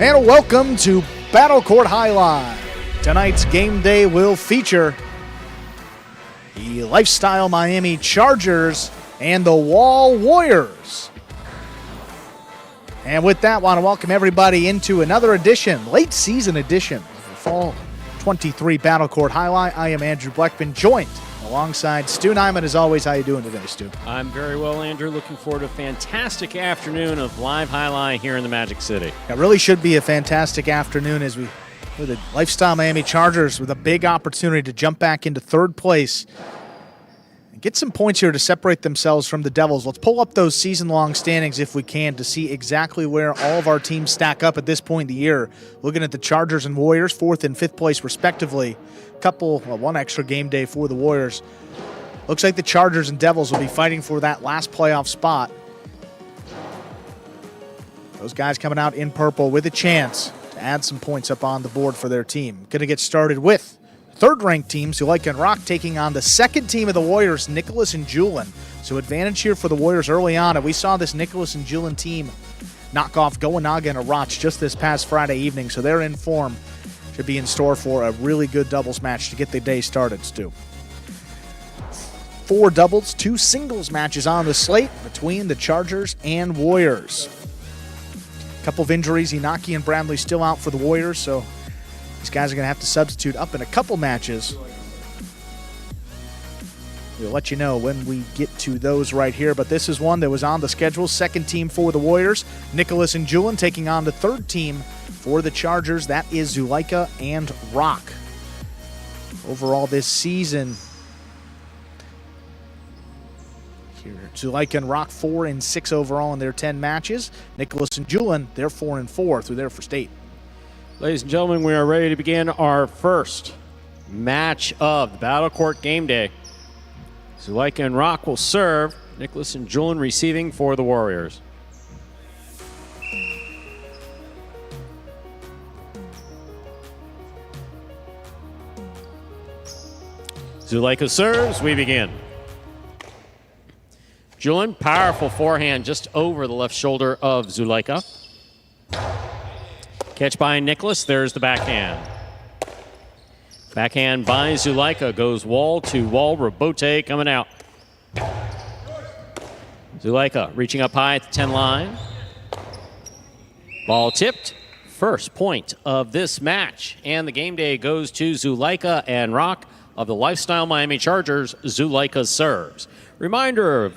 And welcome to Battle Court Jai-Alai. Tonight's game day will feature the Lifestyle Miami Chargers and the Wall Warriors. And with that, I want to welcome everybody into another edition, late season edition of the Fall 23 Battle Court Jai-Alai. I am Andrew Bleckman, joined alongside Stu Nyman. As always, how you doing today, Stu? I'm very well, Andrew. Looking forward to a fantastic afternoon of live Jai-Alai here in the Magic City. It really should be a fantastic afternoon as we, with the Lifestyle Miami Chargers with a big opportunity to jump back into third place and get some points here to separate themselves from the Devils. Let's pull up those season-long standings if we can to see exactly where all of our teams stack up at this point in the year. Looking at the Chargers and Warriors, 4th and 5th place respectively. One extra game day for the Warriors. Looks like the Chargers and Devils will be fighting for that last playoff spot. Those guys coming out in purple with a chance to add some points up on the board for their team. Going to get started with third-ranked team, Zuleika and Rock, taking on the second team of the Warriors, Nicholas and Julin. So advantage here for the Warriors early on, and we saw this Nicholas and Julin team knock off Goanaga and Arach just this past Friday evening, so they're in form. Should be in store for a really good doubles match to get the day started, Stu. 4 doubles, 2 singles matches on the slate between the Chargers and Warriors. A couple of injuries, Inaki and Bradley still out for the Warriors, so these guys are going to have to substitute up in a couple matches. We'll let you know when we get to those right here, but this is one that was on the schedule. Second team for the Warriors, Nicholas and Julin taking on the third team for the Chargers. That is Zuleika and Rock. Overall this season, here, Zuleika and Rock 4-6 overall in their 10 matches. Nicholas and Julin, they're 4-4 through their first 8. Ladies and gentlemen, we are ready to begin our first match of the Battle Court Game Day. Zuleika and Rock will serve. Nicholas and Julin receiving for the Warriors. Zuleika serves, we begin. Julin, powerful forehand just over the left shoulder of Zuleika. Catch by Nicholas, there's the backhand. Backhand by Zuleika, goes wall to wall, rebote coming out. Zuleika reaching up high at the 10 line. Ball tipped, first point of this match. And the game day goes to Zuleika and Rock of the Lifestyle Miami Chargers. Zuleika serves. Reminder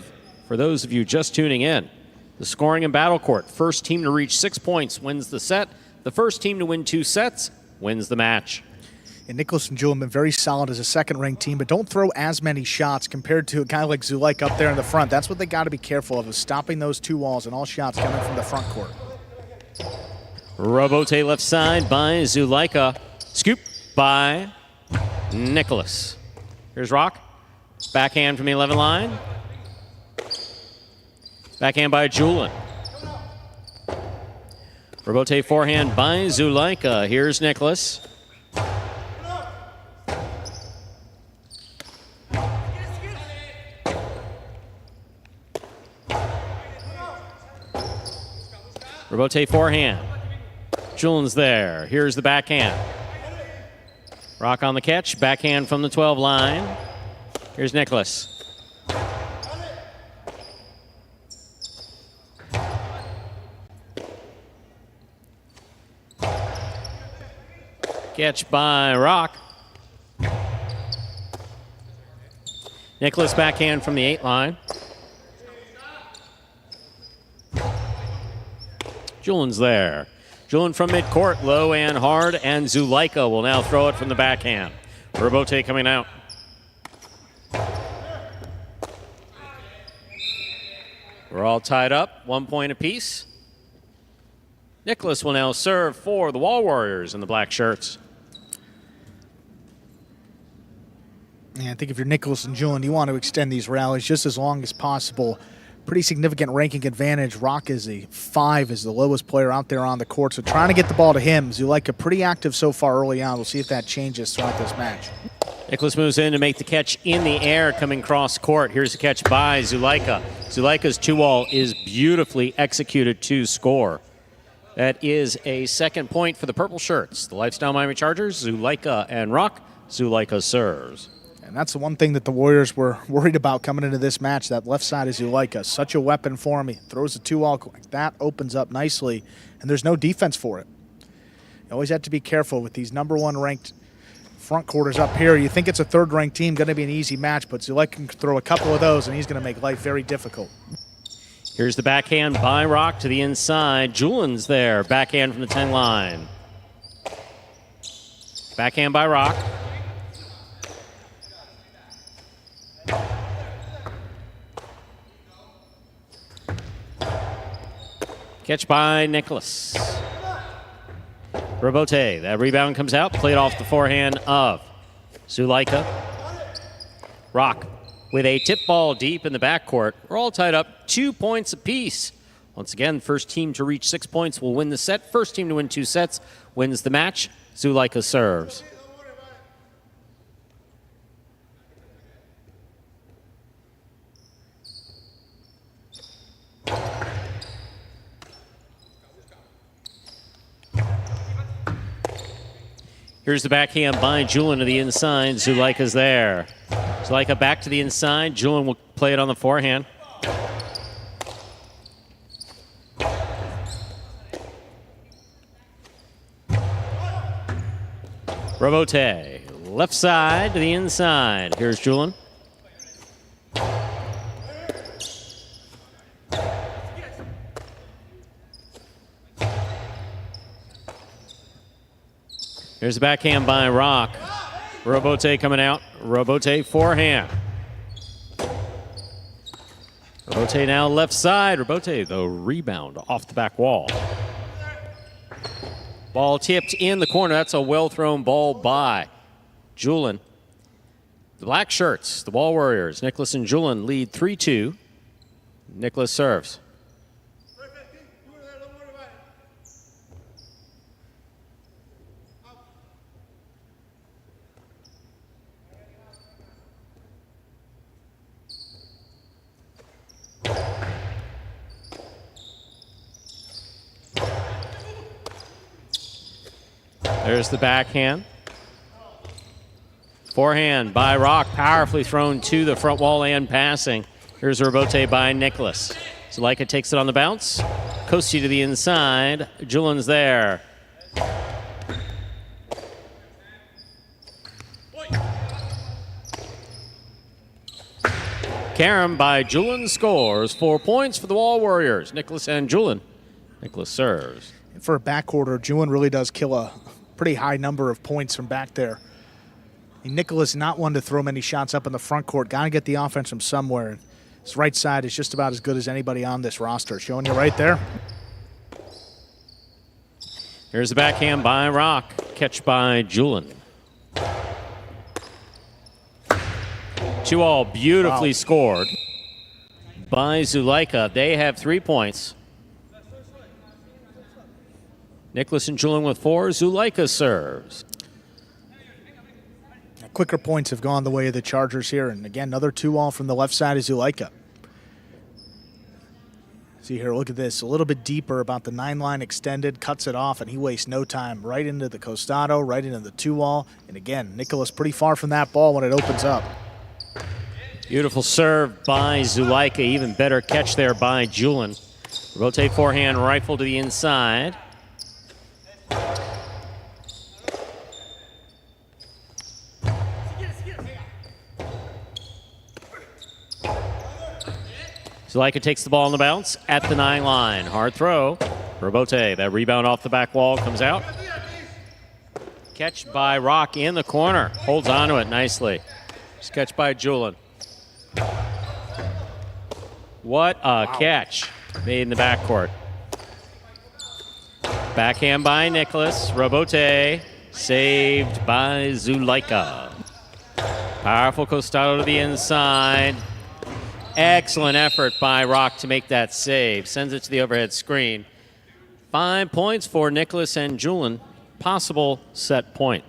for those of you just tuning in, the scoring in Battle Court. First team to reach 6 points wins the set. The first team to win 2 sets wins the match. And Nicholas and Jewel have been very solid as a second-ranked team, but don't throw as many shots compared to a guy like Zuleika up there in the front. That's what they got to be careful of, is stopping those 2 walls and all shots coming from the front court. Robote left side by Zuleika. Scoop by Nicholas. Here's Rock. Backhand from the 11 line. Backhand by Julin. Robote forehand by Zuleika. Here's Nicholas. Robote forehand. Julin's there. Here's the backhand. Rock on the catch. Backhand from the 12 line. Here's Nicholas. Catch by Rock. Nicholas backhand from the 8 line. Julin's there. Julin from midcourt, low and hard, and Zuleika will now throw it from the backhand. Robote coming out. We're all tied up, 1 point apiece. Nicholas will now serve for the Wall Warriors in the black shirts. Yeah, I think if you're Nicholas and Julian, you want to extend these rallies just as long as possible. Pretty significant ranking advantage. Rock is a 5, is the lowest player out there on the court, so trying to get the ball to him. Zulaika pretty active so far early on. We'll see if that changes throughout this match. Nicholas moves in to make the catch in the air coming cross court. Here's the catch by Zulaika. Zulaika's 2-wall is beautifully executed to score. That is a second point for the purple shirts. The Lifestyle Miami Chargers, Zulaika and Rock. Zulaika serves. And that's the one thing that the Warriors were worried about coming into this match. That left side is Zulaika. Such a weapon for him. He throws a 2-wall like that, opens up nicely, and there's no defense for it. You always have to be careful with these number 1 ranked front quarters up here. You think it's a third-ranked team, going to be an easy match, but Zulaika can throw a couple of those, and he's going to make life very difficult. Here's the backhand by Rock to the inside. Julian's there. Backhand from the 10 line. Backhand by Rock. Catch by Nicholas. Robote, that rebound comes out, played off the forehand of Zulaika. Rock with a tip ball deep in the backcourt. We're all tied up 2 points apiece. Once again, first team to reach 6 points will win the set. First team to win 2 sets wins the match. Zulaika serves. Here's the backhand by Julian to the inside. Zulaika's there. Zulaika back to the inside. Julian will play it on the forehand. Robote, left side to the inside. Here's Julian. Here's the backhand by Rock. Robote coming out. Robote forehand. Robote now left side. Robote, the rebound off the back wall. Ball tipped in the corner. That's a well-thrown ball by Julian. The black shirts, the Wall Warriors, Nicholas and Julian lead 3-2. Nicholas serves. There's the backhand. Forehand by Rock, powerfully thrown to the front wall and passing. Here's a rebote by Nicholas. Zulaika takes it on the bounce. Kosti to the inside. Julian's there. Karam by Julian scores 4 points for the Wall Warriors. Nicholas and Julian. Nicholas serves. For a backward, Julian really does kill a pretty high number of points from back there. And Nicholas not one to throw many shots up in the front court. Got to get the offense from somewhere. His right side is just about as good as anybody on this roster. Showing you right there. Here's the backhand by Rock. Catch by Julian. 2-all beautifully scored by Zulaika. They have 3 points. Nicholas and Julian with 4. Zulaika serves. Quicker points have gone the way of the Chargers here. And again, another 2-all from the left side of Zulaika. See here, look at this. A little bit deeper about the 9-line extended. Cuts it off, and he wastes no time. Right into the costado, right into the 2-all. And again, Nicholas pretty far from that ball when it opens up. Beautiful serve by Zulaika. Even better catch there by Julian. Rotate forehand rifle to the inside. Zulaika takes the ball on the bounce at the 9-line. Hard throw. Robote, that rebound off the back wall comes out. Catch by Rock in the corner. Holds onto it nicely. Just catch by Julian. What a catch made in the backcourt. Backhand by Nicholas. Robote saved by Zuleika. Powerful Costado to the inside. Excellent effort by Rock to make that save. Sends it to the overhead screen. 5 points for Nicholas and Julian. Possible set point.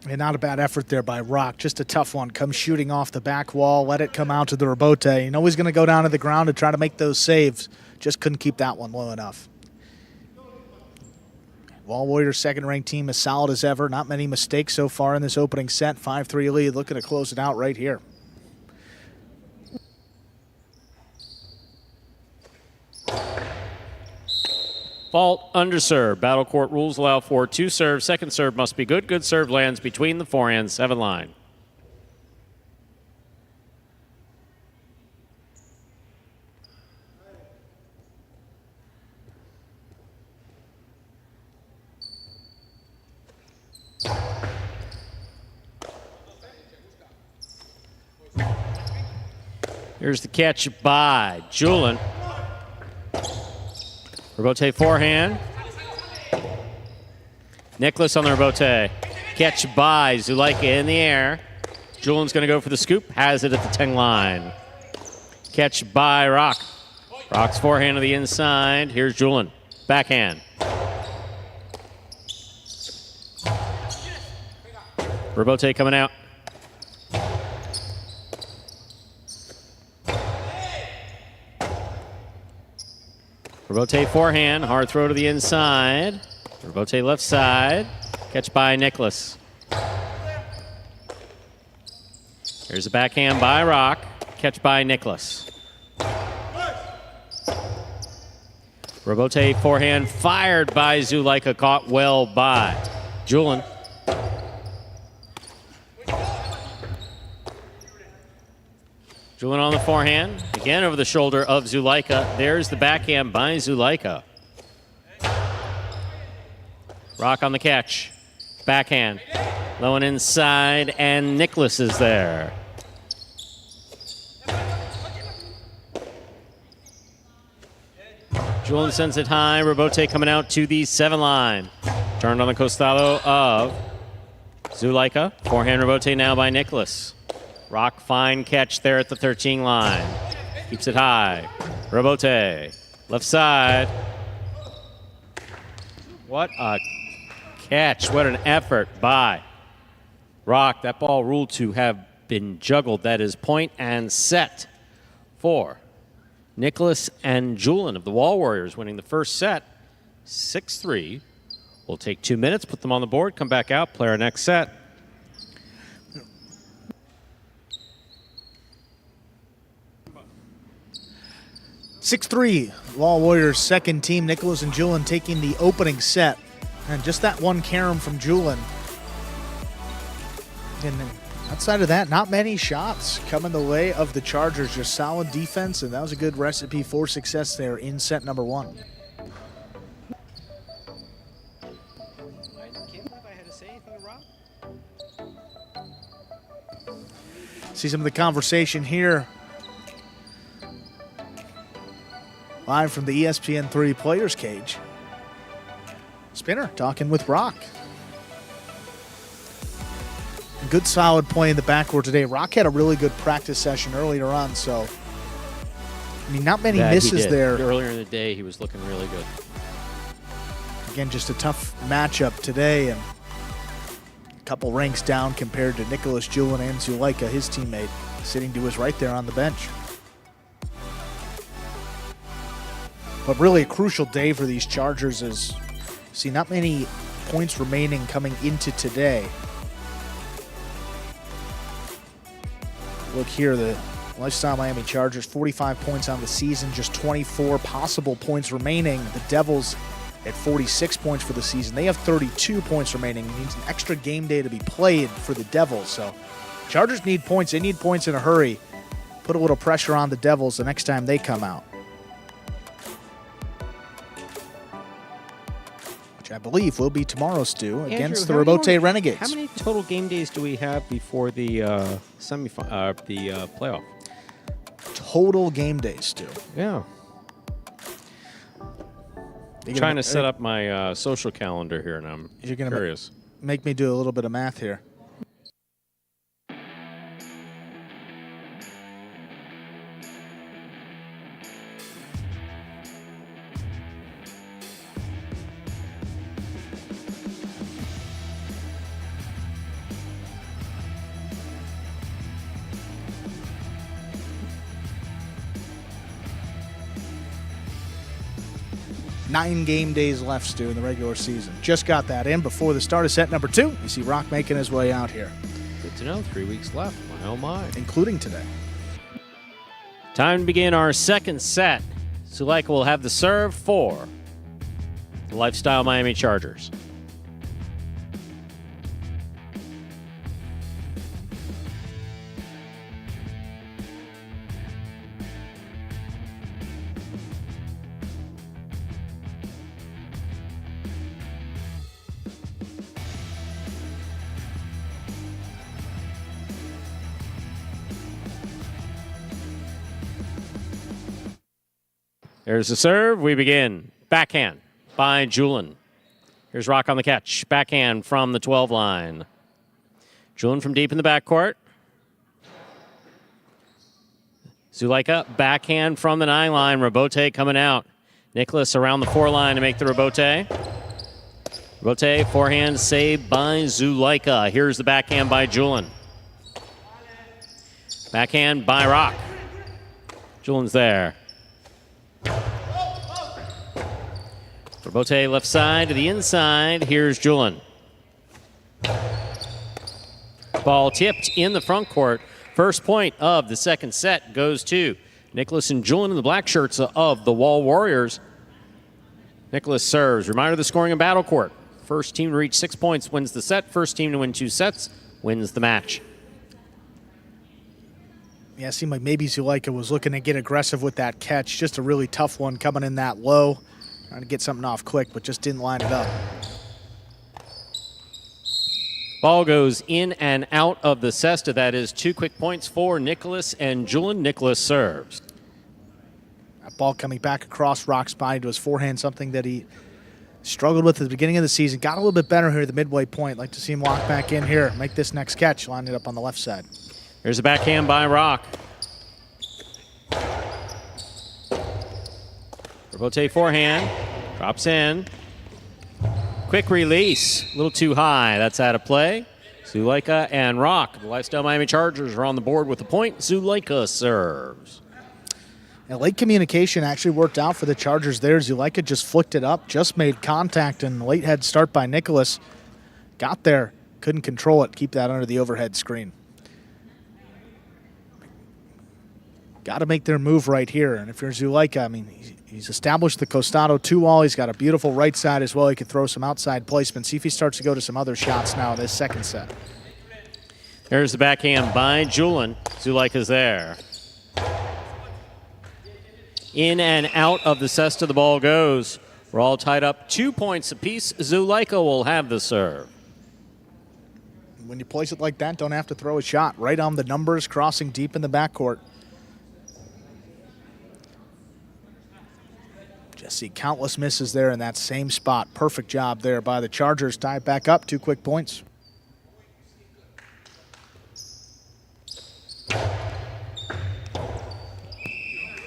And not a bad effort there by Rock. Just a tough one. Comes shooting off the back wall. Let it come out to the Robote. You know he's going to go down to the ground to try to make those saves. Just couldn't keep that one low enough. Wall Warriors' second-ranked team as solid as ever. Not many mistakes so far in this opening set. 5-3 lead. Looking to close it out right here. Fault underserve. Battle court rules allow for 2 serves. Second serve must be good. Good serve lands between the 4 and 7 line. Here's the catch by Julian. Robote forehand. Nicholas on the Robote. Catch by Zuleika in the air. Julian's going to go for the scoop. Has it at the 10 line. Catch by Rock. Rock's forehand to the inside. Here's Julian. Backhand. Robote coming out. Robote forehand, hard throw to the inside. Robote left side, catch by Nicholas. Here's a backhand by Rock, catch by Nicholas. Robote forehand fired by Zuleika, caught well by Julian. Julian on the forehand, again over the shoulder of Zuleika. There's the backhand by Zuleika. Rock on the catch, backhand, low and inside, and Nicholas is there. Julian sends it high, Robote coming out to the 7 line. Turned on the costado of Zuleika. Forehand Robote now by Nicholas. Rock, fine catch there at the 13 line. Keeps it high. Robote, left side. What a catch. What an effort by Rock. That ball ruled to have been juggled. That is point and set for Nicholas and Julian of the Wall Warriors, winning the first set 6-3. We'll take 2 minutes, put them on the board, come back out, play our next set. (6-3) Wall Warriors second team. Nicholas and Julian taking the opening set. And just that one carom from Julian. And outside of that, not many shots coming the way of the Chargers. Just solid defense, and that was a good recipe for success there in set number 1. See some of the conversation here. Live from the ESPN3 Players Cage. Spinner talking with Rock. Good solid play in the backcourt today. Rock had a really good practice session earlier on, so I mean, not many misses there. Earlier in the day, he was looking really good. Again, just a tough matchup today, and a couple ranks down compared to Nicholas, Julian, and Zuleika, his teammate, sitting to his right there on the bench. But really a crucial day for these Chargers is, see, not many points remaining coming into today. Look here, the Lifestyle Miami Chargers, 45 points on the season, just 24 possible points remaining. The Devils at 46 points for the season. They have 32 points remaining. It needs an extra game day to be played for the Devils. So Chargers need points. They need points in a hurry. Put a little pressure on the Devils the next time they come out. Which I believe will be tomorrow's due against the Robote Renegades. How many total game days do we have before the playoff? Total game days, Stu. Yeah. I'm trying to set up my social calendar here, and I'm curious. Make me do a little bit of math here. Nine game days left, Stu, in the regular season. Just got that in before the start of set number 2. You see Rock making his way out here. Good to know. 3 weeks left. My oh my. Including today. Time to begin our second set. Zulaika will have the serve for the Lifestyle Miami Chargers. There's the serve. We begin. Backhand by Julin. Here's Rock on the catch. Backhand from the 12 line. Julin from deep in the backcourt. Zulaika, backhand from the 9 line. Rebote coming out. Nicholas around the 4 line to make the rebote. Rebote, forehand saved by Zulaika. Here's the backhand by Julin. Backhand by Rock. Julin's there. Rebote left side to the inside. Here's Julin. Ball tipped in the front court. First point of the second set goes to Nicholas and Julin in the black shirts of the Wall Warriors. Nicholas serves. Reminder of the scoring in battle court. First team to reach 6 points wins the set. First team to win 2 sets wins the match. Yeah, it seemed like maybe Zulaika was looking to get aggressive with that catch. Just a really tough one coming in that low. Trying to get something off quick, but just didn't line it up. Ball goes in and out of the cesta. That is 2 quick points for Nicholas and Julin. Nicholas serves. That ball coming back across Rock's body to his forehand, something that he struggled with at the beginning of the season. Got a little bit better here at the midway point. Like to see him walk back in here, make this next catch, line it up on the left side. There's a backhand by Rock. Rebote forehand, drops in. Quick release, a little too high. That's out of play. Zulaika and Rock, the Lifestyle Miami Chargers, are on the board with the point. Zulaika serves. And late communication actually worked out for the Chargers there. Zulaika just flicked it up, just made contact, and late head start by Nicholas. Got there, couldn't control it, keep that under the overhead screen. Got to make their move right here. And if you're Zulaika, I mean, he's established the Costado 2-wall. He's got a beautiful right side as well. He could throw some outside placement. See if he starts to go to some other shots now in this second set. There's the backhand by Julin. Zulaika's there. In and out of the cesta the ball goes. We're all tied up 2 points apiece. Zulaika will have the serve. When you place it like that, don't have to throw a shot. Right on the numbers, crossing deep in the backcourt. Just see countless misses there in that same spot. Perfect job there by the Chargers. Tie it back up, 2 quick points.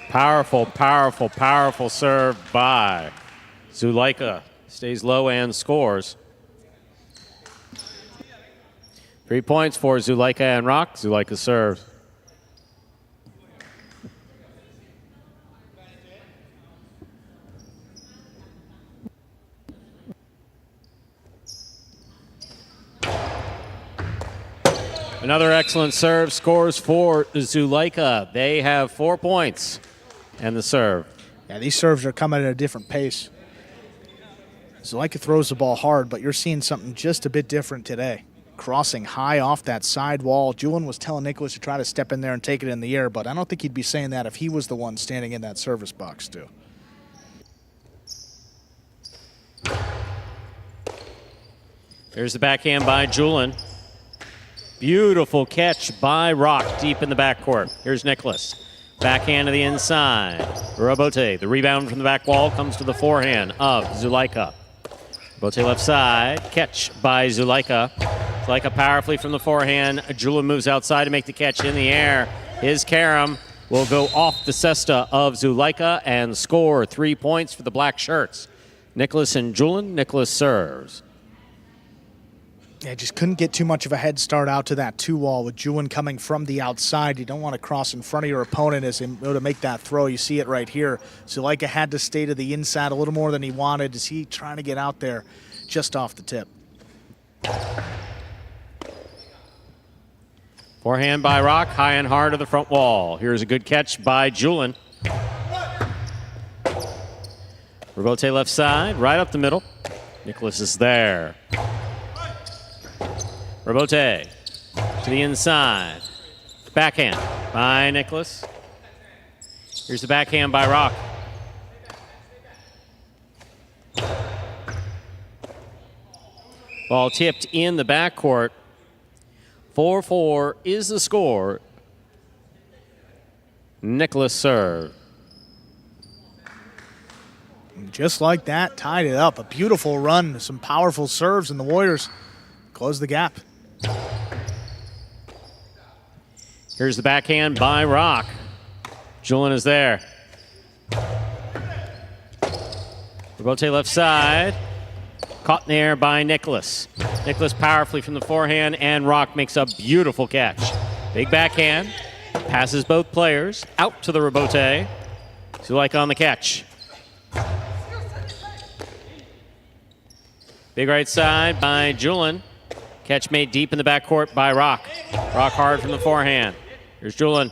Powerful, powerful, powerful serve by Zulaika. Stays low and scores. 3 points for Zulaika and Rock. Zulaika serves. Another excellent serve scores for Zulaika. They have 4 points and the serve. Yeah, these serves are coming at a different pace. Zulaika throws the ball hard, but you're seeing something just a bit different today. Crossing high off that side wall. Julin was telling Nicholas to try to step in there and take it in the air, but I don't think he'd be saying that if he was the one standing in that service box, too. There's the backhand by Julin. Beautiful catch by Rock deep in the backcourt. Here's Nicholas. Backhand to the inside. Robote, the rebound from the back wall, comes to the forehand of Zulaika. Robote left side, catch by Zulaika. Zulaika powerfully from the forehand. Julian moves outside to make the catch in the air. His carom will go off the cesta of Zulaika and score 3 points for the black shirts. Nicholas and Julian. Nicholas serves. Yeah, just couldn't get too much of a head start out to that 2-wall with Julian coming from the outside. You don't want to cross in front of your opponent as him to make that throw. You see it right here. Zulaika had to stay to the inside a little more than he wanted. Is he trying to get out there just off the tip? Forehand by Rock, high and hard to the front wall. Here's a good catch by Julian. Robote left side, right up the middle. Nicholas is there. Robote to the inside. Backhand by Nicholas. Here's the backhand by Rock. Ball tipped in the backcourt. 4-4 is the score. Nicholas serve. Just like that, tied it up. A beautiful run, some powerful serves, and the Warriors close the gap. Here's the backhand by Rock. Julian is there. Robote left side. Caught in the air by Nicholas. Nicholas powerfully from the forehand, and Rock makes a beautiful catch. Big backhand. Passes both players. Out to the Robote. Zulaika on the catch. Big right side by Julian. Catch made deep in the backcourt by Rock. Rock hard from the forehand. Here's Julian.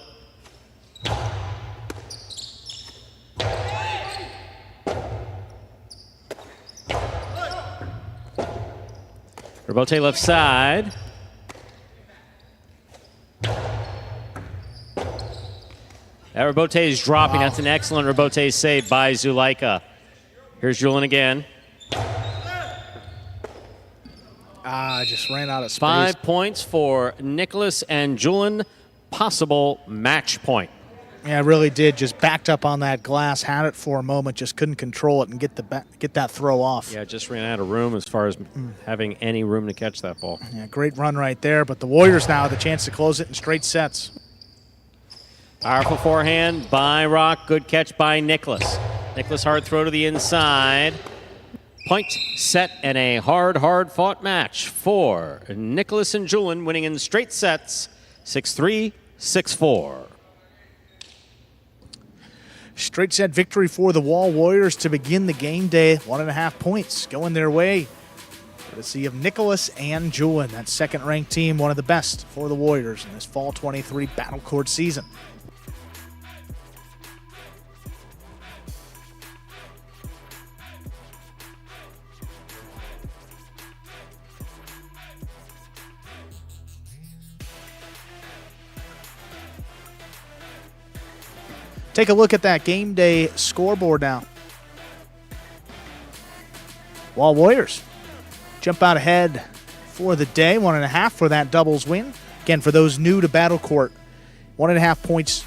Robote left side. That Robote is dropping. Wow. That's an excellent Robote save by Zulaika. Here's Julian again. Just ran out of space. 5 points for Nicholas and Julian. Possible match point. Yeah, really did. Just backed up on that glass, had it for a moment, just couldn't control it and get that throw off. Yeah, just ran out of room as far as having any room to catch that ball. Yeah, great run right there, but the Warriors now have the chance to close it in straight sets. Powerful forehand by Rock. Good catch by Nicholas. Nicholas hard throw to the inside. Point, set, and a hard-fought match for Nicholas and Julian, winning in straight sets, 6-3, 6-4. Straight set victory for the Wall Warriors to begin the game day. 1.5 points going their way. Courtesy of Nicholas and Julian, that second-ranked team, one of the best for the Warriors in this Fall 23 Battle Court season. Take a look at that game day scoreboard now. Wall Warriors jump out ahead for the day. 1.5 for that doubles win. Again, for those new to Battle Court, 1.5 points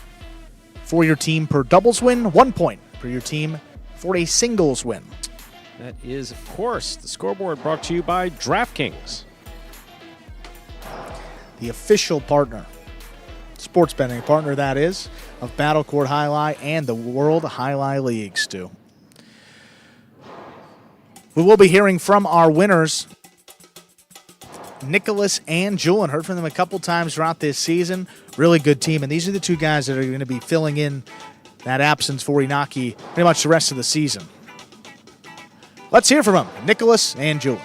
for your team per doubles win, 1 point for your team for a singles win. That is, of course, the scoreboard brought to you by DraftKings. The official partner, sports betting partner that is, of Battle Court Jai-Alai and the World Jai-Alai League, Stu. We will be hearing from our winners, Nicholas and Julian. Heard from them a couple times throughout this season. Really good team, and these are the two guys that are going to be filling in that absence for Inaki pretty much the rest of the season. Let's hear from them, Nicholas and Julian.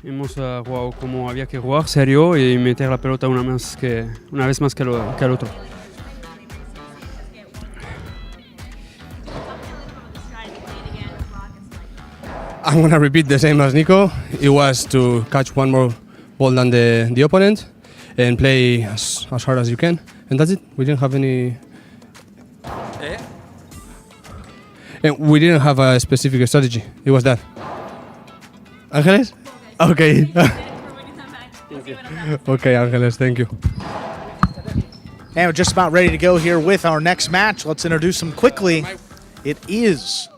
Hemos jugado como había que jugar, serio, y meter la pelota una vez más que el otro. I'm going to repeat the same as Nico. It was to catch one more ball than the opponent and play as hard as you can. And that's it. We didn't have any... And we didn't have a specific strategy. It was that. Ángeles? Okay. Okay, Ángeles, thank you. And we're just about ready to go here with our next match. Let's introduce them quickly. It is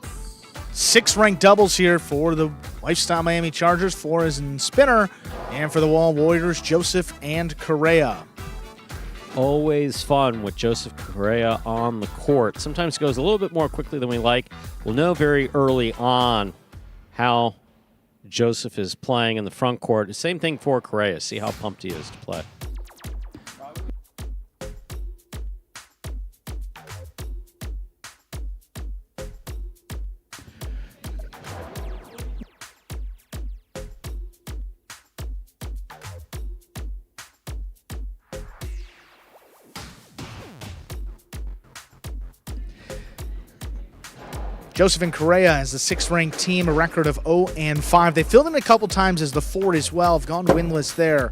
6 ranked doubles here for the Lifestyle Miami Chargers, Flores and Spinner, and for the Wall Warriors, Joseph and Correa. Always fun with Joseph Correa on the court. Sometimes it goes a little bit more quickly than we like. We'll know very early on how Joseph is playing in the front court. The same thing for Correa. See how pumped he is to play. Joseph and Correa as the 6th ranked team, a record of 0-5. They filled in a couple times as the Ford as well, have gone winless there.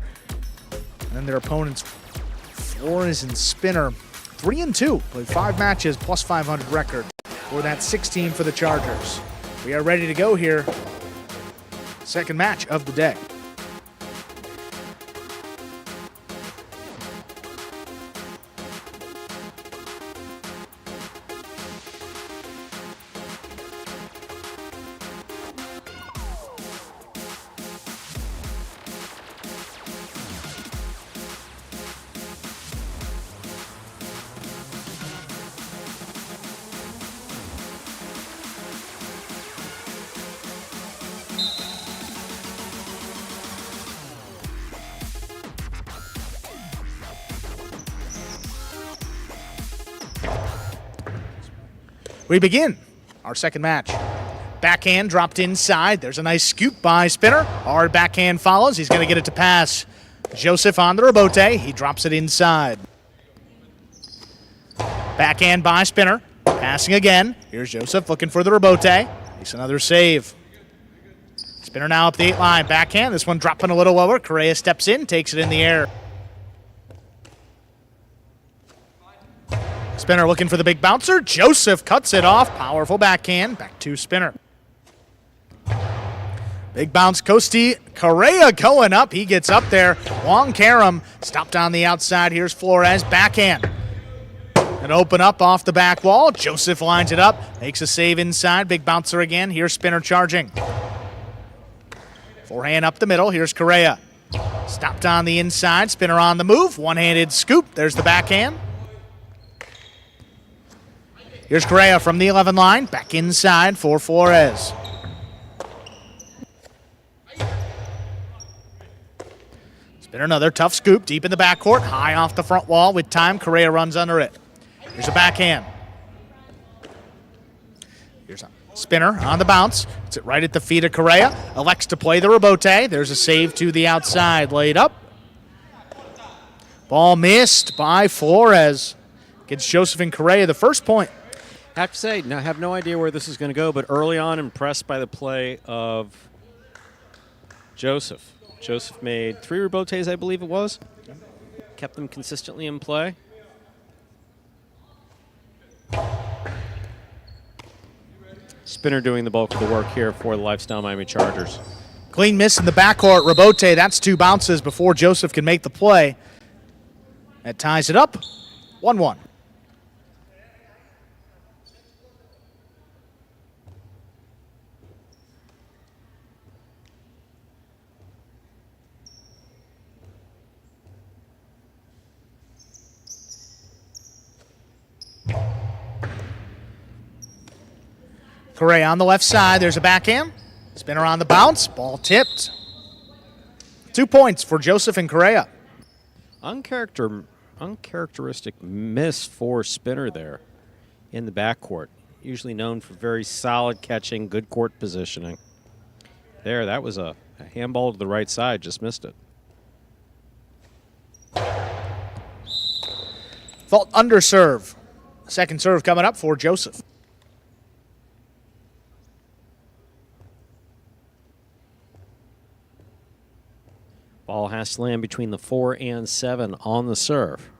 And then their opponents, Flores and Spinner, 3-2, played 5 matches, plus 500 record for that 16 for the Chargers. We are ready to go here. Second match of the day. We begin our second match. Backhand dropped inside. There's a nice scoop by Spinner. Hard backhand follows. He's going to get it to pass. Joseph on the rebote. He drops it inside. Backhand by Spinner. Passing again. Here's Joseph looking for the rebote. Makes another save. Spinner now up the 8 line. Backhand. This one dropping a little lower. Correa steps in, takes it in the air. Spinner looking for the big bouncer. Joseph cuts it off. Powerful backhand. Back to Spinner. Big bounce. Costi. Correa going up. He gets up there. Long carom. Stopped on the outside. Here's Flores. Backhand. And open up off the back wall. Joseph lines it up. Makes a save inside. Big bouncer again. Here's Spinner charging. Forehand up the middle. Here's Correa. Stopped on the inside. Spinner on the move. One-handed scoop. There's the backhand. Here's Correa from the 11 line. Back inside for Flores. Spinner another tough scoop deep in the backcourt. High off the front wall with time. Correa runs under it. Here's a backhand. Here's a Spinner on the bounce. It's it right at the feet of Correa. Elects to play the rebote. There's a save to the outside. Laid up. Ball missed by Flores. Gets Joseph and Correa the first point. I have to say, I have no idea where this is going to go, but early on, impressed by the play of Joseph. Joseph made 3 rebotes, I believe it was. Kept them consistently in play. Spinner doing the bulk of the work here for the Lifestyle Miami Chargers. Clean miss in the backcourt. Rebote, that's 2 bounces before Joseph can make the play. That ties it up. 1-1. Correa on the left side. There's a backhand. Spinner on the bounce. Ball tipped. 2 points for Joseph and Correa. Uncharacteristic miss for Spinner there in the backcourt. Usually known for very solid catching, good court positioning. There, that was a handball to the right side. Just missed it. Fault under serve. Second serve coming up for Joseph. Ball has to land between the 4 and 7 on the serve.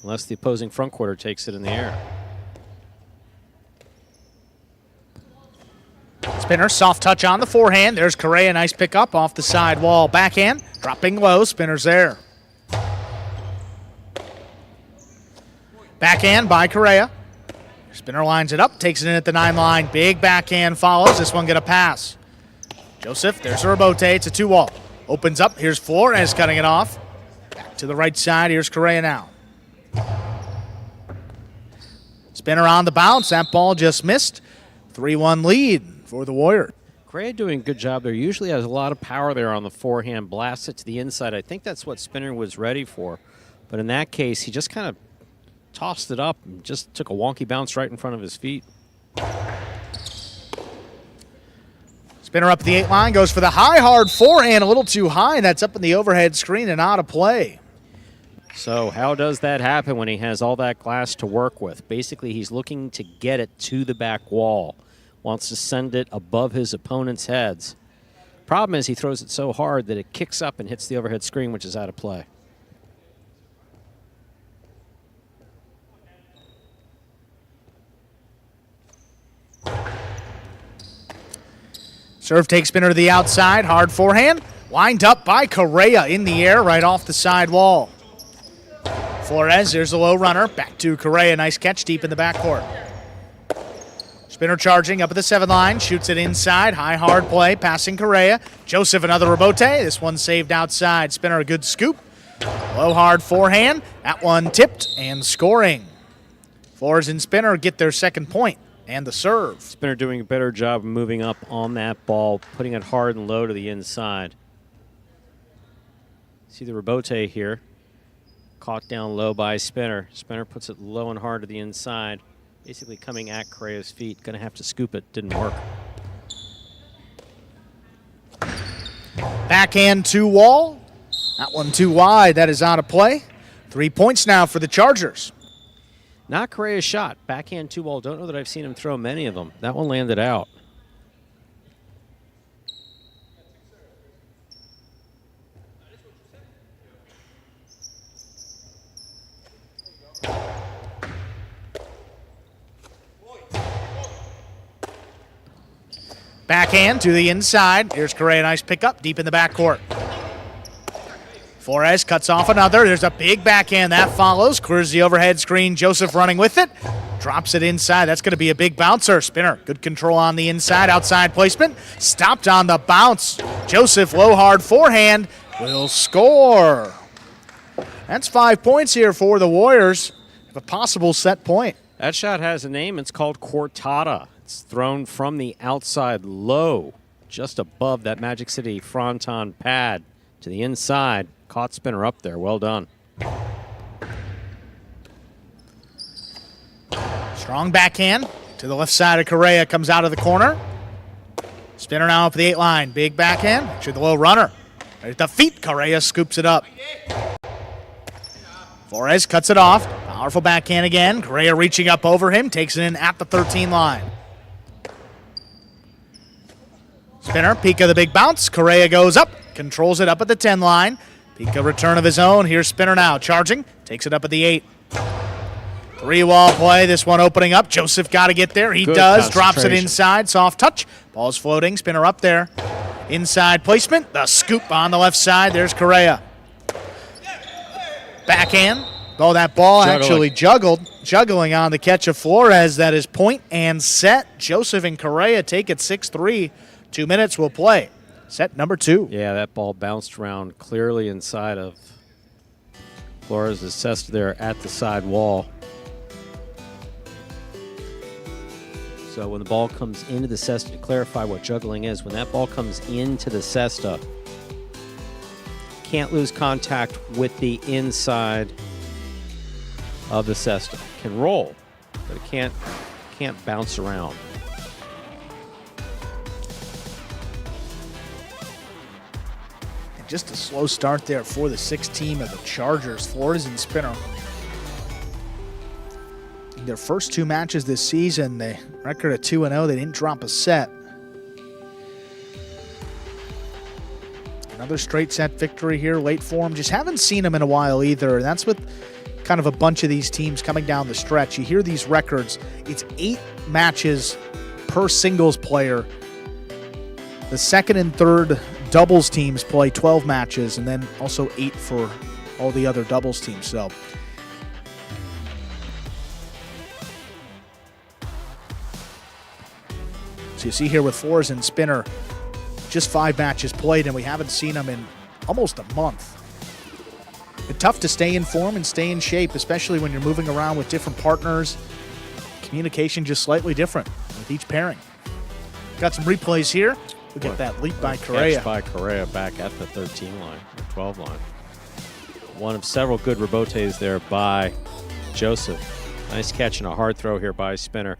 Unless the opposing front quarter takes it in the air. Spinner, soft touch on the forehand. There's Correa, nice pickup off the side wall. Backhand, dropping low, Spinner's there. Backhand by Correa. Spinner lines it up, takes it in at the 9 line. Big backhand follows. This one get a pass. Joseph, there's a rebote. It's a 2-wall. Opens up. Here's Flores cutting it off. Back to the right side. Here's Correa now. Spinner on the bounce. That ball just missed. 3-1 lead for the Warriors. Correa doing a good job there. Usually has a lot of power there on the forehand. Blasts it to the inside. I think that's what Spinner was ready for. But in that case, he just kind of tossed it up and just took a wonky bounce right in front of his feet. Spinner up the 8 line, goes for the high, hard forehand, a little too high. That's up in the overhead screen and out of play. So how does that happen when he has all that glass to work with? Basically, he's looking to get it to the back wall. Wants to send it above his opponent's heads. Problem is he throws it so hard that it kicks up and hits the overhead screen, which is out of play. Serve takes Spinner to the outside, hard forehand. Lined up by Correa in the air right off the side wall. Flores, there's a low runner. Back to Correa, nice catch deep in the backcourt. Spinner charging up at the 7 line, shoots it inside, high hard play, passing Correa. Joseph, another rebote. This one saved outside. Spinner, a good scoop. Low hard forehand. That one tipped and scoring. Flores and Spinner get their second point and the serve. Spinner doing a better job of moving up on that ball, putting it hard and low to the inside. See the rebote here. Caught down low by Spinner. Spinner puts it low and hard to the inside, basically coming at Correa's feet. Going to have to scoop it. Didn't work. Backhand 2-wall. That one too wide. That is out of play. 3 points now for the Chargers. Not Correa's shot. Backhand 2-wall. Don't know that I've seen him throw many of them. That one landed out. Backhand to the inside. Here's Correa, nice pickup deep in the backcourt. Flores cuts off another. There's a big backhand that follows. Clears the overhead screen. Joseph running with it. Drops it inside. That's going to be a big bouncer. Spinner, good control on the inside. Outside placement. Stopped on the bounce. Joseph, low hard forehand. Will score. That's 5 points here for the Warriors. A possible set point. That shot has a name. It's called Cortada. It's thrown from the outside low, just above that Magic City Fronton pad to the inside. Caught Spinner up there. Well done. Strong backhand to the left side of Correa. Comes out of the corner. Spinner now up the 8 line. Big backhand. Actually the low runner. Right at the feet. Correa scoops it up. Flores cuts it off. Powerful backhand again. Correa reaching up over him. Takes it in at the 13 line. Spinner, Pika the big bounce. Correa goes up. Controls it up at the 10 line. Pika return of his own. Here's Spinner now. Charging. Takes it up at the 8. 3-wall play. This one opening up. Joseph got to get there. He does. Drops it inside. Soft touch. Ball's floating. Spinner up there. Inside placement. The scoop on the left side. There's Correa. Backhand. Oh, that ball actually juggling on the catch of Flores. That is point and set. Joseph and Correa take it 6-3. 2 minutes will play. Set number 2. Yeah, that ball bounced around clearly inside of Flores' cesta there at the side wall. So when the ball comes into the cesta, to clarify what juggling is, when that ball comes into the cesta, can't lose contact with the inside of the cesta. Can roll, but it can't bounce around. And just a slow start there for the 6th team of the Chargers. Flores and Spinner. In their first 2 matches this season, they record at 2-0. They didn't drop a set. Another straight set victory here, late for them. Just haven't seen them in a while either. And that's with kind of a bunch of these teams coming down the stretch. You hear these records. It's 8 matches per singles player The second and third doubles teams play 12 matches, and then also 8 for all the other doubles teams. So you see here with Flores and Spinner, just 5 matches played, and we haven't seen them in almost a month. It's tough to stay in form and stay in shape, especially when you're moving around with different partners. Communication just slightly different with each pairing. Got some replays here. Look at that leap by Correa. Catch by Correa back at the 13 line, or 12 line. One of several good rebotes there by Joseph. Nice catch and a hard throw here by Spinner.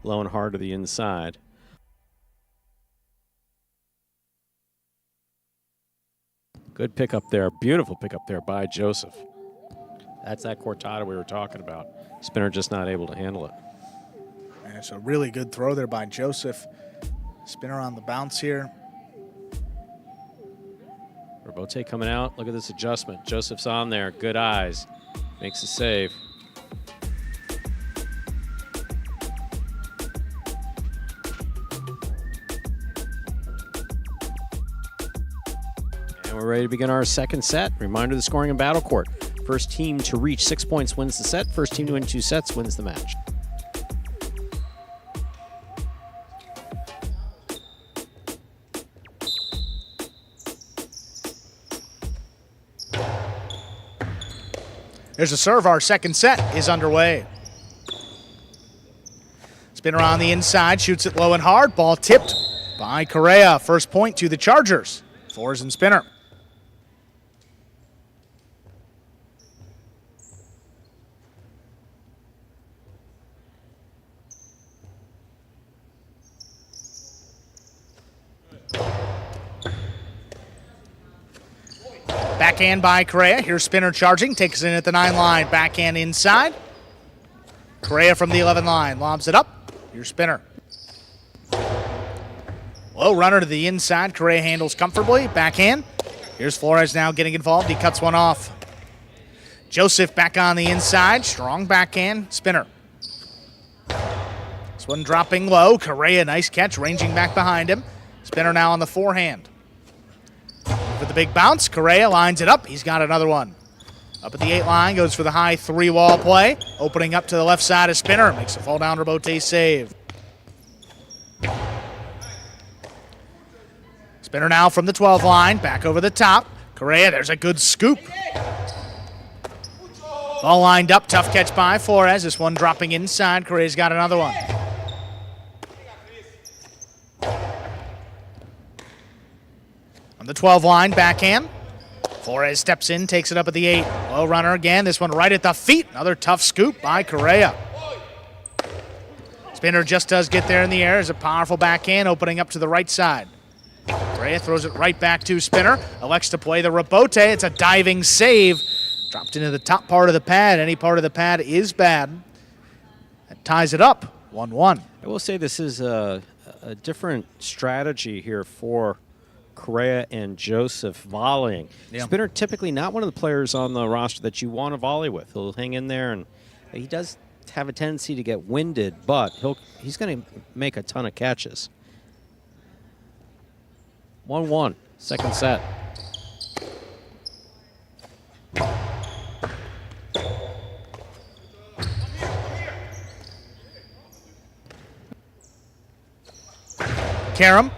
Low and hard to the inside. Good pickup there. Beautiful pickup there by Joseph. That's that cortada we were talking about. Spinner just not able to handle it. And it's a really good throw there by Joseph. Spinner on the bounce here. Rebote coming out. Look at this adjustment. Joseph's on there. Good eyes. Makes the save. And we're ready to begin our second set. Reminder of the scoring in Battle Court. First team to reach 6 points wins the set. First team to win 2 sets wins the match. There's a serve. Our second set is underway. Spinner on the inside, shoots it low and hard. Ball tipped by Correa. First point to the Chargers. Flores and Spinner. Backhand by Correa. Here's Spinner charging. Takes it in at the 9 line. Backhand inside. Correa from the 11 line. Lobs it up. Here's Spinner. Low runner to the inside. Correa handles comfortably. Backhand. Here's Flores now getting involved. He cuts one off. Joseph back on the inside. Strong backhand. Spinner. This one dropping low. Correa, nice catch. Ranging back behind him. Spinner now on the forehand. With the big bounce, Correa lines it up. He's got another one. Up at the 8 line, goes for the high 3-wall play. Opening up to the left side of Spinner. Makes a fall down rebote save. Spinner now from the 12 line, back over the top. Correa, there's a good scoop. Ball lined up, tough catch by Flores. This one dropping inside. Correa's got another one. The 12 line, backhand. Flores steps in, takes it up at the 8. Low runner again. This one right at the feet. Another tough scoop by Correa. Spinner just does get there in the air. There's a powerful backhand opening up to the right side. Correa throws it right back to Spinner. Elects to play the rebote. It's a diving save. Dropped into the top part of the pad. Any part of the pad is bad. That ties it up, 1-1. I will say this is a different strategy here for Correa and Joseph volleying. Yeah. Spinner typically not one of the players on the roster that you want to volley with. He'll hang in there, and he does have a tendency to get winded, but he's going to make a ton of catches. 1-1, second set. Karam,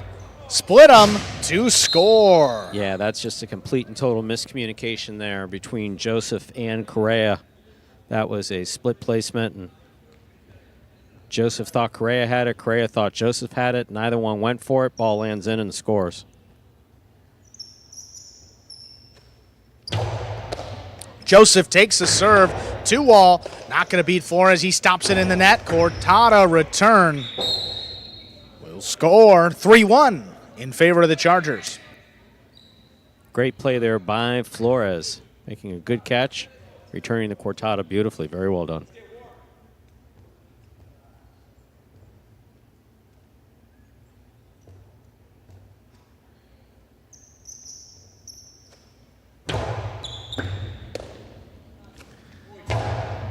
split them to score. Yeah, that's just a complete and total miscommunication there between Joseph and Correa. That was a split placement, and Joseph thought Correa had it. Correa thought Joseph had it. Neither one went for it. Ball lands in and scores. Joseph takes the serve, 2-wall. Not going to beat Flores. He stops it in the net. Cortada return. Will score 3-1 in favor of the Chargers. Great play there by Flores, making a good catch, returning the cortada beautifully. Very well done.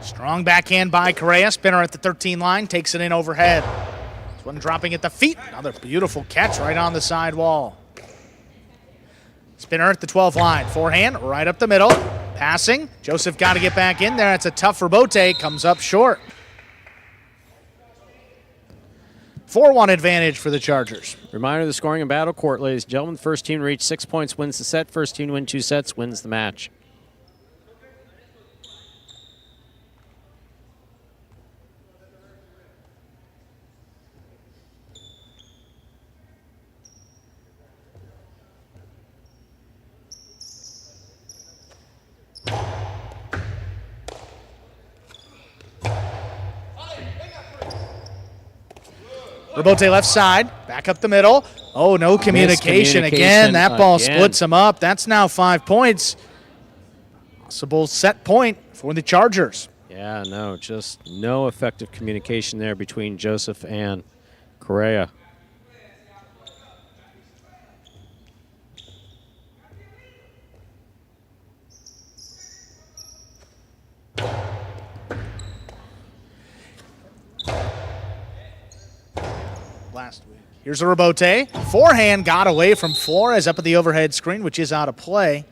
Strong backhand by Correa. Spinner at the 13 line, takes it in overhead. This one dropping at the feet. Another beautiful catch right on the side wall. Spinner at the 12 line. Forehand right up the middle. Passing. Joseph got to get back in there. It's a tough rebote. Comes up short. 4-1 advantage for the Chargers. Reminder of the scoring in battle court, ladies and gentlemen. First team to reach 6 points wins the set. First team to win 2 sets wins the match. Rebote left side, back up the middle. Oh, no communication again. That ball splits them up. That's now 5 points. Possible set point for the Chargers. Yeah, no, just no effective communication there between Joseph and Correa. Last week. Here's a rebote. Forehand got away from Flores up at the overhead screen, which is out of play.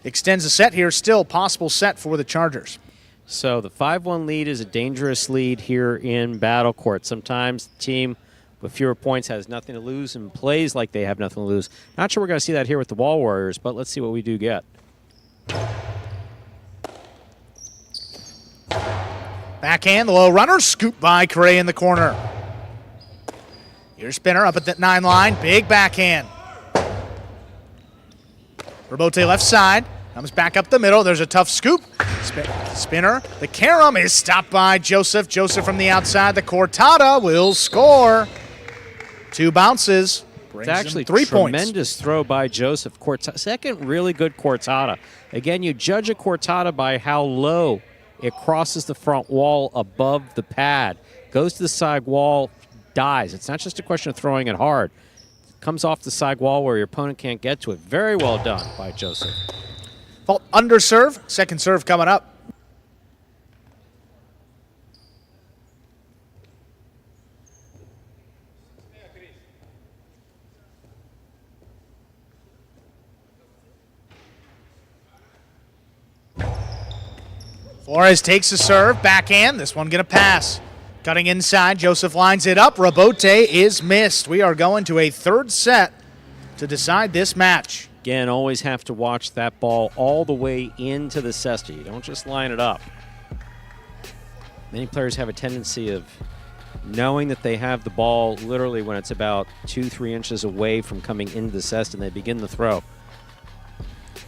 Extends the set here. Still possible set for the Chargers. So the 5-1 lead is a dangerous lead here in battle court. Sometimes the team with fewer points has nothing to lose and plays like they have nothing to lose. Not sure we're going to see that here with the Wall Warriors, but let's see what we do get. Backhand, the low runner, scooped by Correa in the corner. Here's Spinner up at the 9 line. Big backhand. Rebote left side. Comes back up the middle. There's a tough scoop. Spinner. The carom is stopped by Joseph. Joseph from the outside. The cortada will score. 2 bounces. It's actually 3 points. Tremendous throw by Joseph. Second really good cortada. Again, you judge a cortada by how low it crosses the front wall above the pad. Goes to the side wall. Dies. It's not just a question of throwing it hard. It comes off the side wall where your opponent can't get to it. Very well done by Joseph. Fault under serve. Second serve coming up. Flores takes the serve. Backhand. This one going to pass. Cutting inside, Joseph lines it up. Rebote is missed. We are going to a third set to decide this match. Again, always have to watch that ball all the way into the cesta. You don't just line it up. Many players have a tendency of knowing that they have the ball literally when it's about 2-3 inches away from coming into the cesta and they begin the throw.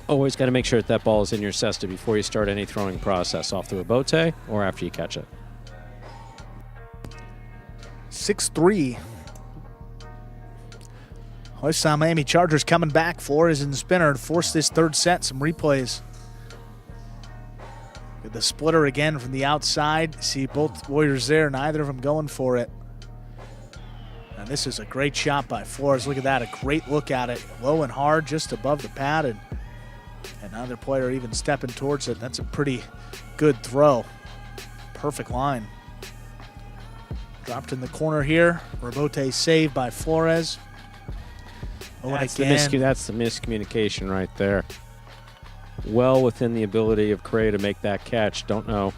Always got to make sure that ball is in your cesta before you start any throwing process off the rebote or after you catch it. 6-3. Lifestyle Miami Chargers coming back. Flores and Spinner to force this third set. Some replays. With the splitter again from the outside. See both Warriors there. Neither of them going for it. And this is a great shot by Flores. Look at that. A great look at it. Low and hard just above the pad. And another player even stepping towards it. That's a pretty good throw. Perfect line. Dropped in the corner here. Rebote saved by Flores. Oh, that's the miscommunication right there. Well within the ability of Correa to make that catch. Don't know.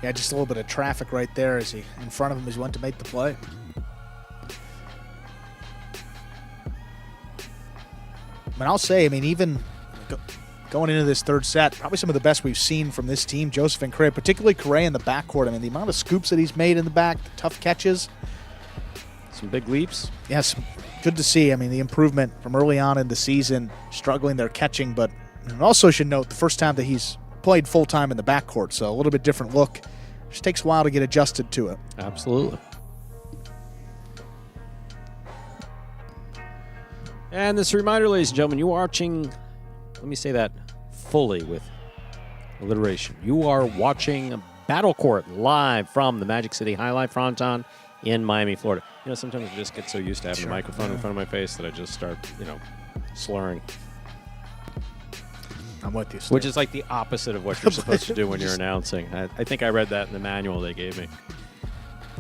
Yeah, just a little bit of traffic right there as he in front of him as he went to make the play. I'll say, even going into this third set, probably some of the best we've seen from this team, Joseph and Correa, particularly Correa in the backcourt. The amount of scoops that he's made in the back, the tough catches. Some big leaps. Yes, good to see. The improvement from early on in the season, struggling there catching, but also should note the first time that he's played full-time in the backcourt, so a little bit different look. Just takes a while to get adjusted to it. Absolutely. And this reminder, ladies and gentlemen, you are watching, let me say that fully with alliteration. You are watching Battle Court live from the Magic City Fronton in Miami, Florida. Sometimes I just get so used to having a microphone in front of my face that I just start, slurring. I'm with you, Steve. Which is like the opposite of what you're supposed to do when you're announcing. I think I read that in the manual they gave me.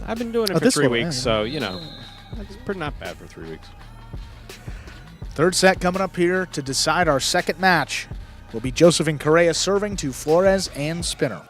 I've been doing it for 3 weeks, so, you know, that's pretty not bad for 3 weeks. Third set coming up here to decide our second match will be Joseph and Correa serving to Flores and Spinner.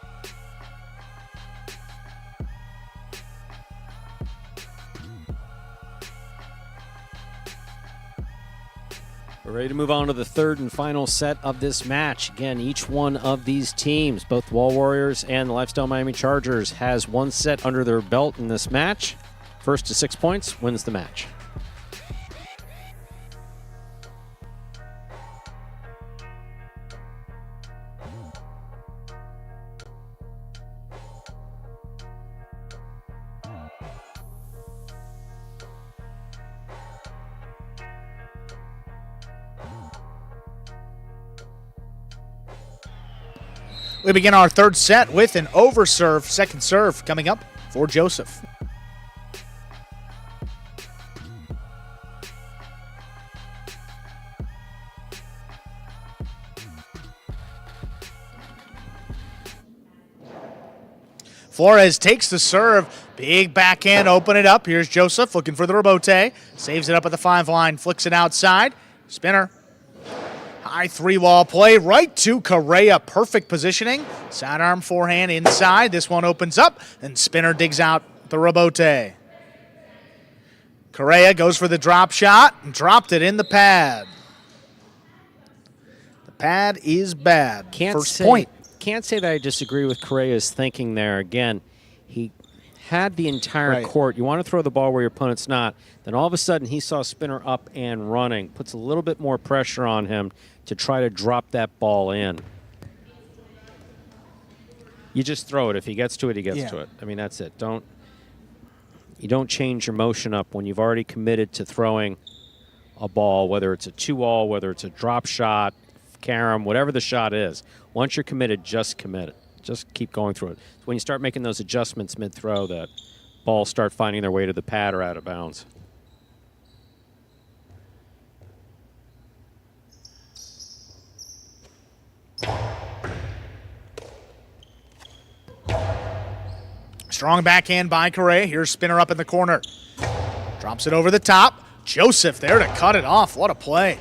We're ready to move on to the third and final set of this match. Again, each one of these teams, both the Wall Warriors and the Lifestyle Miami Chargers, has one set under their belt in this match. First to 6 points wins the match. We begin our third set with an overserve, second serve coming up for Joseph. Flores takes the serve. Big backhand, open it up. Here's Joseph looking for the rebote. Saves it up at the 5 line, flicks it outside. Spinner. High 3-wall play right to Correa. Perfect positioning. Sidearm forehand inside. This one opens up, and Spinner digs out the rebote. Correa goes for the drop shot and dropped it in the pad. The pad is bad. First point. Can't say that I disagree with Correa's thinking there. Again, he had the entire court. You want to throw the ball where your opponent's not. Then all of a sudden he saw Spinner up and running. Puts a little bit more pressure on him to try to drop that ball in. You just throw it. If he gets to it, he gets to it. I mean, that's it. You don't change your motion up when you've already committed to throwing a ball, whether it's a 2-all, whether it's a drop shot, carom, whatever the shot is. Once you're committed, just commit it. Just keep going through it. When you start making those adjustments mid-throw, that balls start finding their way to the pad or out of bounds. Strong backhand by Correa. Here's Spinner up in the corner. Drops it over the top. Joseph there to cut it off. What a play.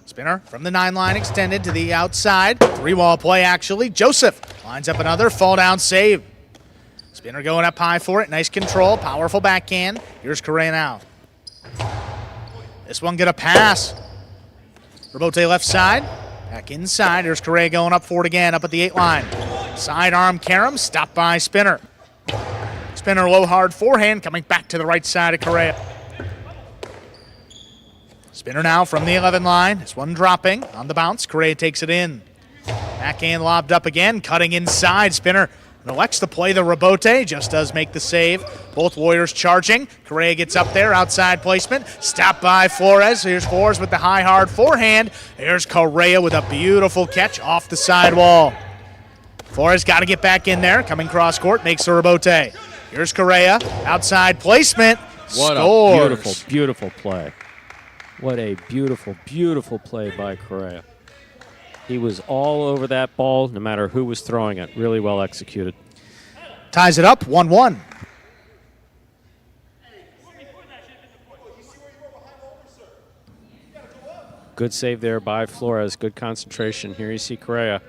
Spinner from the 9 line extended to the outside. 3-wall play, actually. Joseph lines up another fall down save. Spinner going up high for it. Nice control. Powerful backhand. Here's Correa now. This one get a pass. Rebote left side. Back inside. Here's Correa going up for it again. Up at the 8 line. Sidearm carom. Stopped by Spinner. Spinner low hard forehand coming back to the right side of Correa. Spinner now from the 11 line. This one dropping on the bounce. Correa takes it in. Backhand lobbed up again, cutting inside. Spinner elects to play the rebote, just does make the save. Both Warriors charging. Correa gets up there, outside placement. Stopped by Flores. Here's Flores with the high hard forehand. Here's Correa with a beautiful catch off the sidewall. Flores got to get back in there. Coming cross court, makes the rebote. Here's Correa, outside placement. What scores. A beautiful, beautiful play. What a beautiful, beautiful play by Correa. He was all over that ball, no matter who was throwing it. Really well executed. Ties it up, 1-1. Good save there by Flores. Good concentration. Here you see Correa.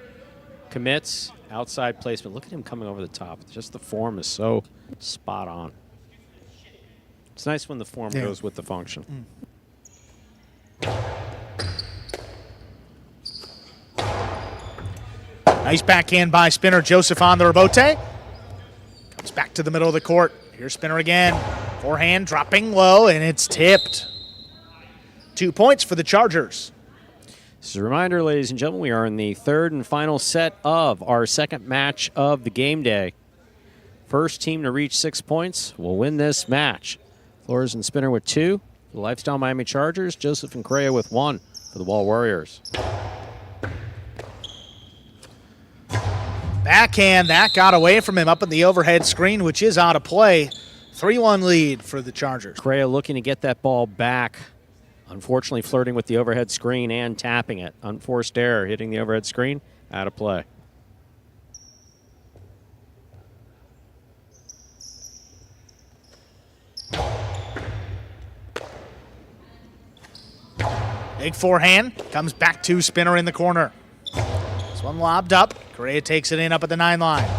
Commits, outside placement. Look at him coming over the top. Just the form is so spot on. It's nice when the form goes with the function. Nice backhand by Spinner. Joseph on the rebote. Comes back to the middle of the court. Here's Spinner again. Forehand dropping low, and it's tipped. 2 points for the Chargers. This is a reminder, ladies and gentlemen, we are in the third and final set of our second match of the game day. First team to reach 6 points will win this match. Flores and Spinner with 2. The Lifestyle Miami Chargers, Joseph and Correa with 1 for the Wall Warriors. Backhand, that got away from him up in the overhead screen, which is out of play. 3-1 lead for the Chargers. Correa looking to get that ball back. Unfortunately, flirting with the overhead screen and tapping it. Unforced error, hitting the overhead screen, out of play. Big forehand, comes back to Spinner in the corner. This one lobbed up. Correa takes it in up at the 9 line.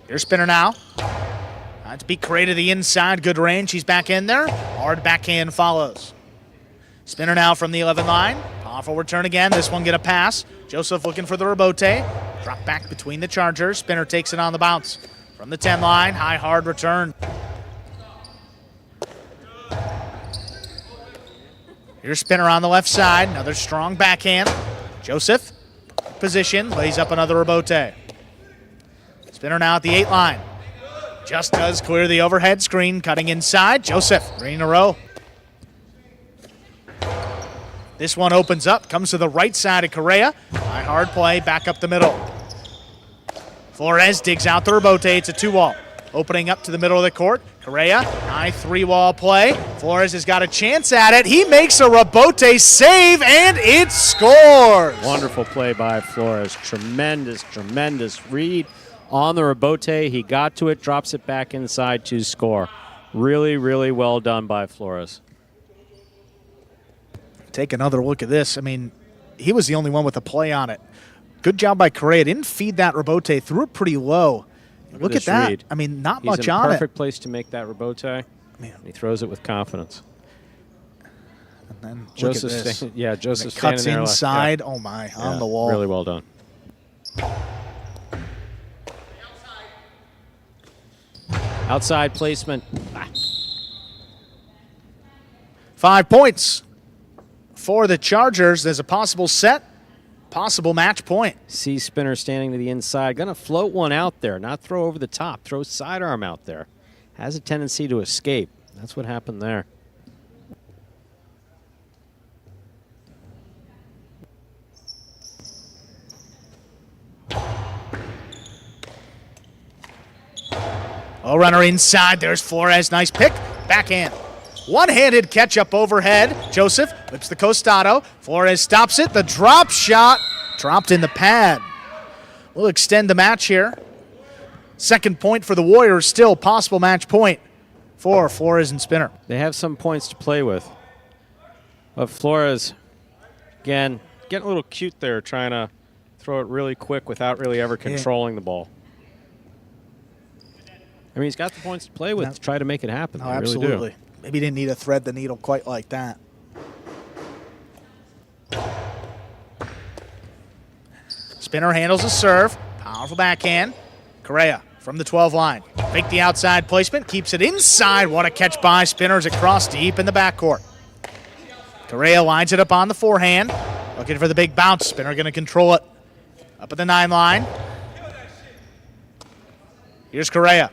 Here's Spinner now. To beat Correa to the inside, good range. He's back in there. Hard backhand follows. Spinner now from the 11 line. Powerful return again. This one get a pass. Joseph looking for the rebote. Drop back between the Chargers. Spinner takes it on the bounce. From the 10 line, high hard return. Here's Spinner on the left side. Another strong backhand. Joseph, position, lays up another rebote. Spinner now at the 8 line. Just does clear the overhead screen, cutting inside. Joseph, 3 in a row. This one opens up, comes to the right side of Correa. High hard play, back up the middle. Flores digs out the rebote. It's a 2-wall. Opening up to the middle of the court. Correa, high 3-wall play. Flores has got a chance at it. He makes a rebote save, and it scores. Wonderful play by Flores. Tremendous, tremendous read on the rebote. He got to it, drops it back inside to score. Really, really well done by Flores. Take another look at this. I mean, he was the only one with a play on it. Good job by Correa. Didn't feed that rebote. Threw it pretty low. Look at that. Read. I mean, not He's much on it. He's in a perfect place to make that rebote. Man. He throws it with confidence. And then Joseph, look at this. yeah, Joseph cuts standing there inside. Yeah. Oh my, Yeah, on the wall. Really well done. Outside placement. 5 points for the Chargers. There's a possible set, possible match point. See Spinner standing to the inside. Going to float one out there, not throw over the top. Throw sidearm out there. Has a tendency to escape. That's what happened there. Oh, runner inside. There's Flores. Nice pick. Backhand. One-handed catch-up overhead. Joseph whips the costado. Flores stops it. The drop shot dropped in the pad. We'll extend the match here. Second point for the Warriors. Still possible match point for Flores and Spinner. They have some points to play with. But Flores, again, getting a little cute there, trying to throw it really quick without really ever controlling the ball. I mean, he's got the points to play with to try to make it happen. Oh, absolutely. Really do. Maybe he didn't need to thread the needle quite like that. Spinner handles a serve. Powerful backhand. Correa from the 12 line. Fake the outside placement. Keeps it inside. What a catch by Spinner's across deep in the backcourt. Correa lines it up on the forehand. Looking for the big bounce. Spinner going to control it. Up at the 9 line. Here's Correa.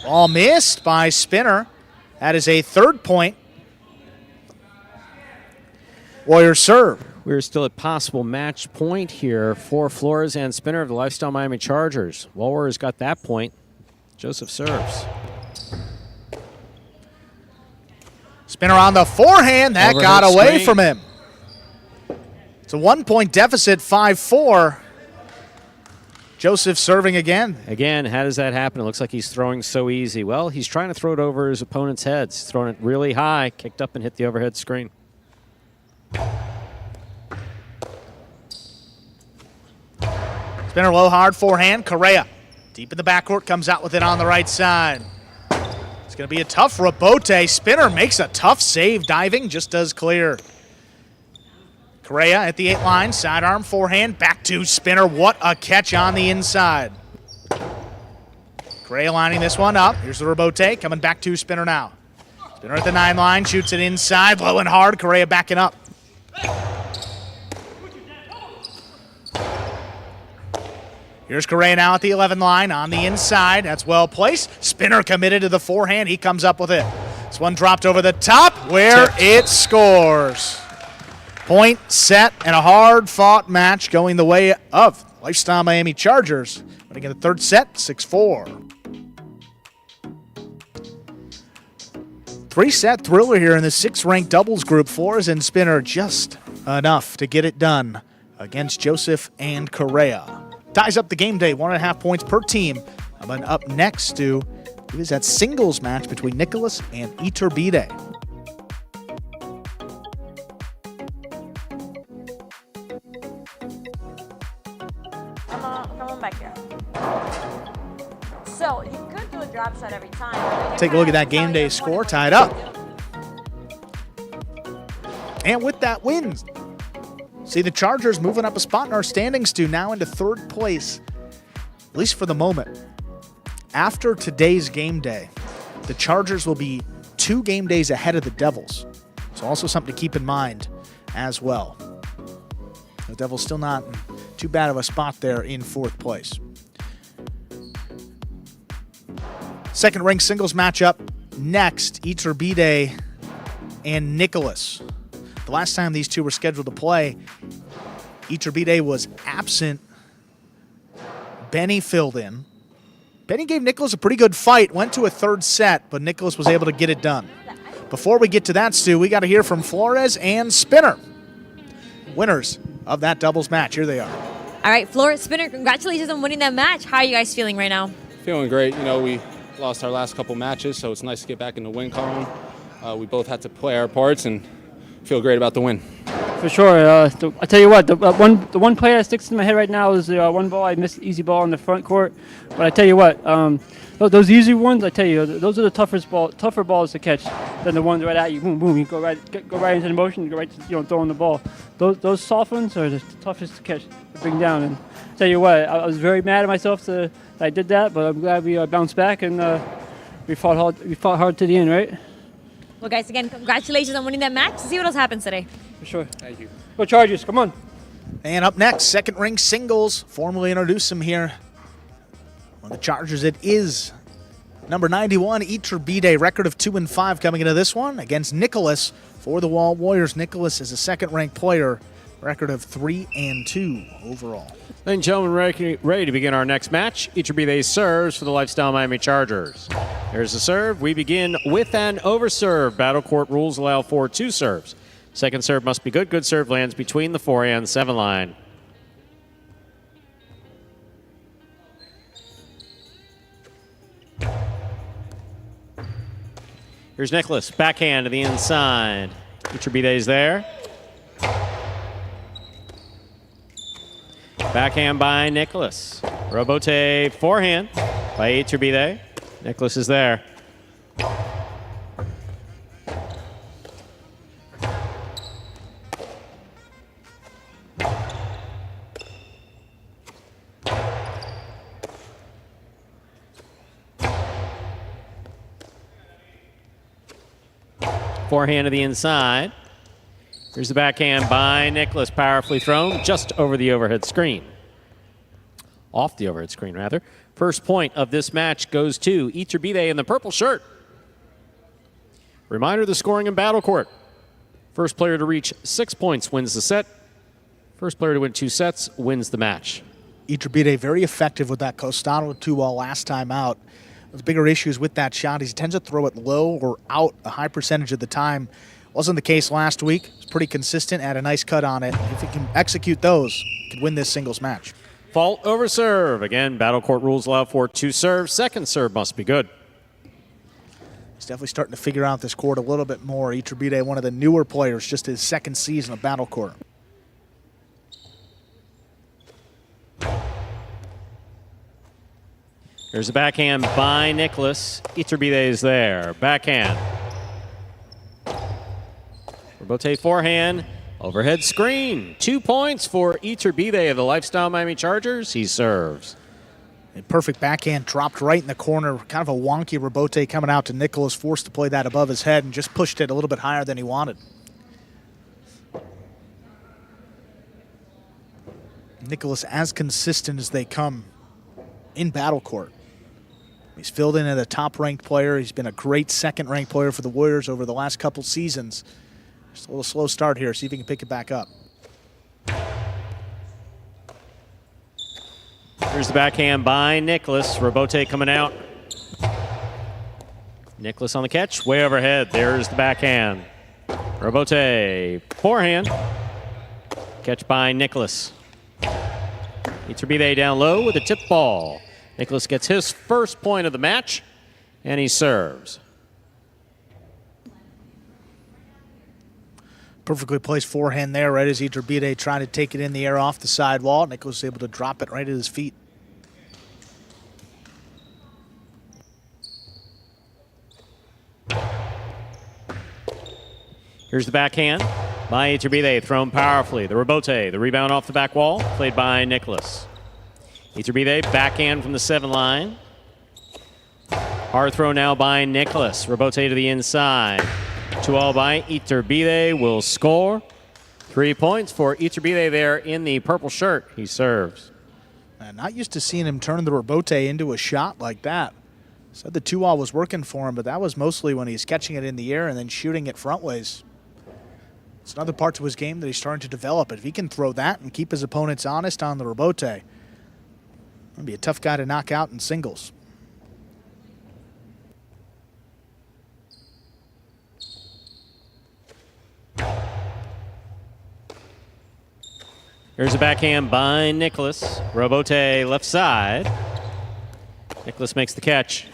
Ball missed by Spinner. That is a 3rd point. Warriors serve. We're still at possible match point here for Flores and Spinner of the Lifestyle Miami Chargers. Warriors got that point. Joseph serves. Spinner on the forehand. That Overhead got away screen. from him. It's a 1-point deficit, 5-4. Joseph serving again. Again, how does that happen? It looks like he's throwing so easy. Well, he's trying to throw it over his opponent's heads. He's throwing it really high, kicked up and hit the overhead screen. Spinner low hard forehand. Correa deep in the backcourt, comes out with it on the right side. It's going to be a tough rebote. Spinner makes a tough save, diving, just does clear. Correa at the 8 line, sidearm forehand, back to Spinner. What a catch on the inside. Correa lining this one up. Here's the rebote, coming back to Spinner now. Spinner at the 9 line, shoots it inside, low and hard. Correa backing up. Here's Correa now at the 11 line, on the inside. That's well placed. Spinner committed to the forehand. He comes up with it. This one dropped over the top, where it scores. Point, set, and a hard-fought match going the way of Lifestyle Miami Chargers. Winning in the 3rd set, 6-4. 3-set thriller here in the 6th-ranked doubles group. Flores and Spinner just enough to get it done against Joseph and Correa. Ties up the game day, 1.5 points per team. Coming up next to It was that singles match between Nicholas and Iturbide. Come on back here. So you could do a drop shot every time. Take a look at that game day score, tied up. And with that win, see the Chargers moving up a spot in our standings to now into third place, at least for the moment. After today's game day, the Chargers will be 2 game days ahead of the Devils. So also something to keep in mind as well. The Devils still not in too bad of a spot there in fourth place. Second ranked singles matchup next, Iturbide and Nicholas. The last time these two were scheduled to play, Iturbide was absent. Benny filled in. Benny gave Nicholas a pretty good fight, went to a third set, but Nicholas was able to get it done. Before we get to that, Stu, we got to hear from Flores and Spinner, winners of that doubles match. Here they are. All right, Flores, Spinner, congratulations on winning that match. How are you guys feeling right now? Feeling great. You know, we lost our last couple matches, so it's nice to get back in the win column. We both had to play our parts and feel great about the win. For sure. I tell you what, the one play that sticks in my head right now is the one ball I missed, easy ball in the front court. But I tell you what, those easy ones, I tell you, those are the tougher balls to catch than the ones right at you. Boom, boom. You go right into the motion, you go right to, throwing the ball. Those soft ones are the toughest to catch, to bring down. And I tell you what, I was very mad at myself that I did that, but I'm glad we bounced back and we fought hard. We fought hard to the end, right? Well, guys, again, congratulations on winning that match. Let's see what else happens today. For sure. Thank you. Go Chargers, come on. And up next, second ring singles. Formally introduce him here. On the Chargers, it is number 91, Iturbide, record of 2-5 coming into this one against Nicholas for the Wall Warriors. Nicholas is a second-ranked player, record of 3-2 overall. Ladies and gentlemen, ready to begin our next match. Iturbide serves for the Lifestyle Miami Chargers. Here's the serve. We begin with an overserve. Battle court rules allow for 2 serves. Second serve must be good. Good serve lands between the 4 and 7 line. Here's Nicholas, backhand to the inside. Iturbide's there. Backhand by Nicholas. Robote forehand by Iturbide. Nicholas is there. Forehand to the inside. Here's the backhand by Nicholas, powerfully thrown just over the overhead screen. Off the overhead screen, rather. First point of this match goes to Iturbide in the purple shirt. Reminder, the scoring in battle court. First player to reach 6 points wins the set. First player to win 2 sets wins the match. Iturbide very effective with that Costado 2-ball last time out. Those bigger issues with that shot. He tends to throw it low or out a high percentage of the time. Wasn't the case last week. He's pretty consistent, had a nice cut on it. If he can execute those, he could win this singles match. Fault over serve. Again, battle court rules allow for 2 serves. Second serve must be good. He's definitely starting to figure out this court a little bit more. Iturbide, one of the newer players, just his second season of battle court. Here's a backhand by Nicholas. Iturbide is there. Backhand. Robote forehand. Overhead screen. 2 points for Iturbide of the Lifestyle Miami Chargers. He serves. A perfect backhand dropped right in the corner. Kind of a wonky Robote coming out to Nicholas, forced to play that above his head and just pushed it a little bit higher than he wanted. Nicholas as consistent as they come in battle court. He's filled in as a top-ranked player. He's been a great second-ranked player for the Warriors over the last couple seasons. Just a little slow start here. See if he can pick it back up. Here's the backhand by Nicholas. Robote coming out. Nicholas on the catch. Way overhead. There's the backhand. Robote forehand. Catch by Nicholas. Iturbide down low with a tip ball. Nicholas gets his first point of the match. And he serves. Perfectly placed forehand there, right as Iturbide trying to take it in the air off the sidewall. Nicholas is able to drop it right at his feet. Here's the backhand by Iturbide, thrown powerfully. The rebote, the rebound off the back wall, played by Nicholas. Iturbide, backhand from the 7 line. Hard throw now by Nicholas. Rebote to the inside. 2-all by Iturbide will score. 3 points for Iturbide there in the purple shirt. He serves. Not used to seeing him turn the rebote into a shot like that. Said the 2-all was working for him, but that was mostly when he's catching it in the air and then shooting it frontways. It's another part to his game that he's starting to develop. If he can throw that and keep his opponents honest on the rebote, it'll be a tough guy to knock out in singles. Here's a backhand by Nicholas. Rebote left side. Nicholas makes the catch.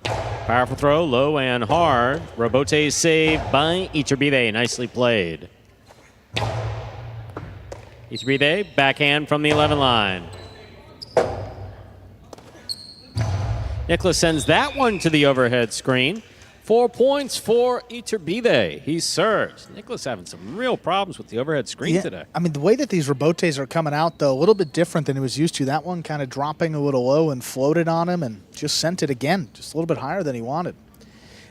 Powerful throw, low and hard. Rebote saved by Iturbide. Nicely played. Iturbide, backhand from the 11 line. Nicholas sends that one to the overhead screen. 4 points for Iturbide. He serves. Nicholas having some real problems with the overhead screen today. I mean, the way that these rebotes are coming out, though, a little bit different than he was used to. That one kind of dropping a little low and floated on him and just sent it again, just a little bit higher than he wanted.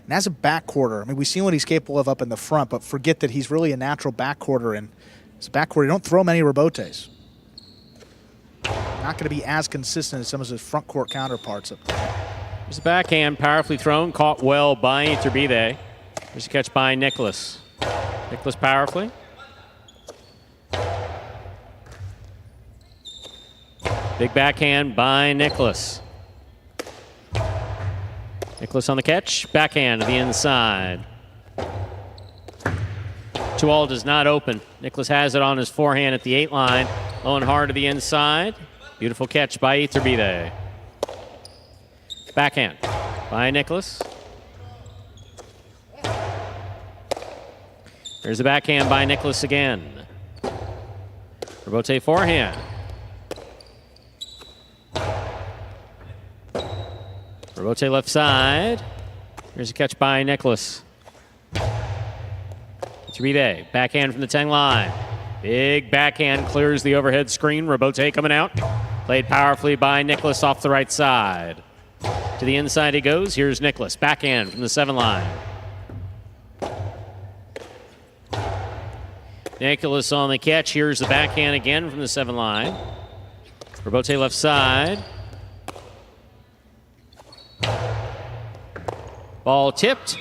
And as a backcourter, I mean, we've seen what he's capable of up in the front, but forget that he's really a natural backcourter. And as a backcourter, you don't throw many rebotes. Not going to be as consistent as some of his front court counterparts up there. There's a backhand, powerfully thrown, caught well by Iturbide. There's a catch by Nicholas. Nicholas powerfully. Big backhand by Nicholas. Nicholas on the catch, backhand to the inside. 2-all does not open. Nicholas has it on his forehand at the 8 line. Low and hard to the inside. Beautiful catch by Iturbide. Backhand by Nicholas. There's a backhand by Nicholas again. Rebote forehand. Rebote left side. Here's a catch by Nicholas. Iturbide, backhand from the 10 line. Big backhand clears the overhead screen. Rebote coming out. Played powerfully by Nicholas off the right side. To the inside he goes. Here's Nicholas. Backhand from the 7 line. Nicholas on the catch. Here's the backhand again from the 7 line. Rebote left side. Ball tipped.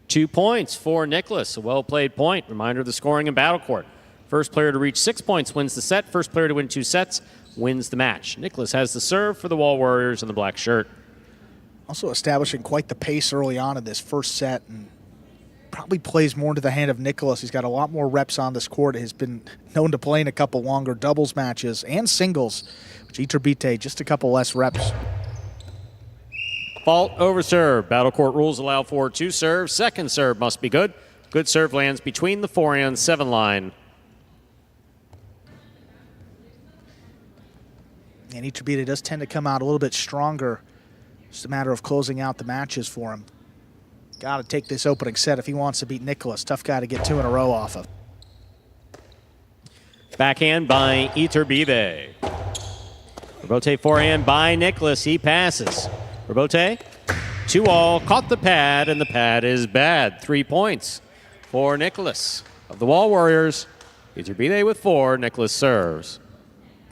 2 points for Nicholas. A well-played point. Reminder of the scoring in Battle Court. First player to reach 6 points wins the set. First player to win 2 sets wins the match. Nicholas has the serve for the Wall Warriors in the black shirt. Also establishing quite the pace early on in this first set, and probably plays more into the hand of Nicholas. He's got a lot more reps on this court. Has been known to play in a couple longer doubles matches and singles, which Iturbide just a couple less reps. Fault over serve. Battle Court rules allow for 2 serves. Second serve must be good. Good serve lands between the 4 and 7 line. And Iturbide does tend to come out a little bit stronger. Just a matter of closing out the matches for him. Got to take this opening set if he wants to beat Nicholas. Tough guy to get 2 in a row off of. Backhand by Iturbide. Rebote forehand by Nicholas. He passes. Rebote, 2-all, caught the pad, and the pad is bad. 3 points for Nicholas of the Wall Warriors. Iturbide with 4. Nicholas serves.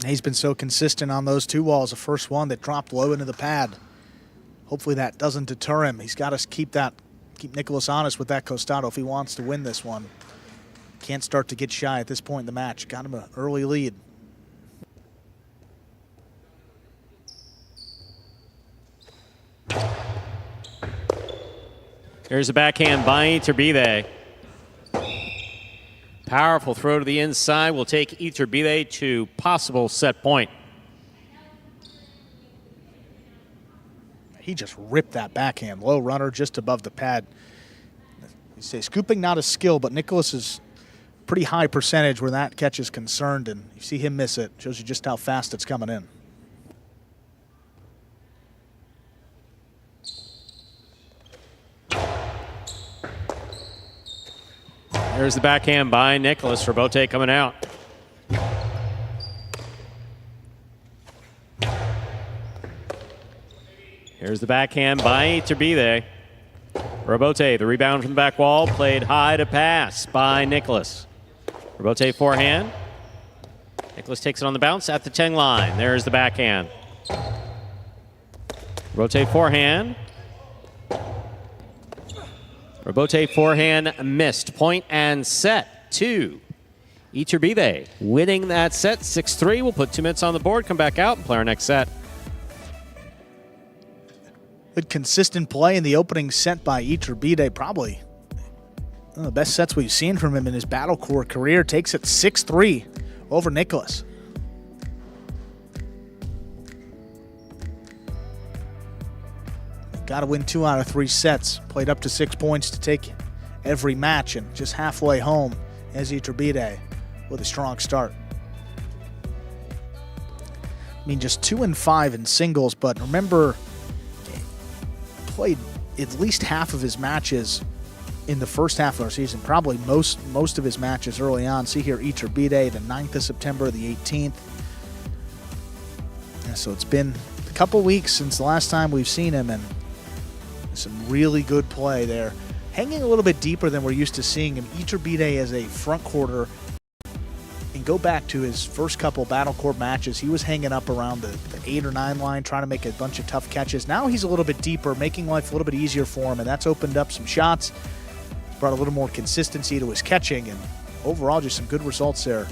He's been so consistent on those 2 walls. The first one that dropped low into the pad. Hopefully that doesn't deter him. He's got to keep Nicholas honest with that costado if he wants to win this one. Can't start to get shy at this point in the match. Got him an early lead. Here's a backhand by Iturbide. Powerful throw to the inside will take Iturbide to possible set point. He just ripped that backhand. Low runner just above the pad. You say scooping not a skill, but Nicholas is pretty high percentage where that catch is concerned, and you see him miss it. Shows you just how fast it's coming in. There's the backhand by Nicholas. Robote coming out. Here's the backhand by Iturbide. Robote, the rebound from the back wall, played high to pass by Nicholas. Robote forehand. Nicholas takes it on the bounce at the 10 line. There's the backhand. Robote forehand. Robote forehand missed. Point and set. 2. Iturbide winning that set 6-3. We'll put 2 minutes on the board, come back out, and play our next set. Good consistent play in the opening set by Iturbide. Probably one of the best sets we've seen from him in his Battle Court career. Takes it 6-3 over Nicholas. Got to win 2 out of 3 sets. Played up to 6 points to take every match, and just halfway home as Iturbide with a strong start. I mean, just 2-5 in singles, but remember, played at least half of his matches in the first half of our season, probably most of his matches early on. See here, Iturbide, the 9th of September, the 18th. Yeah, so it's been a couple weeks since the last time we've seen him, and some really good play there. Hanging a little bit deeper than we're used to seeing him. Iturbide as a front quarter. And go back to his first couple Battle Court matches, he was hanging up around the 8 or 9 line, trying to make a bunch of tough catches. Now he's a little bit deeper, making life a little bit easier for him, and that's opened up some shots. It's brought a little more consistency to his catching, and overall just some good results there.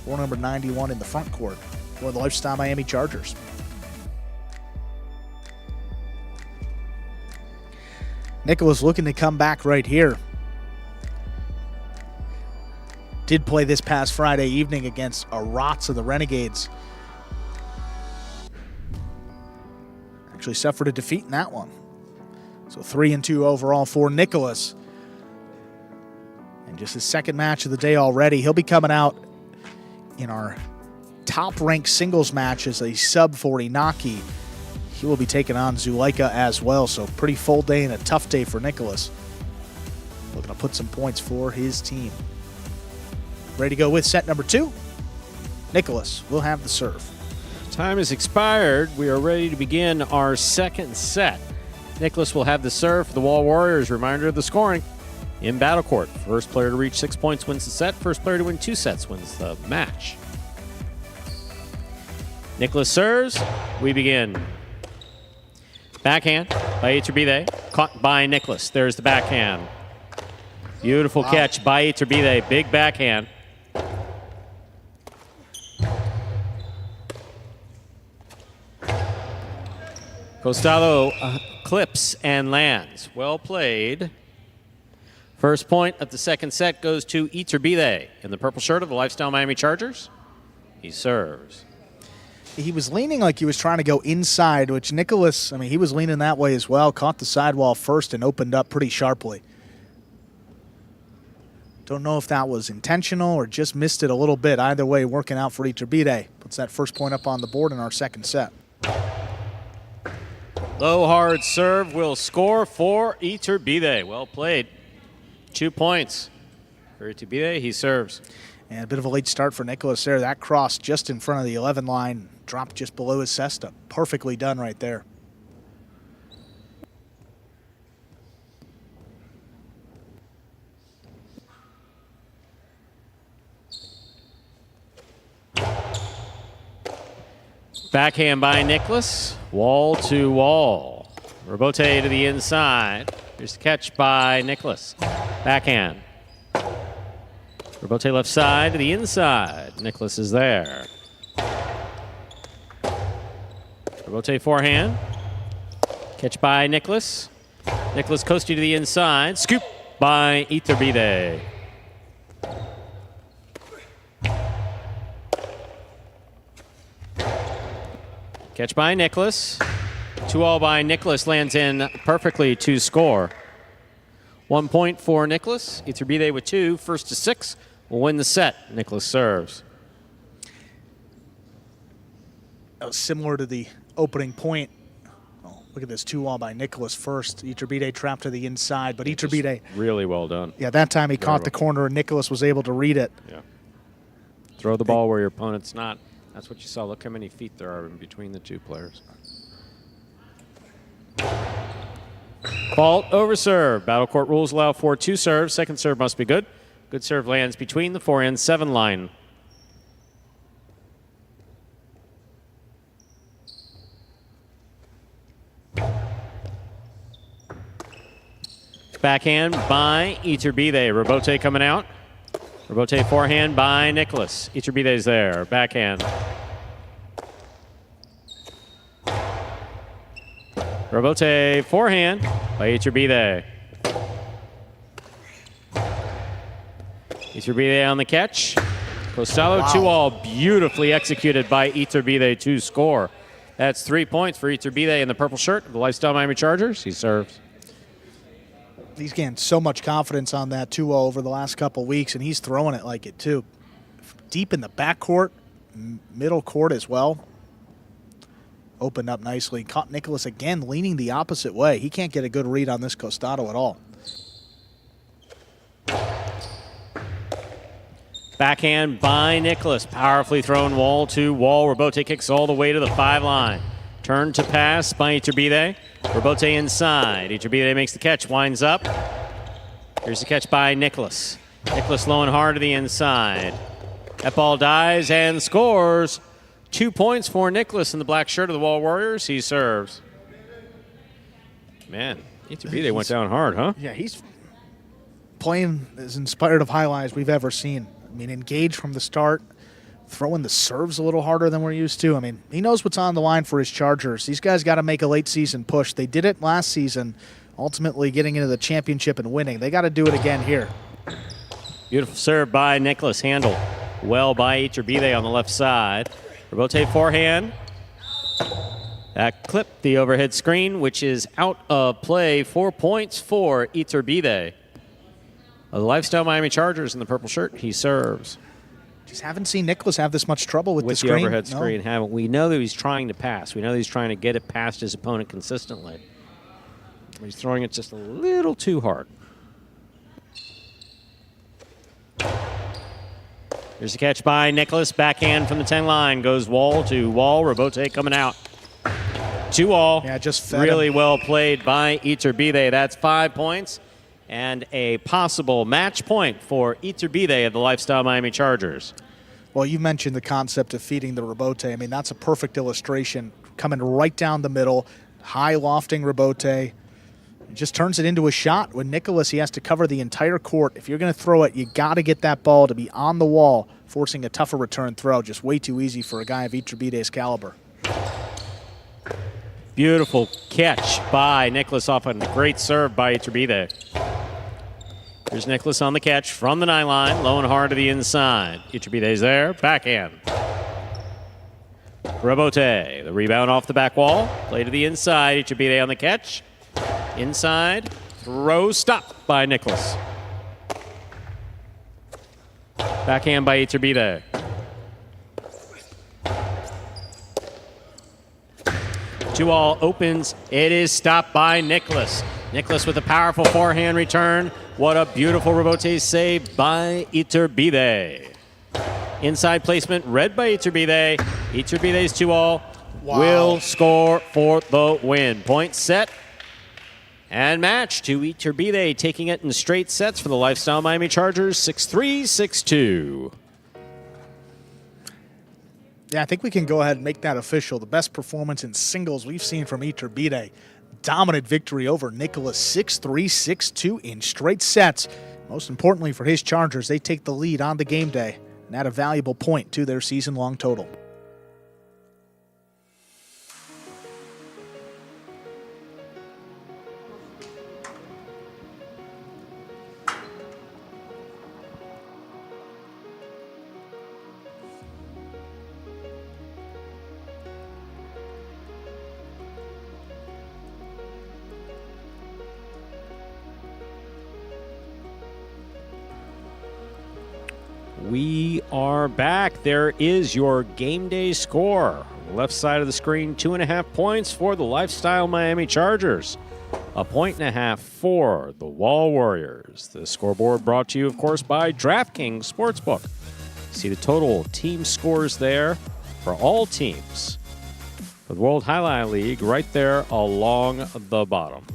For number 91 in the front court for the Lifestyle Miami Chargers. Nicholas looking to come back right here. Did play this past Friday evening against Aratz of the Renegades. Actually suffered a defeat in that one. So 3-2 overall for Nicholas. And just his second match of the day already. He'll be coming out in our top-ranked singles match as a sub-40 Naki. He will be taking on Zulaika as well. So pretty full day and a tough day for Nicholas. Looking to put some points for his team. Ready to go with set number 2. Nicholas will have the serve. Time has expired. We are ready to begin our second set. Nicholas will have the serve for the Wall Warriors. Reminder of the scoring in Battle Court. First player to reach 6 points wins the set. First player to win 2 sets wins the match. Nicholas serves. We begin. Backhand by Iturbide. Caught by Nicholas. There's the backhand. Beautiful catch by Iturbide. Big backhand. Costado clips and lands. Well played. First point of the second set goes to Iturbide in the purple shirt of the Lifestyle Miami Chargers. He serves. He was leaning like he was trying to go inside, which Nicholas, I mean, he was leaning that way as well. Caught the sidewall first and opened up pretty sharply. Don't know if that was intentional or just missed it a little bit. Either way, working out for Iturbide. Puts that first point up on the board in our second set. Low hard serve will score for Iturbide. Well played. 2 points for Iturbide. He serves. And a bit of a late start for Nicholas there. That cross just in front of the 11 line. Dropped just below his cesta. Perfectly done right there. Backhand by Nicholas. Wall to wall. Robote to the inside. Here's the catch by Nicholas. Backhand. Robote left side to the inside. Nicholas is there. Robote forehand. Catch by Nicholas. Nicholas Costi to the inside. Scoop by Iturbide. Catch by Nicholas. 2-all by Nicholas, lands in perfectly to score. 1 point for Nicholas. Iturbide with 2, first to 6, will win the set. Nicholas serves. That was similar to the opening point. Oh, look at this 2-all by Nicholas first. Iturbide trapped to the inside, but Iturbide, Really well done. yeah, that time he caught the corner and Nicholas was able to read it. Yeah. Throw the ball where your opponent's not. That's what you saw. Look how many feet there are in between the two players. Fault over serve. Battle court rules allow for 2 serves. Second serve must be good. Good serve lands between the 4 and 7 line. Backhand by Iturbide. Robote coming out. Robote forehand by Nicholas. Iturbide's there. Backhand. Robote forehand by Iturbide. Iturbide on the catch. Costello 2-all, beautifully executed by Iturbide to score. That's 3 points for Iturbide in the purple shirt of the Lifestyle Miami Chargers. He serves. He's gained so much confidence on that 2-0 over the last couple weeks, and he's throwing it like it too. Deep in the backcourt, middle court as well. Opened up nicely. Caught Nicholas again leaning the opposite way. He can't get a good read on this Costado at all. Backhand by Nicholas. Powerfully thrown wall to wall. Robote kicks all the way to the 5 line. Turn to pass by Iturbide. Robote inside. Iturbide makes the catch, winds up. Here's the catch by Nicholas. Nicholas low and hard to the inside. That ball dies and scores. 2 points for Nicholas in the black shirt of the Wall Warriors. He serves. Man, Iturbide went down hard, huh? Yeah, he's playing as inspired of highlights we've ever seen. I mean, engaged from the start, throwing the serves a little harder than we're used to. I mean, he knows what's on the line for his Chargers. These guys got to make a late season push. They did it last season, ultimately getting into the championship and winning. They got to do it again here. Beautiful serve by Nicholas. Handled well by Iturbide on the left side. Robote forehand. That clipped the overhead screen, which is out of play. 4 points for Iturbide. The Lifestyle Miami Chargers in the purple shirt. He serves. Just haven't seen Nicholas have this much trouble with the screen. With the overhead screen, haven't we? Know that he's trying to pass. We know that he's trying to get it past his opponent consistently. He's throwing it just a little too hard. Here's the catch by Nicholas. Backhand from the 10 line. Goes wall to wall. Robote coming out. 2-all. Yeah, just fed really him. well played by Iturbide. That's 5 points and a possible match point for Iturbide of the Lifestyle Miami Chargers. Well, you mentioned the concept of feeding the Robote. I mean, that's a perfect illustration. Coming right down the middle, high lofting Robote. Just turns it into a shot. With Nicholas, he has to cover the entire court. If you're going to throw it, you got to get that ball to be on the wall, forcing a tougher return throw. Just way too easy for a guy of Iturbide's caliber. Beautiful catch by Nicholas off a great serve by Iturbide. Here's Nicholas on the catch from the 9 line, low and hard to the inside. Iturbide's there, backhand. Robote, the rebound off the back wall, play to the inside. Iturbide on the catch. Inside, throw stopped by Nicholas. Backhand by Iturbide. Two-all opens. It is stopped by Nicholas. Nicholas with a powerful forehand return. What a beautiful Robote save by Iturbide. Inside placement read by Iturbide. Iturbide's 2-all will score for the win. Point set and match to Iturbide, taking it in straight sets for the Lifestyle Miami Chargers, 6-3, 6-2. Yeah, I think we can go ahead and make that official. The best performance in singles we've seen from Iturbide. Dominant victory over Nicholas, 6-3, 6-2 in straight sets. Most importantly for his Chargers, they take the lead on the game day and add a valuable point to their season-long total. We are back. There is your game day score. Left side of the screen, 2.5 points for the Lifestyle Miami Chargers. 1.5 for the Wall Warriors. The scoreboard brought to you, of course, by DraftKings Sportsbook. See the total team scores there for all teams. The World Jai-Alai League right there along the bottom.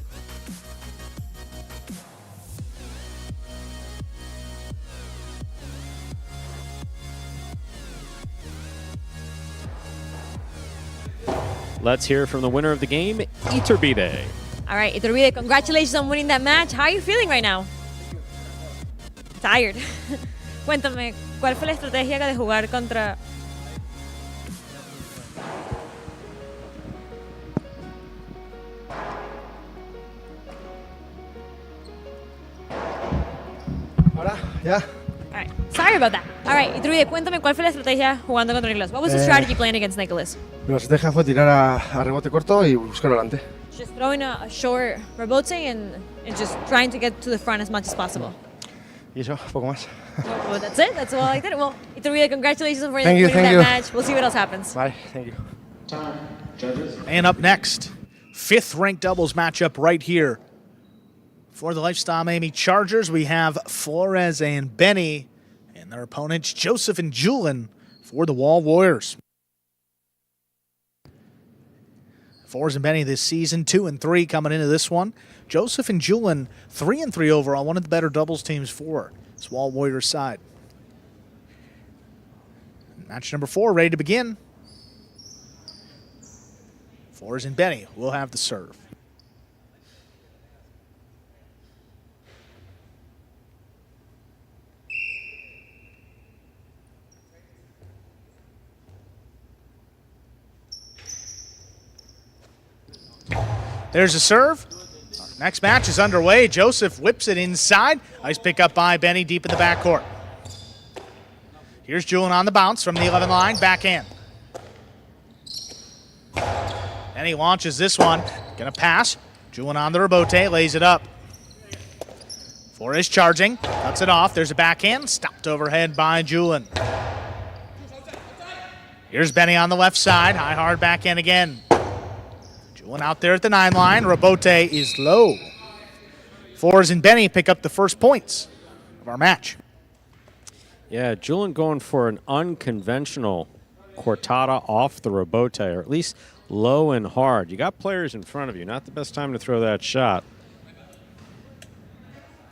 Let's hear from the winner of the game, Iturbide. All right, Iturbide, congratulations on winning that match. How are you feeling right now? Tired. Cuéntame, ¿cuál fue la estrategia de jugar contra... Hola, ya. All right, sorry about that. All right, Iturbide, cuéntame cuál fue la estrategia jugando contra Nicholas. What was the strategy playing against Nicholas? La estrategia fue tirar a rebote corto y buscar adelante. Just throwing a short rebote and just trying to get to the front as much as possible. Y eso, poco más. Well, that's it. That's all I did. Well, Iturbide, congratulations on Thank you, winning that thank you. match. We'll see what else happens. Bye, thank you. And up next, 5th ranked doubles matchup right here. For the Lifestyle Miami Chargers, we have Flores and Benny, and their opponents, Joseph and Julian, for the Wall Warriors. Flores and Benny this season, 2-3 coming into this one. Joseph and Julian, 3-3 overall, one of the better doubles teams for this Wall Warriors side. Match number 4 ready to begin. Flores and Benny will have the serve. There's a serve. Our next match is underway. Joseph whips it inside. Nice pickup by Benny deep in the backcourt. Here's Julian on the bounce from the 11 line, backhand. And he launches this one. Gonna pass. Julian on the rebote, lays it up. Flores charging, cuts it off. There's a backhand, stopped overhead by Julian. Here's Benny on the left side, high hard backhand again. Julian out there at the 9 line. Rebote is low. Flores and Benny pick up the first points of our match. Yeah, Julian going for an unconventional cortada off the rebote, or at least low and hard. You got players in front of you. Not the best time to throw that shot.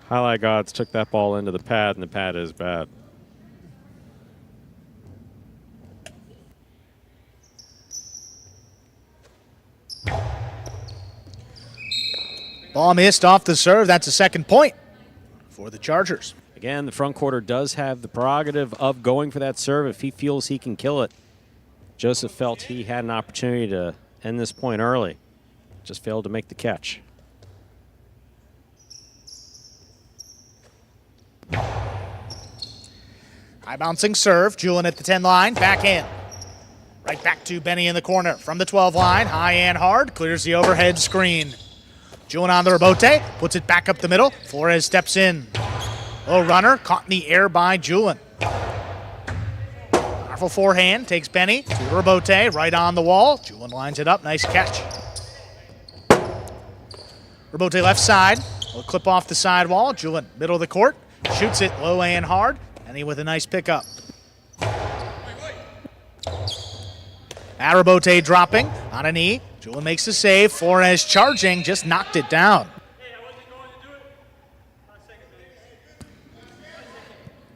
Highlight gods took that ball into the pad, and the pad is bad. Ball missed off the serve. That's a second point for the Chargers. Again, the front quarter does have the prerogative of going for that serve if he feels he can kill it. Joseph felt he had an opportunity to end this point early. Just failed to make the catch. High bouncing serve. Julian at the 10 line. Backhand. Right back to Benny in the corner. From the 12 line. High and hard. Clears the overhead screen. Julian on the rebote. Puts it back up the middle. Flores steps in. Low runner. Caught in the air by Julian. Powerful forehand. Takes Benny to the rebote. Right on the wall. Julian lines it up. Nice catch. Rebote left side. Will clip off the sidewall. Julian middle of the court. Shoots it low and hard. Benny with a nice pickup. Arabote dropping on a knee. Julian makes the save. Flores charging, just knocked it down.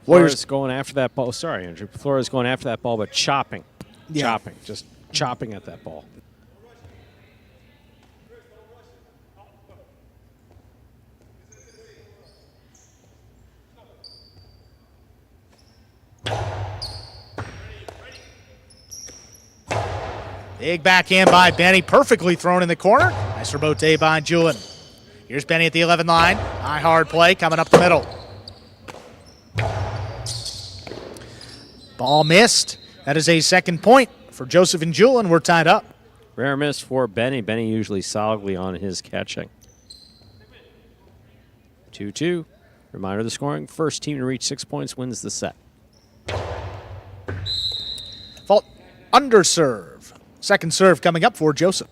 Flores going after that ball. Sorry, Andrew. Flores going after that ball, but chopping. Yeah. Chopping. Just chopping at that ball. Big backhand by Benny, perfectly thrown in the corner. Nice rebote by Julian. Here's Benny at the 11 line. High hard play coming up the middle. Ball missed. That is a second point for Joseph and Julian. We're tied up. Rare miss for Benny. Benny usually solidly on his catching. 2-2. Reminder of the scoring. First team to reach 6 points wins the set. underserve. Second serve coming up for Joseph.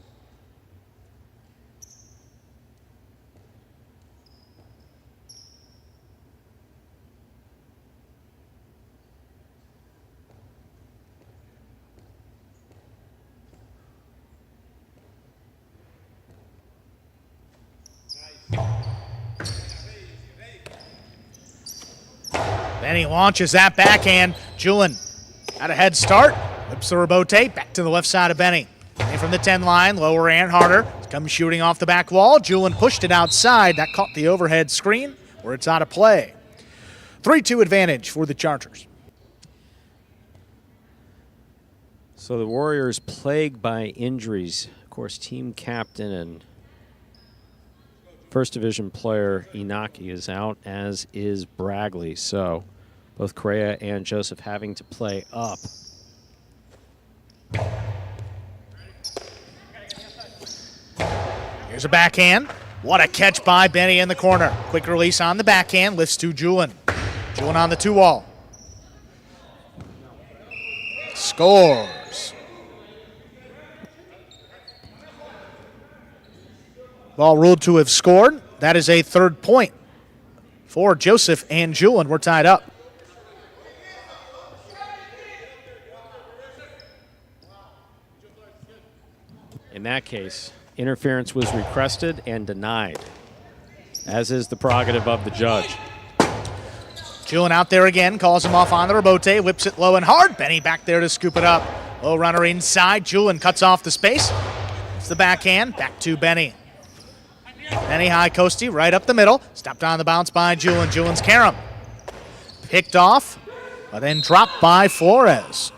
Benny launches that backhand. Julin got a head start. Whips the rebote back to the left side of Benny. And from the 10 line, lower and harder. Comes shooting off the back wall. Julin pushed it outside. That caught the overhead screen where it's out of play. 3-2 advantage for the Chargers. So the Warriors plagued by injuries. Of course, team captain and first division player Inaki is out, as is Bragley. So both Correa and Joseph having to play up. Here's a backhand. What a catch by Benny in the corner. Quick release on the backhand. Lifts to Julin. Julin on the 2-wall. Scores. Ball ruled to have scored. That is a third point for Joseph and Julin. We're tied up. In that case, interference was requested and denied, as is the prerogative of the judge. Julin out there again, calls him off on the rebote, whips it low and hard. Benny back there to scoop it up. Low runner inside. Julin cuts off the space. It's the backhand. Back to Benny. Benny high coasty right up the middle. Stopped on the bounce by Julin. Julin's carom. Picked off, but then dropped by Flores.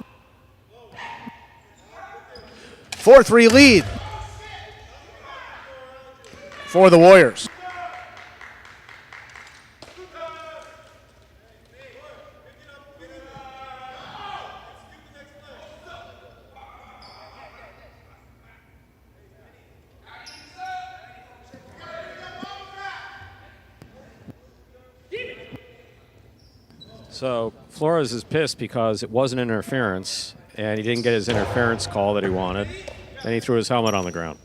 4-3 lead for the Warriors. So Flores is pissed because it wasn't interference, and he didn't get his interference call that he wanted. Then he threw his helmet on the ground.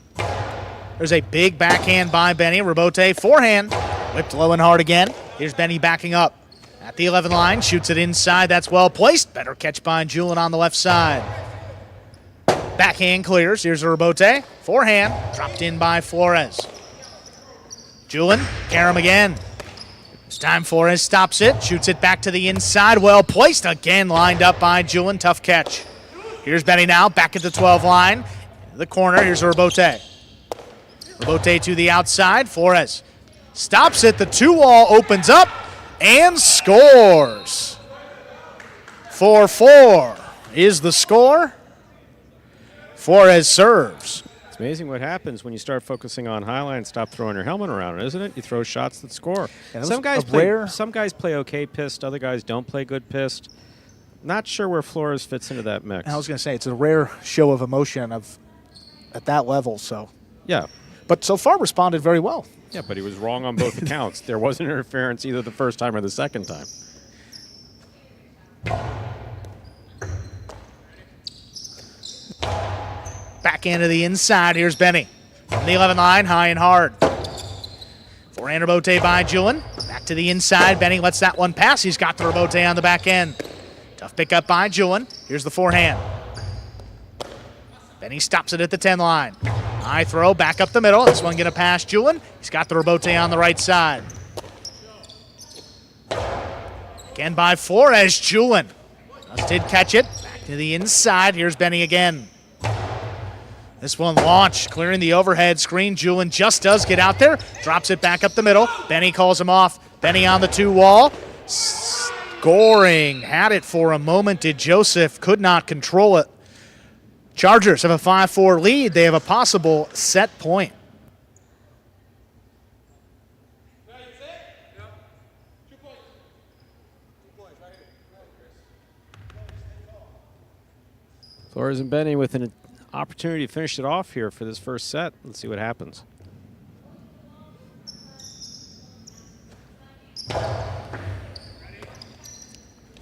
There's a big backhand by Benny. Rebote, forehand. Whipped low and hard again. Here's Benny backing up. At the 11 line, shoots it inside. That's well placed. Better catch by Julin on the left side. Backhand clears. Here's a rebote. Forehand. Dropped in by Flores. Julin, carom again. This time Flores stops it. Shoots it back to the inside. Well placed. Again lined up by Julin. Tough catch. Here's Benny now. Back at the 12 line. The corner. Here's a rebote. Rebote to the outside. Flores stops it. The 2-wall opens up and scores. 4-4 is the score. Flores serves. It's amazing what happens when you start focusing on highlight and stop throwing your helmet around, isn't it? You throw shots that score. Yeah, Some guys play okay pissed. Other guys don't play good pissed. Not sure where Flores fits into that mix. I was going to say, it's a rare show of emotion at that level. So, Yeah. but so far responded very well. Yeah, but he was wrong on both accounts. There wasn't interference either the first time or the second time. Backhand to the inside. Here's Benny. From the 11 line, high and hard. Forehand rebote by Julin. Back to the inside. Benny lets that one pass. He's got the rebote on the back end. Tough pickup by Julin. Here's the forehand. Benny stops it at the 10 line. High throw, back up the middle. This one gonna pass Julin. He's got the rebote on the right side. Again by Flores. Julin just did catch it. Back to the inside. Here's Benny again. This one launched, clearing the overhead screen. Julin just does get out there. Drops it back up the middle. Benny calls him off. Benny on the 2-wall. Scoring. Had it for a moment. Did Joseph. Could not control it. Chargers have a 5-4 lead. They have a possible set point. Flores and Benny with an opportunity to finish it off here for this first set. Let's see what happens.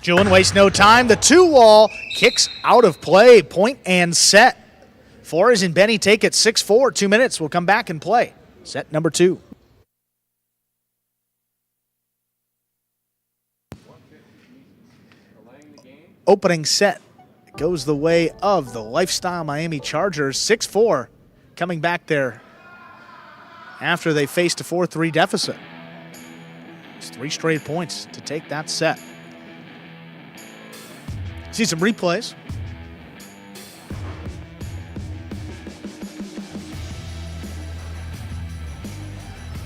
Julian wastes no time. The 2-wall kicks out of play. Point and set. Flores and Benny take it 6-4. 2 minutes. We'll come back and play. Set number 2. Opening set goes the way of the Lifestyle Miami Chargers. 6-4 coming back there after they faced a 4-3 deficit. It's 3 straight points to take that set. See some replays.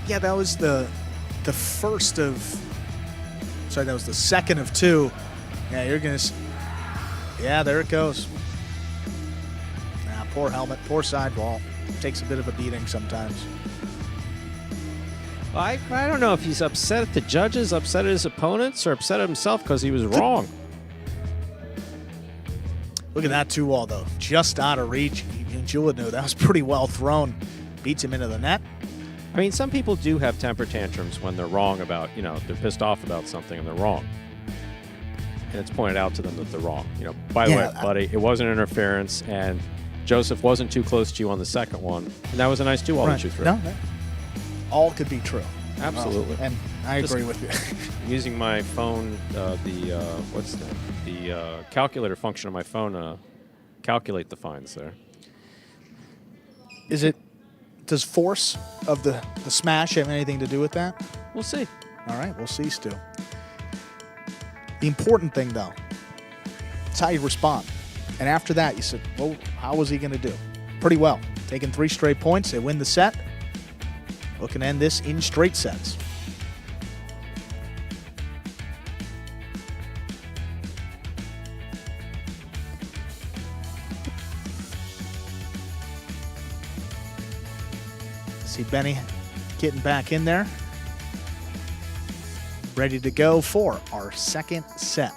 Yeah, that was the first of, sorry, that was the second of 2. Yeah, you're going to, yeah, there it goes. Poor helmet, poor sidewall. Takes a bit of a beating sometimes. I don't know if he's upset at the judges, upset at his opponents, or upset at himself because he was wrong. Look at that 2-wall, though. Just out of reach. Even Julian knew that was pretty well thrown. Beats him into the net. I mean, some people do have temper tantrums when they're wrong about, they're pissed off about something and they're wrong. And it's pointed out to them that they're wrong. By the way, buddy, it wasn't interference, and Joseph wasn't too close to you on the second one. And that was a nice 2-wall that you threw. No, all could be true. Absolutely. And I agree with you. Using my phone, the calculator function on my phone, calculate the fines there. Does force of the smash have anything to do with that? We'll see. All right, we'll see, Stu. The important thing, though, is how you respond. And after that, you said, well, how was he going to do? Pretty well. Taking 3 straight points. They win the set. Looking to end this in straight sets. See Benny getting back in there. Ready to go for our second set.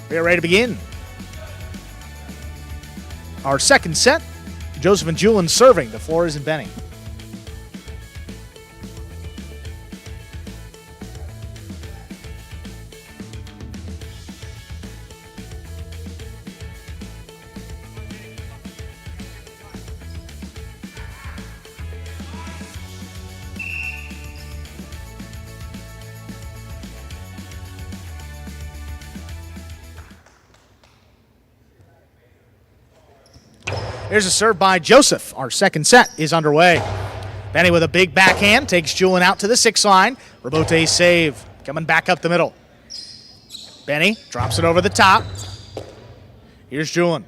We are ready to begin. Our second set, Joseph and Julian serving to Flores and Benny. Here's a serve by Joseph. Our second set is underway. Benny with a big backhand takes Julian out to the 6 line. Rebote save. Coming back up the middle. Benny drops it over the top. Here's Julian.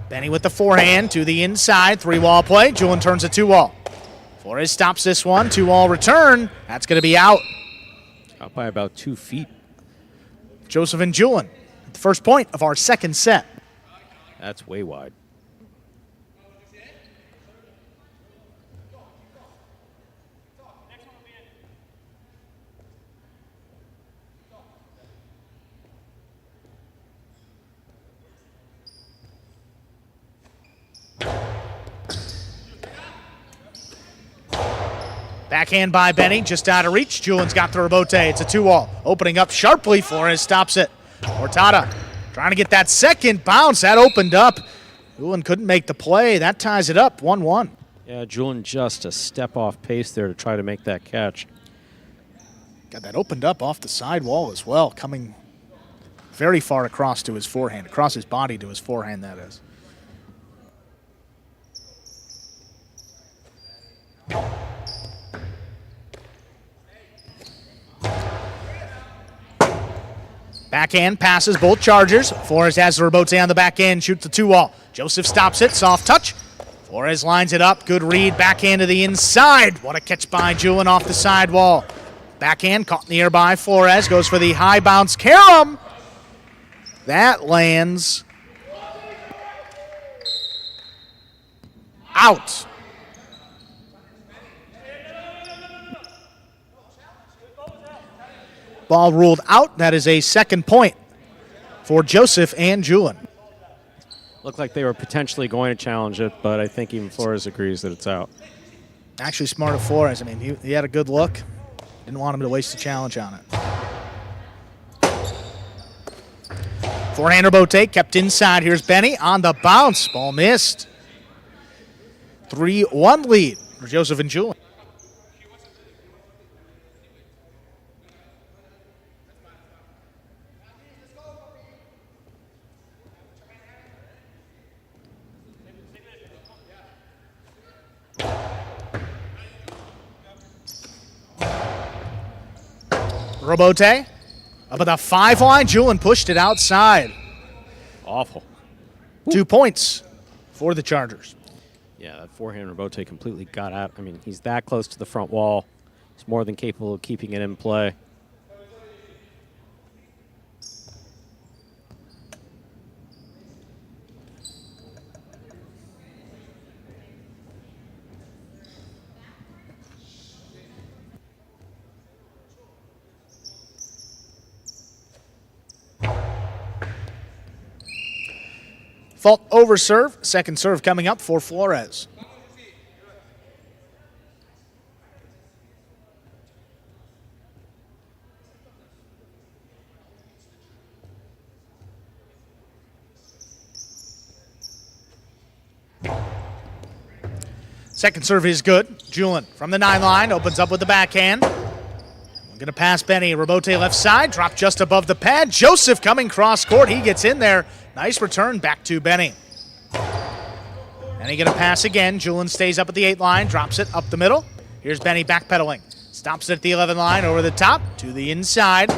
Benny with the forehand to the inside. 3-wall play. Julian turns a 2-wall. Flores stops this one. 2-wall return. That's going to be out. Out by about 2 feet. Joseph and Julian. The first point of our second set. That's way wide. Backhand by Benny, just out of reach. Julian's got the rebote. It's a 2-wall. Opening up sharply. Flores stops it. Ortada trying to get that second bounce. That opened up. Julian couldn't make the play. That ties it up 1-1. Yeah, Julian just a step off pace there to try to make that catch. Got that opened up off the side wall as well, coming very far across to his forehand, across his body to his forehand, that is. Backhand passes both Chargers. Flores has the rebote on the back end, shoots the 2-wall. Joseph stops it, soft touch. Flores lines it up, good read, backhand to the inside. What a catch by Julian off the sidewall. Backhand caught in the air by Flores. Goes for the high bounce. Karam! That lands out. Ball ruled out. That is a second point for Joseph and Julian. Looked like they were potentially going to challenge it, but I think even Flores agrees that it's out. Actually smart of Flores. I mean, he had a good look. Didn't want him to waste a challenge on it. Forehander Bote kept inside. Here's Benny on the bounce. Ball missed. 3-1 lead for Joseph and Julian. Robote up at the 5 line. Julian pushed it outside. Awful. 2 points for the Chargers. Yeah, that forehand Robote completely got out. I mean, he's that close to the front wall. He's more than capable of keeping it in play. Fault over serve. Second serve coming up for Flores. Second serve is good. Julian from the 9 line opens up with the backhand. Going to pass Benny. Robote left side. Drop just above the pad. Joseph coming cross court. He gets in there. Nice return back to Benny. And he going to pass again. Julian stays up at the 8 line. Drops it up the middle. Here's Benny backpedaling. Stops it at the 11 line over the top to the inside.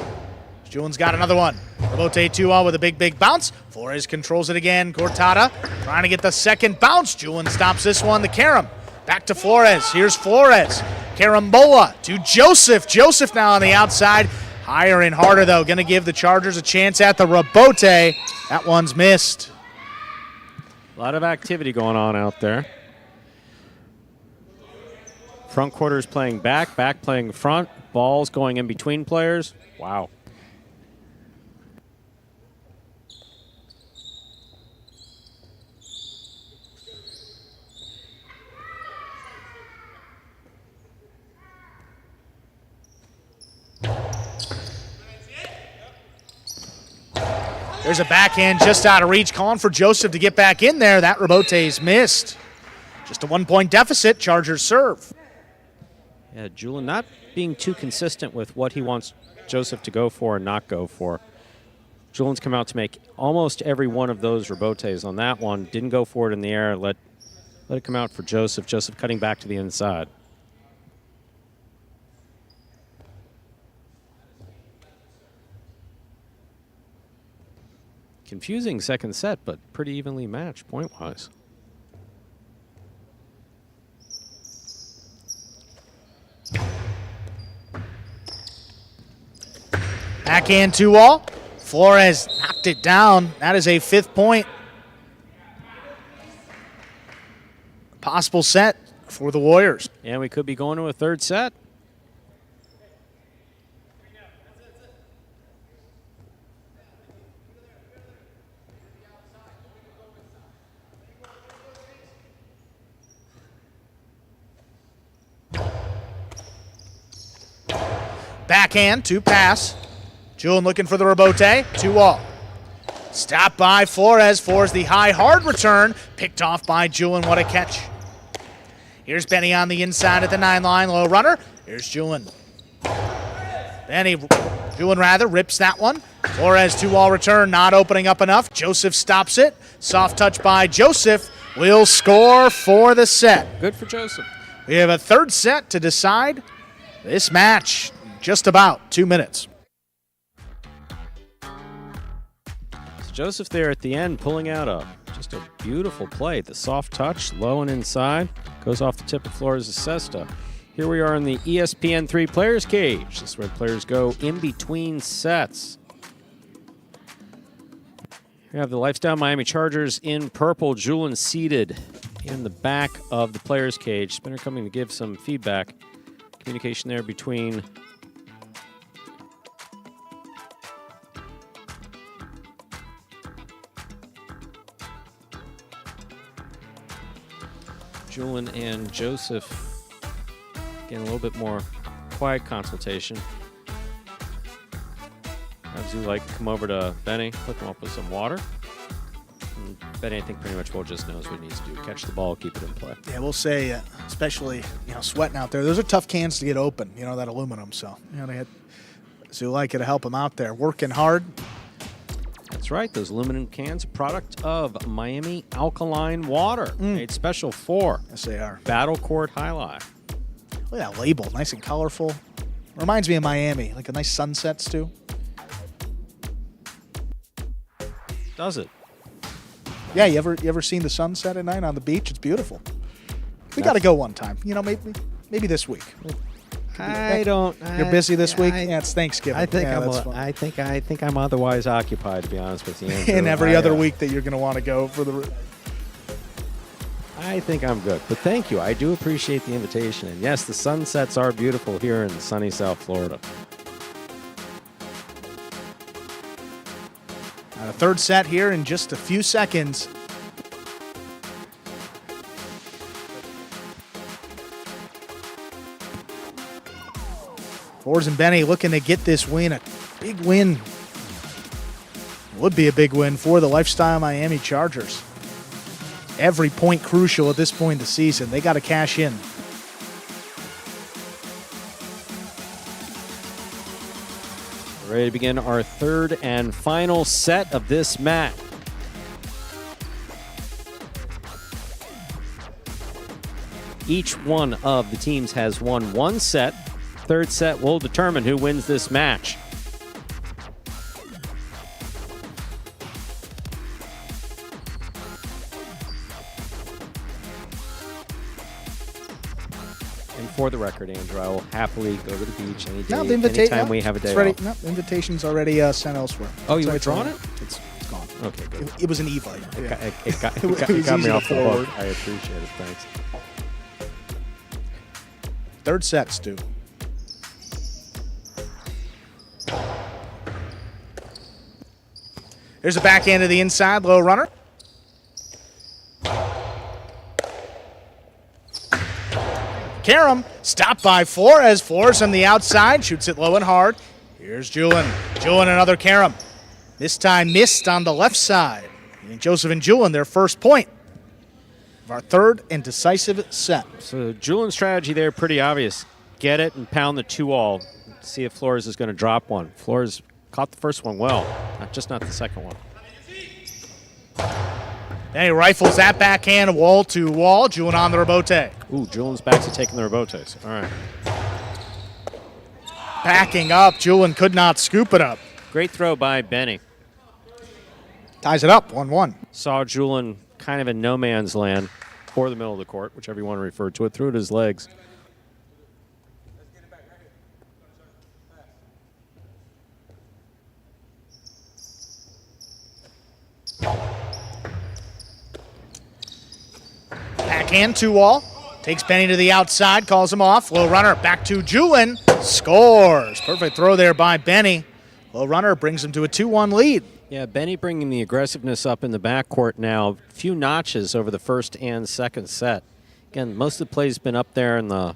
Julian's got another one. Robote 2-0 with a big bounce. Flores controls it again. Cortada trying to get the second bounce. Julian stops this one. The Karam. Back to Flores. Here's Flores. Carambola to Joseph. Joseph now on the outside. Higher and harder, though. Going to give the Chargers a chance at the Robote. That one's missed. A lot of activity going on out there. Front quarters playing back playing front. Balls going in between players. Wow. There's a backhand just out of reach, calling for Joseph to get back in there. That Robote's missed. Just a 1-point deficit. Chargers serve. Yeah, Julian not being too consistent with what he wants Joseph to go for and not go for. Julian's come out to make almost every one of those Robotes on that one. Didn't go for it in the air. Let it come out for Joseph. Joseph cutting back to the inside. Confusing second set, but pretty evenly matched point-wise. Backhand 2-all. Flores knocked it down. That is a 5th point. Possible set for the Warriors. And we could be going to a third set. Backhand, 2 pass. Julian looking for the Robote, 2-all. Stopped by Flores. Flores the high, hard return. Picked off by Julian. What a catch. Here's Benny on the inside at the 9 line. Low runner. Here's Julian. Julian rips that one. Flores 2-all return, not opening up enough. Joseph stops it. Soft touch by Joseph. Will score for the set. Good for Joseph. We have a third set to decide this match. Just about 2 minutes. So Joseph there at the end pulling out just a beautiful play. The soft touch, low and inside, goes off the tip of Flores' cesta. Here we are in the ESPN3 Players Cage. This is where players go in between sets. We have the Lifestyle Miami Chargers in purple. Julian seated in the back of the Players Cage. Spinner coming to give some feedback. Communication there between Julian and Joseph. Getting a little bit more quiet consultation. Have Zuleika come over to Benny, hook him up with some water. And Benny, I think, pretty much just knows what he needs to do. Catch the ball, keep it in play. Yeah, we'll say, especially, sweating out there. Those are tough cans to get open, that aluminum. So, they had Zuleika to help him out there. Working hard. That's right. Those aluminum cans, a product of Miami Alkaline Water. Made special for Yes, they are. Battle Court Jai-Alai. Look at that label. Nice and colorful. Reminds me of Miami. Like a nice sunsets, too. Does it? Yeah, you ever seen the sunset at night on the beach? It's beautiful. We got to go one time. Maybe this week. You're busy this week. Yeah, it's Thanksgiving. I think fun. I think I'm otherwise occupied, to be honest with you. And every other week that you're going to want to go for the. I think I'm good, but thank you. I do appreciate the invitation, and yes, the sunsets are beautiful here in sunny South Florida. A third set here in just a few seconds. Flores and Benny looking to get this win. A big win. Would be a big win for the Lifestyle Miami Chargers. Every point crucial at this point in the season. They got to cash in. We're ready to begin our third and final set of this match. Each one of the teams has won one set. Third set will determine who wins this match. And for the record, Andrew, I will happily go to the beach any day, anytime we have a day off. No, the invitation's already sent elsewhere. Oh, you withdrawn it? It's gone. Okay, good. It was an e-bite. It got was me easy off to the forward. hook. I appreciate it. Thanks. Third set, Stu. There's a backhand to the inside, low runner. Karam stopped by Flores. Flores on the outside, shoots it low and hard. Here's Julian. Julian, another Karam. This time missed on the left side. And Joseph and Julian, their first point of our third and decisive set. So Julian's strategy there, pretty obvious. Get it and pound the 2-all. See if Flores is going to drop one. Flores caught the first one well, not the second one. Then he rifles that backhand wall to wall. Julian on the rebote. Ooh, Julian's back to taking the rebotes. All right. Backing up. Julian could not scoop it up. Great throw by Benny. Ties it up, 1-1. Saw Julian kind of in no man's land, or the middle of the court, whichever you want to refer to it, threw it his legs. Backhand 2-wall. Takes Benny to the outside, calls him off. Low runner back to Julian. Scores. Perfect throw there by Benny. Low runner brings him to a 2-1 lead. Yeah, Benny bringing the aggressiveness up in the backcourt now. A few notches over the first and second set. Again, most of the play's been up there in the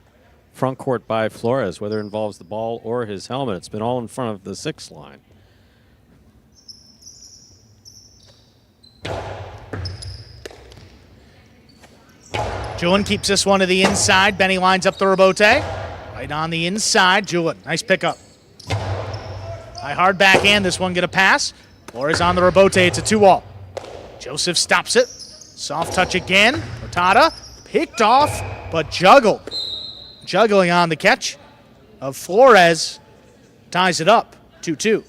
front court by Flores, whether it involves the ball or his helmet. It's been all in front of the 6 line. Julian keeps this one to the inside. Benny lines up the rebote. Right on the inside. Julian, nice pickup. High hard backhand. This one get a pass. Flores on the rebote. It's a 2-wall. Joseph stops it. Soft touch again. Hurtado picked off, but juggled. Juggling on the catch of Flores. Ties it up. 2-2.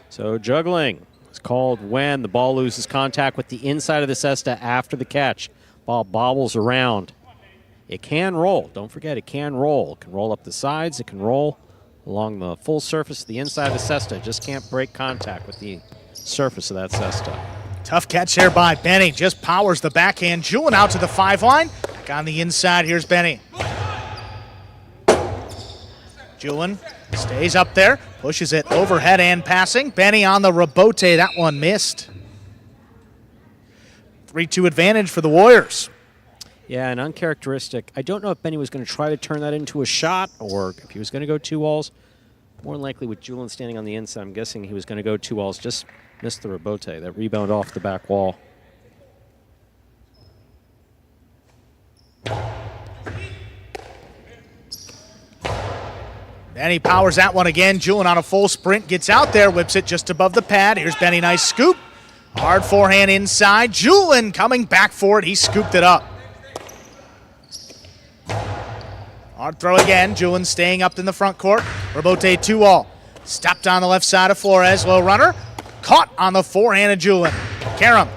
So juggling. It's called when the ball loses contact with the inside of the cesta after the catch. Ball bobbles around. It can roll. Don't forget, it can roll. It can roll up the sides. It can roll along the full surface of the inside of the cesta. It just can't break contact with the surface of that cesta. Tough catch there by Benny. Just powers the backhand. Julin out to the 5 line. Back on the inside, here's Benny. Julin stays up there, pushes it overhead and passing. Benny on the rebote. That one missed. 3-2 advantage for the Warriors. Yeah, and uncharacteristic. I don't know if Benny was going to try to turn that into a shot or if he was going to go 2-walls. More than likely with Julin standing on the inside, I'm guessing he was going to go 2-walls. Just missed the rebote, that rebound off the back wall. Benny powers that one again. Julin on a full sprint, gets out there, whips it just above the pad. Here's Benny, nice scoop. Hard forehand inside. Julin coming back for it. He scooped it up. Hard throw again. Julin staying up in the front court. Rebote 2-all. Stopped on the left side of Flores. Low runner. Caught on the forehand of Julin. Karam.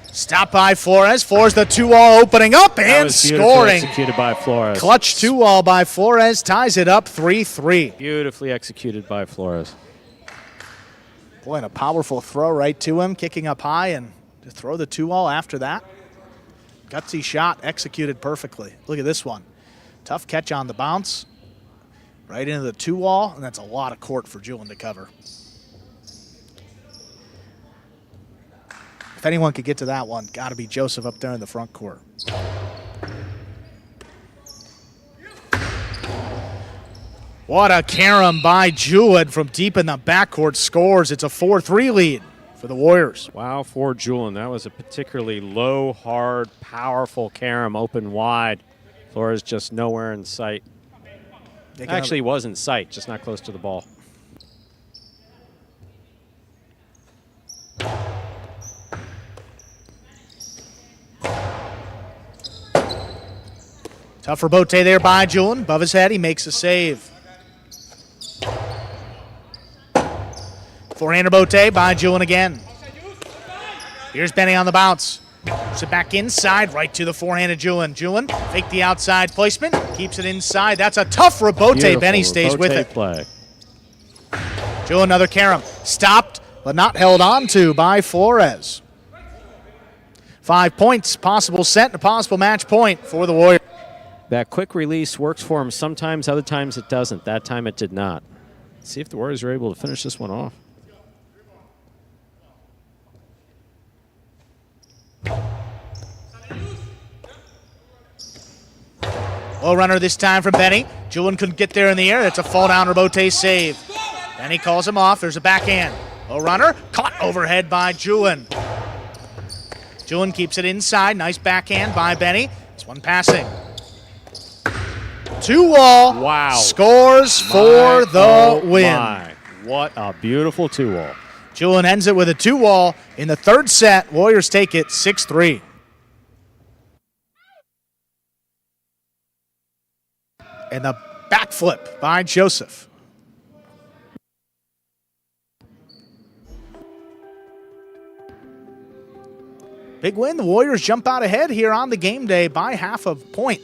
Stopped by Flores. Flores the 2-all opening up and scoring. Executed by Flores. Clutch 2-all by Flores. Ties it up 3-3. Beautifully executed by Flores. Boy, and a powerful throw right to him. Kicking up high and to throw the 2-all after that. Gutsy shot executed perfectly. Look at this one. Tough catch on the bounce. Right into the 2-wall, and that's a lot of court for Julin to cover. If anyone could get to that one, got to be Joseph up there in the front court. What a carom by Julin from deep in the backcourt scores. It's a 4-3 lead for the Warriors. Wow, for Julin. That was a particularly low, hard, powerful carom, open wide. Flores just nowhere in sight. Actually, he was in sight, just not close to the ball. Tough rebote there by Julin. Above his head, he makes a save. Forehand rebote by Julin again. Here's Benny on the bounce. Puts it back inside, right to the forehand of Julin. Julin, fake the outside placement, keeps it inside. That's a tough rebote. Beautiful Benny stays with it. Play. Julin, another carom. Stopped, but not held on to by Flores. 5 points, possible set, and a possible match point for the Warriors. That quick release works for him sometimes, other times it doesn't. That time it did not. Let's see if the Warriors are able to finish this one off. Low runner this time from Benny. Julin couldn't get there in the air. That's a fall down rebote save. Benny calls him off. There's a backhand. Low runner caught overhead by Julin. Julin keeps it inside. Nice backhand by Benny. This one passing. 2-wall. Wow. Scores for the win. My. What a beautiful 2-wall. Julin ends it with a 2-wall in the third set. Warriors take it 6-3. And the backflip by Joseph. Big win. The Warriors jump out ahead here on the game day by half a point.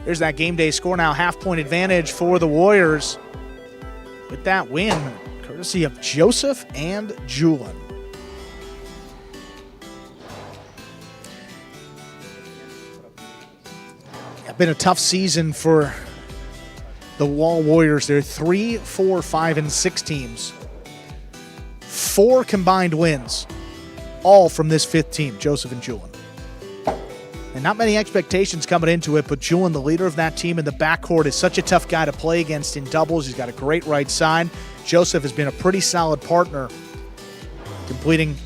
There's that game day score now, half-point advantage for the Warriors. With that win, courtesy of Joseph and Julin. It's been a tough season for the Wall Warriors. They're 3, 4, 5, and 6 teams. 4 combined wins, all from this 5th team, Joseph and Julin. And not many expectations coming into it, but Julin, the leader of that team in the backcourt, is such a tough guy to play against in doubles. He's got a great right side. Joseph has been a pretty solid partner, completing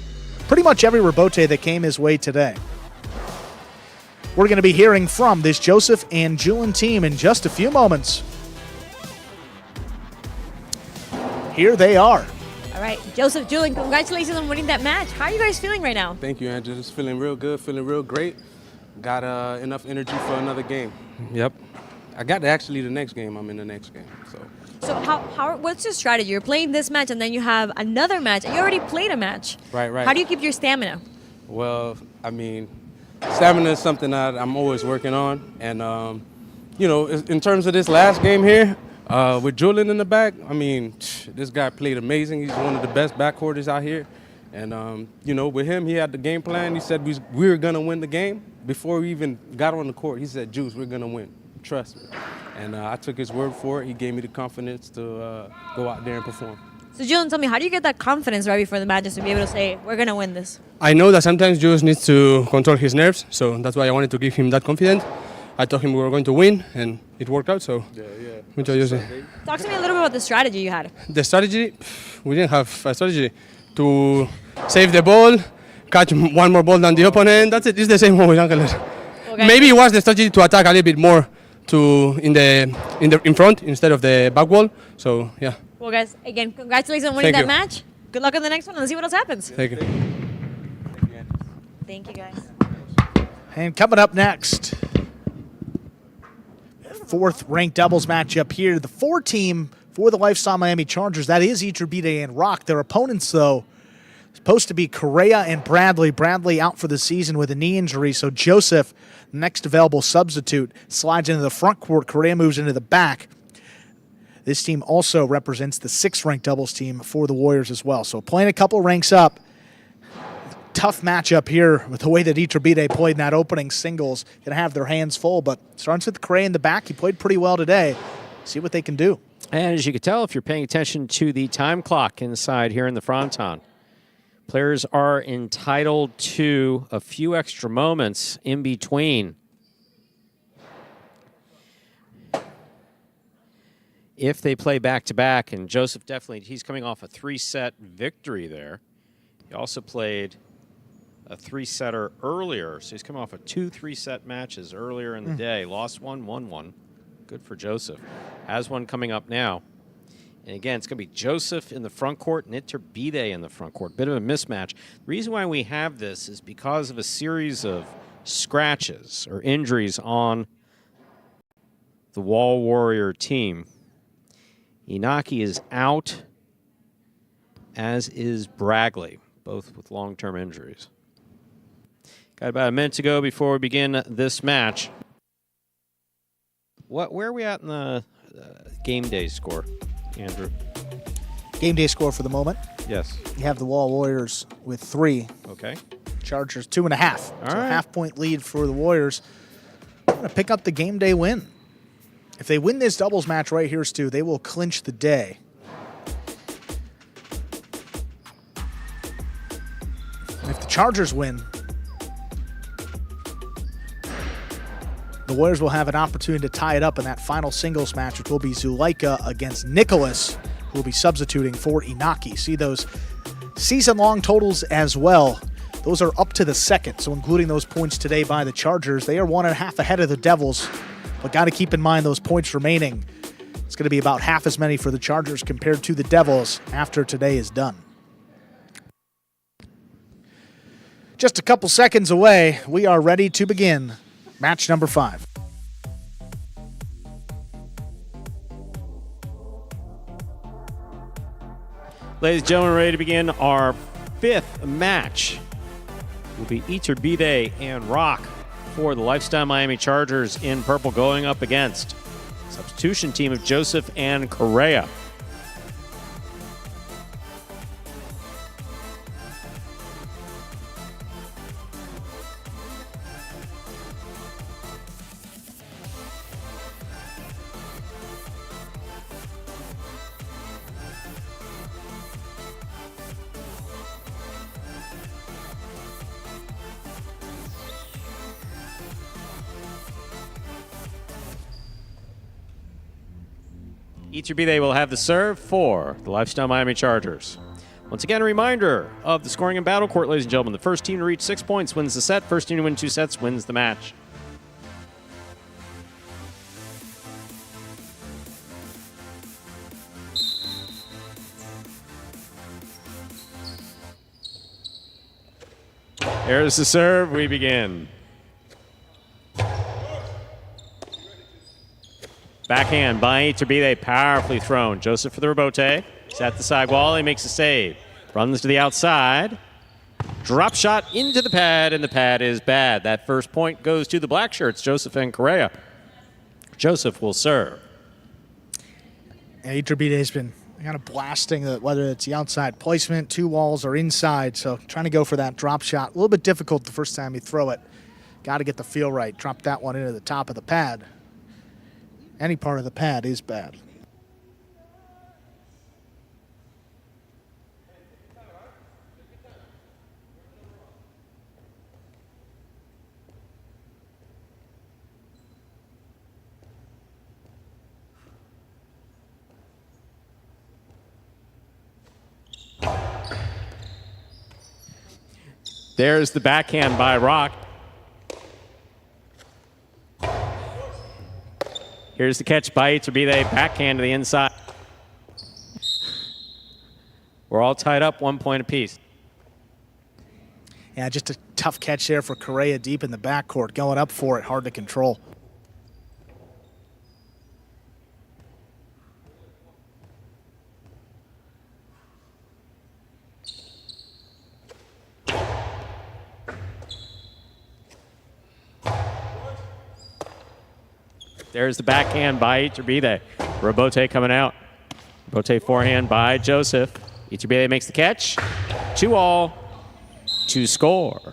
pretty much every rebote that came his way today. We're going to be hearing from this Joseph and Julin team in just a few moments. Here they are. All right, Joseph, Julin, congratulations on winning that match. How are you guys feeling right now? Thank you, Andrew. Just feeling real good, feeling real great. got enough energy for another game. Yep. I got actually the next game. I'm in the next game. So what's your strategy? You're playing this match and then you have another match. You already played a match. Right. How do you keep your stamina? Well, I mean, stamina is something that I'm always working on. And, in terms of this last game here, with Julian in the back, I mean, this guy played amazing. He's one of the best backcourters out here. And, with him, he had the game plan. He said we were going to win the game. Before we even got on the court, he said, Juice, we're going to win. Trust me. And I took his word for it. He gave me the confidence to go out there and perform. So Julian, tell me, how do you get that confidence right before the matches to be able to say, we're going to win this? I know that sometimes Jules needs to control his nerves, so that's why I wanted to give him that confidence. I told him we were going to win, and it worked out, so we told you. Talk to me a little bit about the strategy you had. The strategy, we didn't have a strategy to save the ball, catch one more ball than the opponent. That's it. It's the same one with Angeles. Okay. Maybe it was the strategy to attack a little bit more in front instead of the back wall. So yeah. Well, guys, again, congratulations on winning Thank that you. match. Good luck on the next one. Let's see what else happens. Thank you. Thank you, guys. And coming up next, fourth ranked doubles matchup here. The 4 team for the Lifestyle Miami Chargers, that is Iturbide and Rock. Their opponents, though, supposed to be Correa and Bradley. Bradley out for the season with a knee injury, so Joseph, next available substitute, slides into the front court. Correa moves into the back. This team also represents the 6th ranked doubles team for the Warriors as well. So playing a couple ranks up. Tough matchup here with the way that Iturbide played in that opening singles. Going to have their hands full, but starts with Correa in the back. He played pretty well today. See what they can do. And as you can tell, if you're paying attention to the time clock inside here in the Fronton, players are entitled to a few extra moments in between. If they play back-to-back, and Joseph definitely, he's coming off a 3-set victory there. He also played a 3-setter earlier, so he's coming off of 2 3-set matches earlier in the day. Lost one, won one. Good for Joseph. Has one coming up now. And again, it's going to be Joseph in the front court and Iturbide in the front court. Bit of a mismatch. The reason why we have this is because of a series of scratches or injuries on the Wall Warrior team. Inaki is out, as is Bradley, both with long-term injuries. Got about a minute to go before we begin this match. Where are we at in the game day score, Andrew? Game day score for the moment. Yes. You have the Wall Warriors with 3. Okay. Chargers 2.5. All so right. a half-point lead for the Warriors. Going to pick up the game day win. If they win this doubles match right here, Stu, they will clinch the day. And if the Chargers win, the Warriors will have an opportunity to tie it up in that final singles match, which will be Zuleika against Nicholas, who will be substituting for Inaki. See those season-long totals as well. Those are up to the second, so including those points today by the Chargers, they are 1.5 ahead of the Devils. But got to keep in mind those points remaining. It's going to be about half as many for the Chargers compared to the Devils after today is done. Just a couple seconds away, we are ready to begin match number 5. Ladies and gentlemen, ready to begin our 5th match. Will be Iturbide and Rock for the Lifestyle Miami Chargers in purple, going up against substitution team of Joseph and Correa. Iturbide will have the serve for the Lifestyle Miami Chargers. Once again, a reminder of the scoring in battle court, ladies and gentlemen. The first team to reach 6 points wins the set. First team to win 2 sets wins the match. There's the serve. We begin. Backhand by Iturbide, powerfully thrown. Joseph for the rebote. He's at the side wall. He makes a save. Runs to the outside. Drop shot into the pad, and the pad is bad. That first point goes to the black shirts, Joseph and Correa. Joseph will serve. And Iturbide has been kind of blasting whether it's the outside placement, 2 walls, or inside. So trying to go for that drop shot. A little bit difficult the first time you throw it. Got to get the feel right. Drop that one into the top of the pad. Any part of the pad is bad. There's the backhand by Rock. Here's the catch by Iturbide, backhand to the inside. We're all tied up, 1 point apiece. Yeah, just a tough catch there for Correa deep in the backcourt. Going up for it, hard to control. There's the backhand by Iturbide. Rebote coming out. Rebote forehand by Joseph. Iturbide makes the catch. 2-all to score.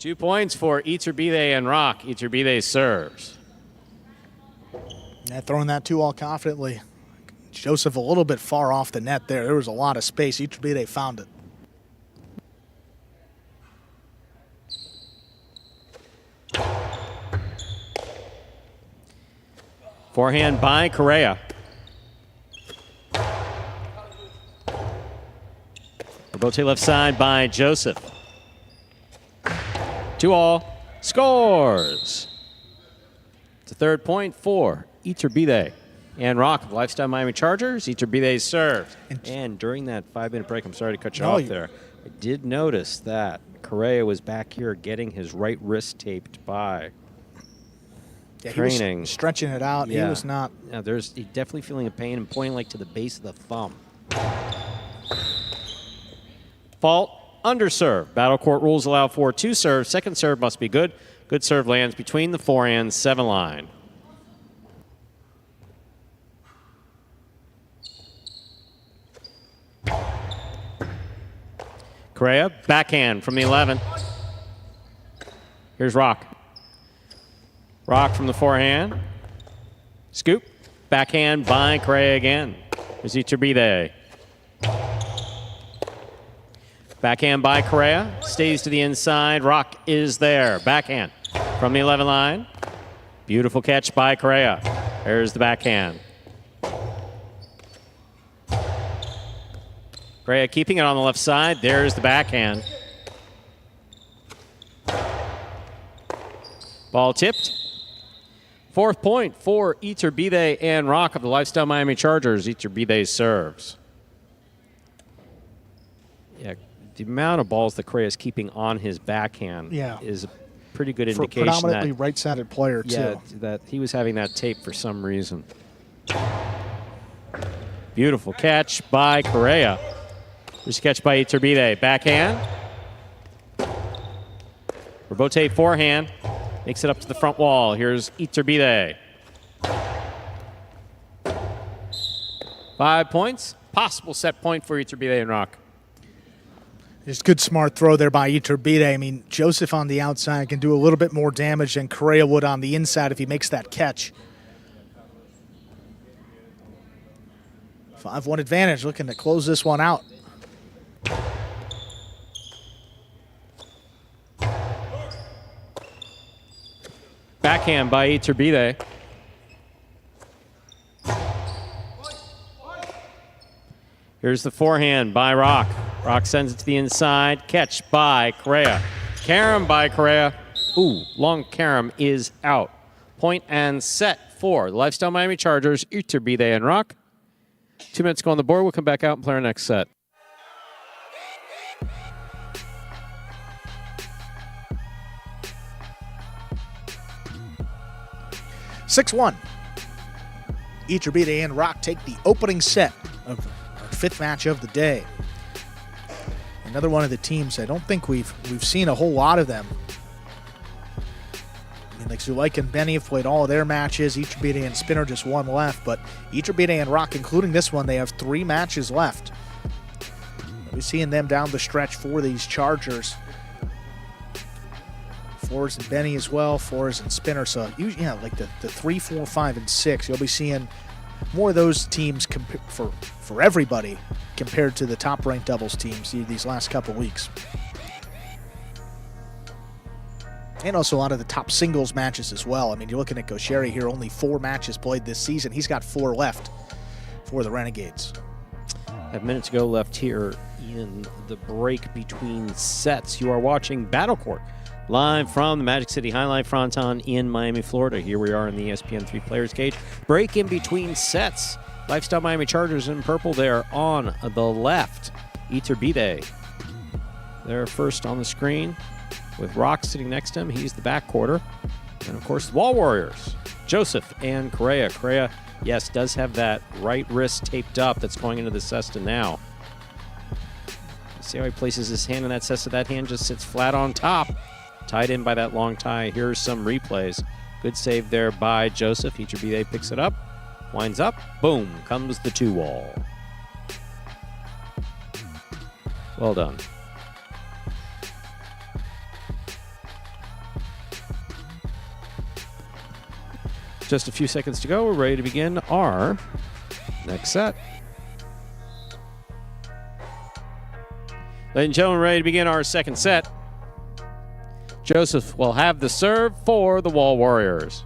Two points for Iturbide and Rock. Iturbide serves. Yeah, throwing that 2-all confidently. Joseph a little bit far off the net there. There was a lot of space. Iturbide found it. Forehand by Correa. Rebote left side by Joseph. 2-all scores. It's a third point for Iturbide. And Rock of Lifestyle Miami Chargers, Iturbide served. And during that 5-minute break, I'm sorry to cut you off there, I did notice that Correa was back here getting his right wrist taped by training. He was stretching it out. Yeah. He was not. Yeah, he's definitely feeling a pain and pointing like to the base of the thumb. Fault, underserve. Battle court rules allow for 2 serves. Second serve must be good. Good serve lands between the forehand 7 line. Correa, backhand from the 11. Here's Rock. Rock from the forehand. Scoop. Backhand by Correa again. Here's Iturbide. Backhand by Correa. Stays to the inside. Rock is there. Backhand from the 11 line. Beautiful catch by Correa. There's the backhand. Correa keeping it on the left side. There's the backhand. Ball tipped. 4th point for Iturbide and Rock of the Lifestyle Miami Chargers. Iturbide serves. Yeah, the amount of balls that Correa is keeping on his backhand is a pretty good indication predominantly that right-sided player, yeah, too. that he was having that tape for some reason. Beautiful catch by Correa. There's a catch by Iturbide. Backhand. Rebote forehand. Makes it up to the front wall. Here's Iturbide. 5 points. Possible set point for Iturbide and Rock. Just good, smart throw there by Iturbide. I mean, Joseph on the outside can do a little bit more damage than Correa would on the inside if he makes that catch. 5-1 advantage, looking to close this one out. Backhand by Iturbide. Here's the forehand by Rock. Rock sends it to the inside. Catch by Correa. Carom by Correa. Ooh, long carom is out. Point and set for the Lifestyle Miami Chargers, Iturbide and Rock. 2 minutes go on the board. We'll come back out and play our next set. 6-1. Iturbide and Rock take the opening set of our 5th match of the day. Another one of the teams, I don't think we've seen a whole lot of them. I mean, like Zulaika and Benny have played all of their matches. Iturbide and Spinner just one left, but Iturbide and Rock, including this one, they have 3 matches left. We're seeing them down the stretch for these Chargers. Flores and Benny as well, Flores and Spinner. So, yeah, like the 3, 4, 5, and 6, you'll be seeing more of those teams for everybody compared to the top-ranked doubles teams these last couple weeks. And also a lot of the top singles matches as well. I mean, you're looking at Gaucheri here, only 4 matches played this season. He's got 4 left for the Renegades. A minute to go left here in the break between sets. You are watching Battle Court live from the Magic City Jai-Alai Fronton in Miami, Florida. Here we are in the ESPN 3 Players Cage. Break in between sets. Lifestyle Miami Chargers in purple there on the left. Iturbide. They're first on the screen with Rock sitting next to him. He's the back quarter. And, of course, the Wall Warriors, Joseph and Correa. Correa, yes, does have that right wrist taped up that's going into the cesta now. See how he places his hand in that cesta? That hand just sits flat on top, tied in by that long tie. Here's some replays. Good save there by Joseph. Iturbide picks it up, winds up, boom, comes the 2-wall. Well done. Just a few seconds to go. We're ready to begin our next set. Ladies and gentlemen, ready to begin our second set. Joseph will have the serve for the Wall Warriors.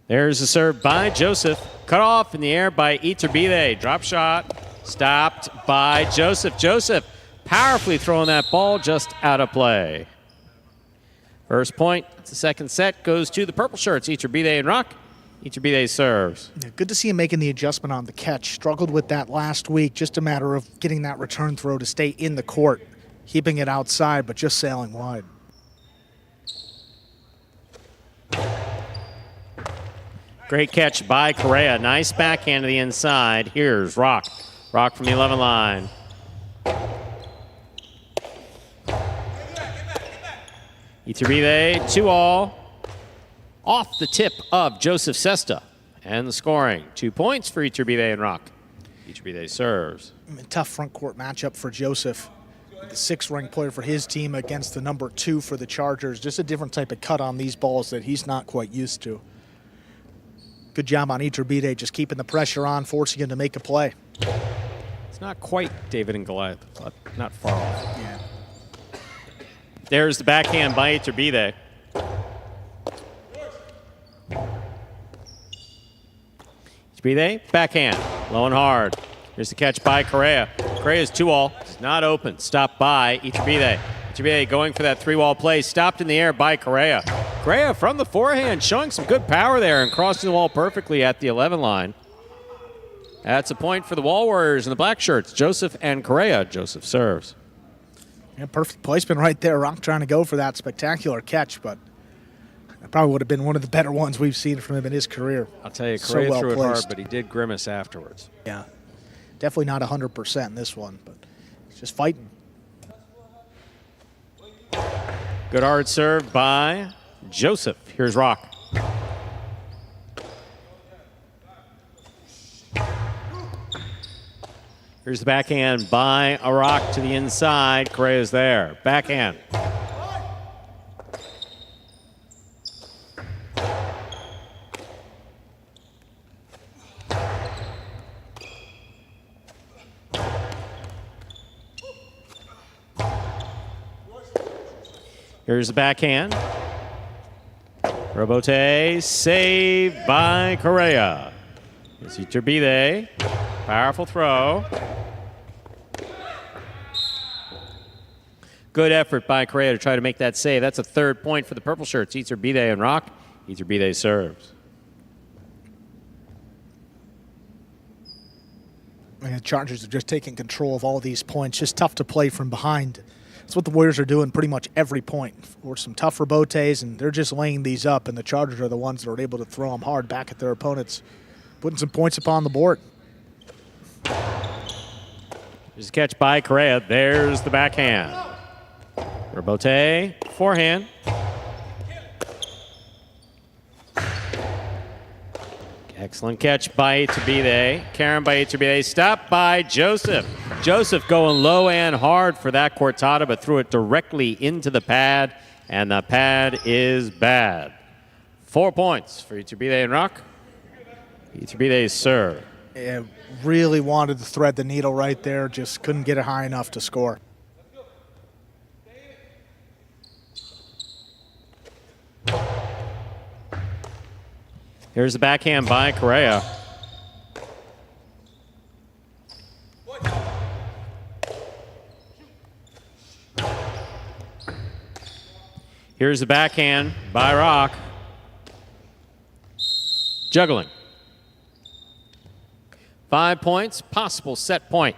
There's the serve by Joseph. Cut off in the air by Iturbide. Drop shot. Stopped by Joseph. Joseph powerfully throwing that ball just out of play. First point, the second set goes to the purple shirts, Iturbide and Rock. Iturbide serves. Yeah, good to see him making the adjustment on the catch. Struggled with that last week. Just a matter of getting that return throw to stay in the court. Keeping it outside, but just sailing wide. Great catch by Correa. Nice backhand to the inside. Here's Rock. Rock from the 11 line. Iturbide, 2-all. Off the tip of Joseph Sesta. And the scoring. 2 points for Iturbide and Rock. Iturbide serves. Tough front court matchup for Joseph. The 6th-ranked player for his team against the number 2 for the Chargers. Just a different type of cut on these balls that he's not quite used to. Good job on Iturbide, just keeping the pressure on, forcing him to make a play. It's not quite David and Goliath, but not far off. Yeah. There's the backhand by Iturbide. Iturbide, backhand, low and hard. Here's the catch by Correa. Correa's 2-all, it's not open. Stopped by Iturbide. Iturbide going for that 3-wall play, stopped in the air by Correa. Correa from the forehand, showing some good power there and crossing the wall perfectly at the 11 line. That's a point for the Wall Warriors in the black shirts, Joseph and Correa. Joseph serves. Yeah, perfect placement right there. Rock trying to go for that spectacular catch, but that probably would have been one of the better ones we've seen from him in his career. I'll tell you, So Correa well threw it hard, placed. but he did grimace afterwards. Yeah, definitely not 100% in this one, but he's just fighting. Good hard serve by Joseph. Here's Rock. Here's the backhand by Iraq to the inside. Correa's there. Backhand. Here's the backhand. Robote saved by Correa. It's Iturbide. Powerful throw. Good effort by Correa to try to make that save. That's a third point for the purple shirts. Iturbide and Rock. Iturbide serves. And the Chargers are just taking control of all these points. Just tough to play from behind. That's what the Warriors are doing pretty much every point. Or some tough rebotes, and they're just laying these up, and the Chargers are the ones that are able to throw them hard back at their opponents, putting some points upon the board. There's a catch by Correa. There's the backhand. Rebote, forehand. Excellent catch by Iturbide. Karen by Iturbide. Stopped by Joseph. Joseph going low and hard for that cortada, but threw it directly into the pad, and the pad is bad. 4 points for Iturbide and Rock. Iturbide's serve. Yeah, really wanted to thread the needle right there, just couldn't get it high enough to score. Here's the backhand by Correa. Here's the backhand by Rock. Juggling. 5 points, possible set point.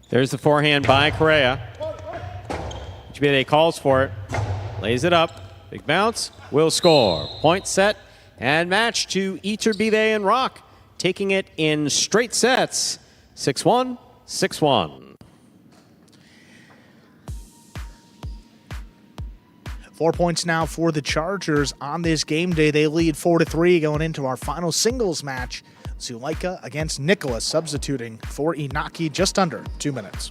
There's the forehand by Correa. Iturbide calls for it, lays it up, big bounce, will score. Point set and match to Iturbide and Rock, taking it in straight sets, 6-1, 6-1. 4 points now for the Chargers on this game day. They lead 4-3 going into our final singles match. Zulaika against Nicholas, substituting for Inaki just under 2 minutes.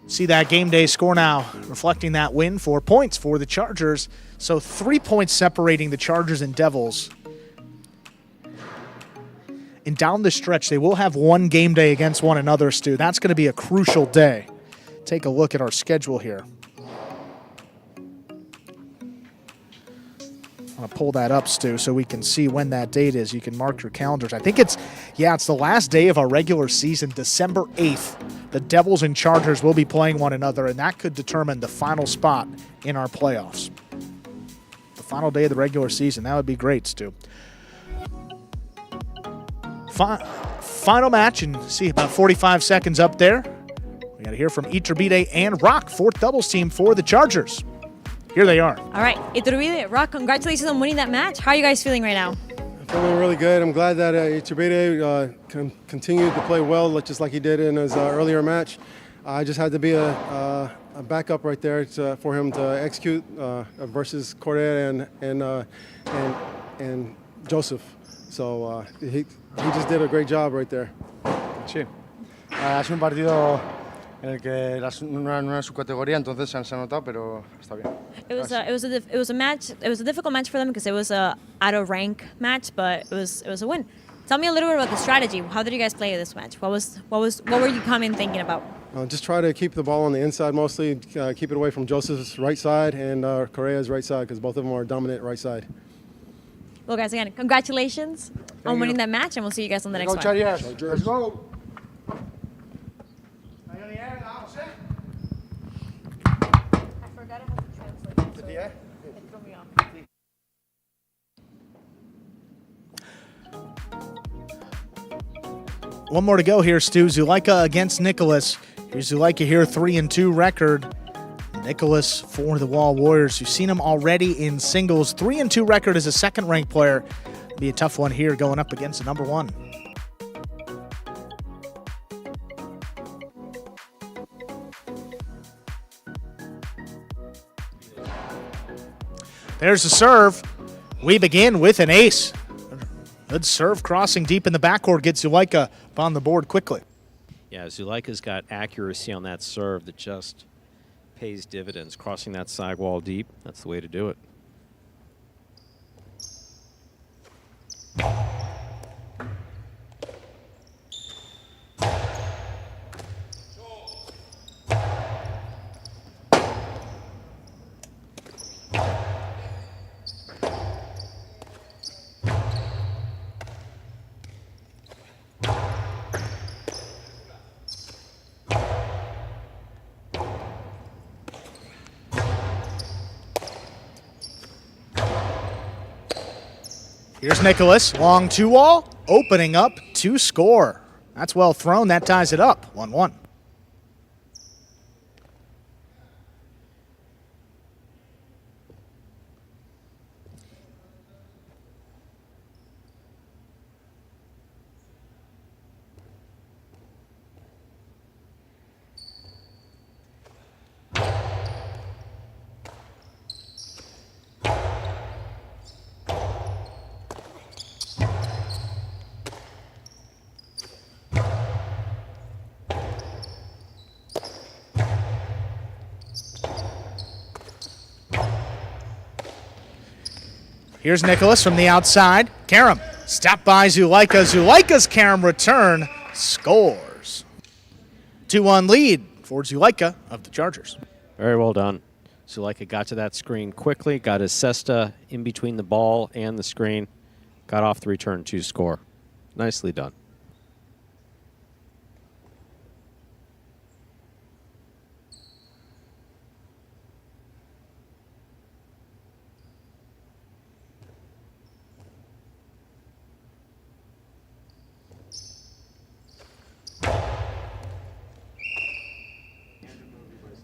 See that game day score now, reflecting that win. 4 points for the Chargers. So 3 points separating the Chargers and Devils. And down the stretch, they will have one game day against one another, Stu. That's going to be a crucial day. Take a look at our schedule here. I'm going to pull that up, Stu, so we can see when that date is. You can mark your calendars. I think it's the last day of our regular season, December 8th. The Devils and Chargers will be playing one another, and that could determine the final spot in our playoffs. The final day of the regular season. That would be great, Stu. Final match, and see about 45 seconds up there. We got to hear from Iturbide and Rock, fourth doubles team for the Chargers. Here they are. All right, Iturbide, Rock, congratulations on winning that match. How are you guys feeling right now? I'm feeling really good. I'm glad that Iturbide continued to play well, just like he did in his earlier match. I just had to be a backup right there for him to execute versus Correa and Joseph. So he just did a great job right there. Sí, ha sido un partido en el que no era su categoría, entonces se ha notado, pero está bien. It was a match. It was a difficult match for them because it was a out of rank match, but it was a win. Tell me a little bit about the strategy. How did you guys play this match? What were you coming thinking about? Just try to keep the ball on the inside mostly, keep it away from Joseph's right side and Correa's right side because both of them are dominant right side. Well, guys, again, congratulations on winning that match, and we'll see you guys on the next one. Let's go. One more to go here, Stu. Zuleika against Nicholas. Here's Zuleika here, 3-2 record. Nicholas for the Wall Warriors. You've seen him already in singles. 3-2 record as a second-ranked player. Be a tough one here going up against the number one. There's the serve. We begin with an ace. Good serve crossing deep in the backcourt gets Zuleika up on the board quickly. Yeah, Zuleika's got accuracy on that serve that just pays dividends. Crossing that sidewall deep, that's the way to do it. Here's Nicholas, long 2-wall, opening up to score. That's well thrown, that ties it up, 1-1. Here's Nicholas from the outside. Karam, stopped by Zuleika. Zuleika's Karam return scores. 2-1 lead for Zuleika of the Chargers. Very well done. Zuleika got to that screen quickly, got his cesta in between the ball and the screen, got off the return to score. Nicely done.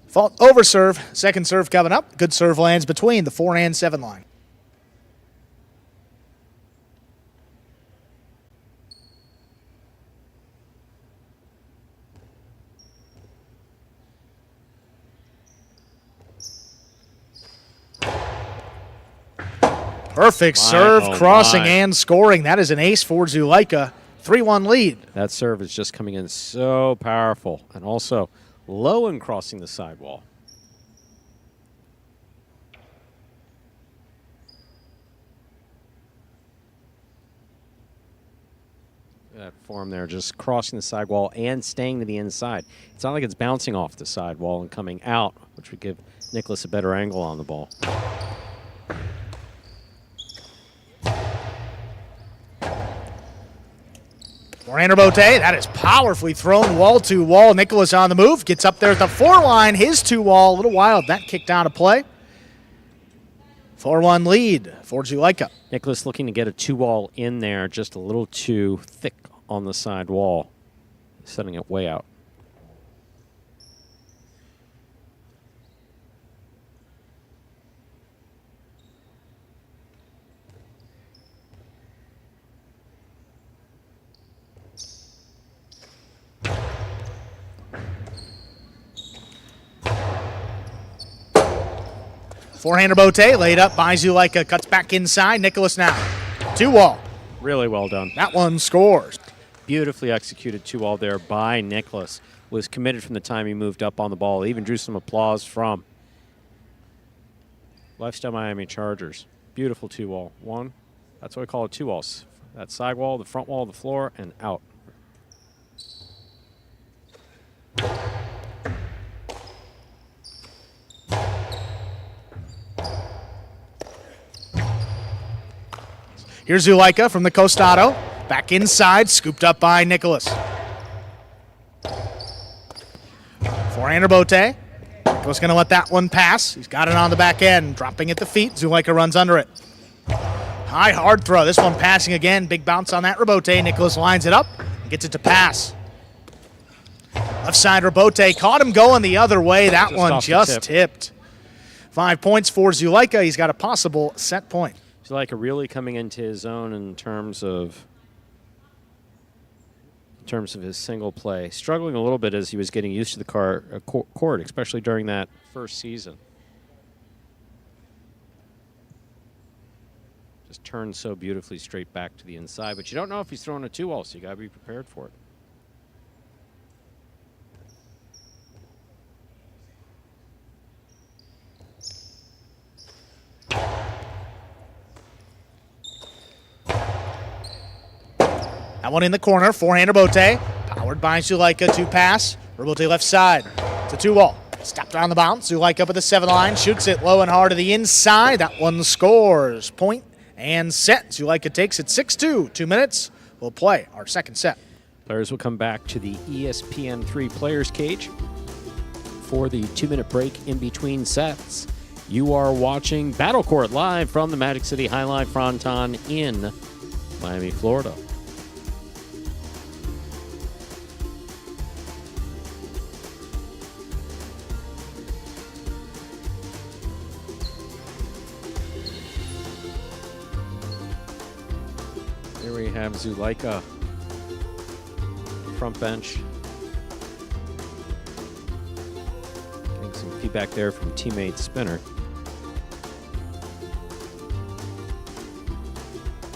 Fault over serve. Second serve coming up. Good serve lands between the 4 and 7 line. Perfect serve, crossing and scoring. That is an ace for Zuleika. 3-1 lead. That serve is just coming in so powerful, and also low and crossing the sidewall. That form there, just crossing the sidewall and staying to the inside. It's not like it's bouncing off the sidewall and coming out, which would give Nicholas a better angle on the ball. Morander Bote, that is powerfully thrown wall to wall. Nicholas on the move, gets up there at the 4 line. His 2-wall, a little wild. That kicked out of play. 4-1 lead for Zuleika. Nicholas looking to get a 2-wall in there, just a little too thick on the side wall, setting it way out. Forehander Bote laid up by Zuleika, cuts back inside. Nicholas now. 2-wall. Really well done. That one scores. Beautifully executed 2-wall there by Nicholas. Was committed from the time he moved up on the ball. Even drew some applause from Lifestyle Miami Chargers. Beautiful 2-wall. One, that's what we call a 2-wall. That side wall, the front wall, the floor, and out. Here's Zuleika from the Costado. Back inside, scooped up by Nicholas. Forehander Bote. Nicholas going to let that one pass. He's got it on the back end, dropping at the feet. Zulaika runs under it. High, hard throw. This one passing again. Big bounce on that Rabote. Nicholas lines it up and gets it to pass. Left side Rabote caught him going the other way. That one just tipped. 5 points for Zulaika. He's got a possible set point. Zulaika really coming into his own in terms of his single play. Struggling a little bit as he was getting used to the court, especially during that first season. Just turns so beautifully straight back to the inside, but you don't know if he's throwing a 2-all, so you got to be prepared for it. That one in the corner, forehand Rabote. Powered by Zulaika to pass. Rabote left side. It's a 2-ball. Stopped on the bounce. Zulaika up at the 7 line. Shoots it low and hard to the inside. That one scores. Point and set. Zulaika takes it 6-2. 2 minutes. We'll play our second set. Players will come back to the ESPN3 Players Cage for the 2-minute break in between sets. You are watching Battle Court live from the Magic City Jai-Alai Fronton in Miami, Florida. Here we have Zulaika, front bench. Getting some feedback there from teammate Spinner.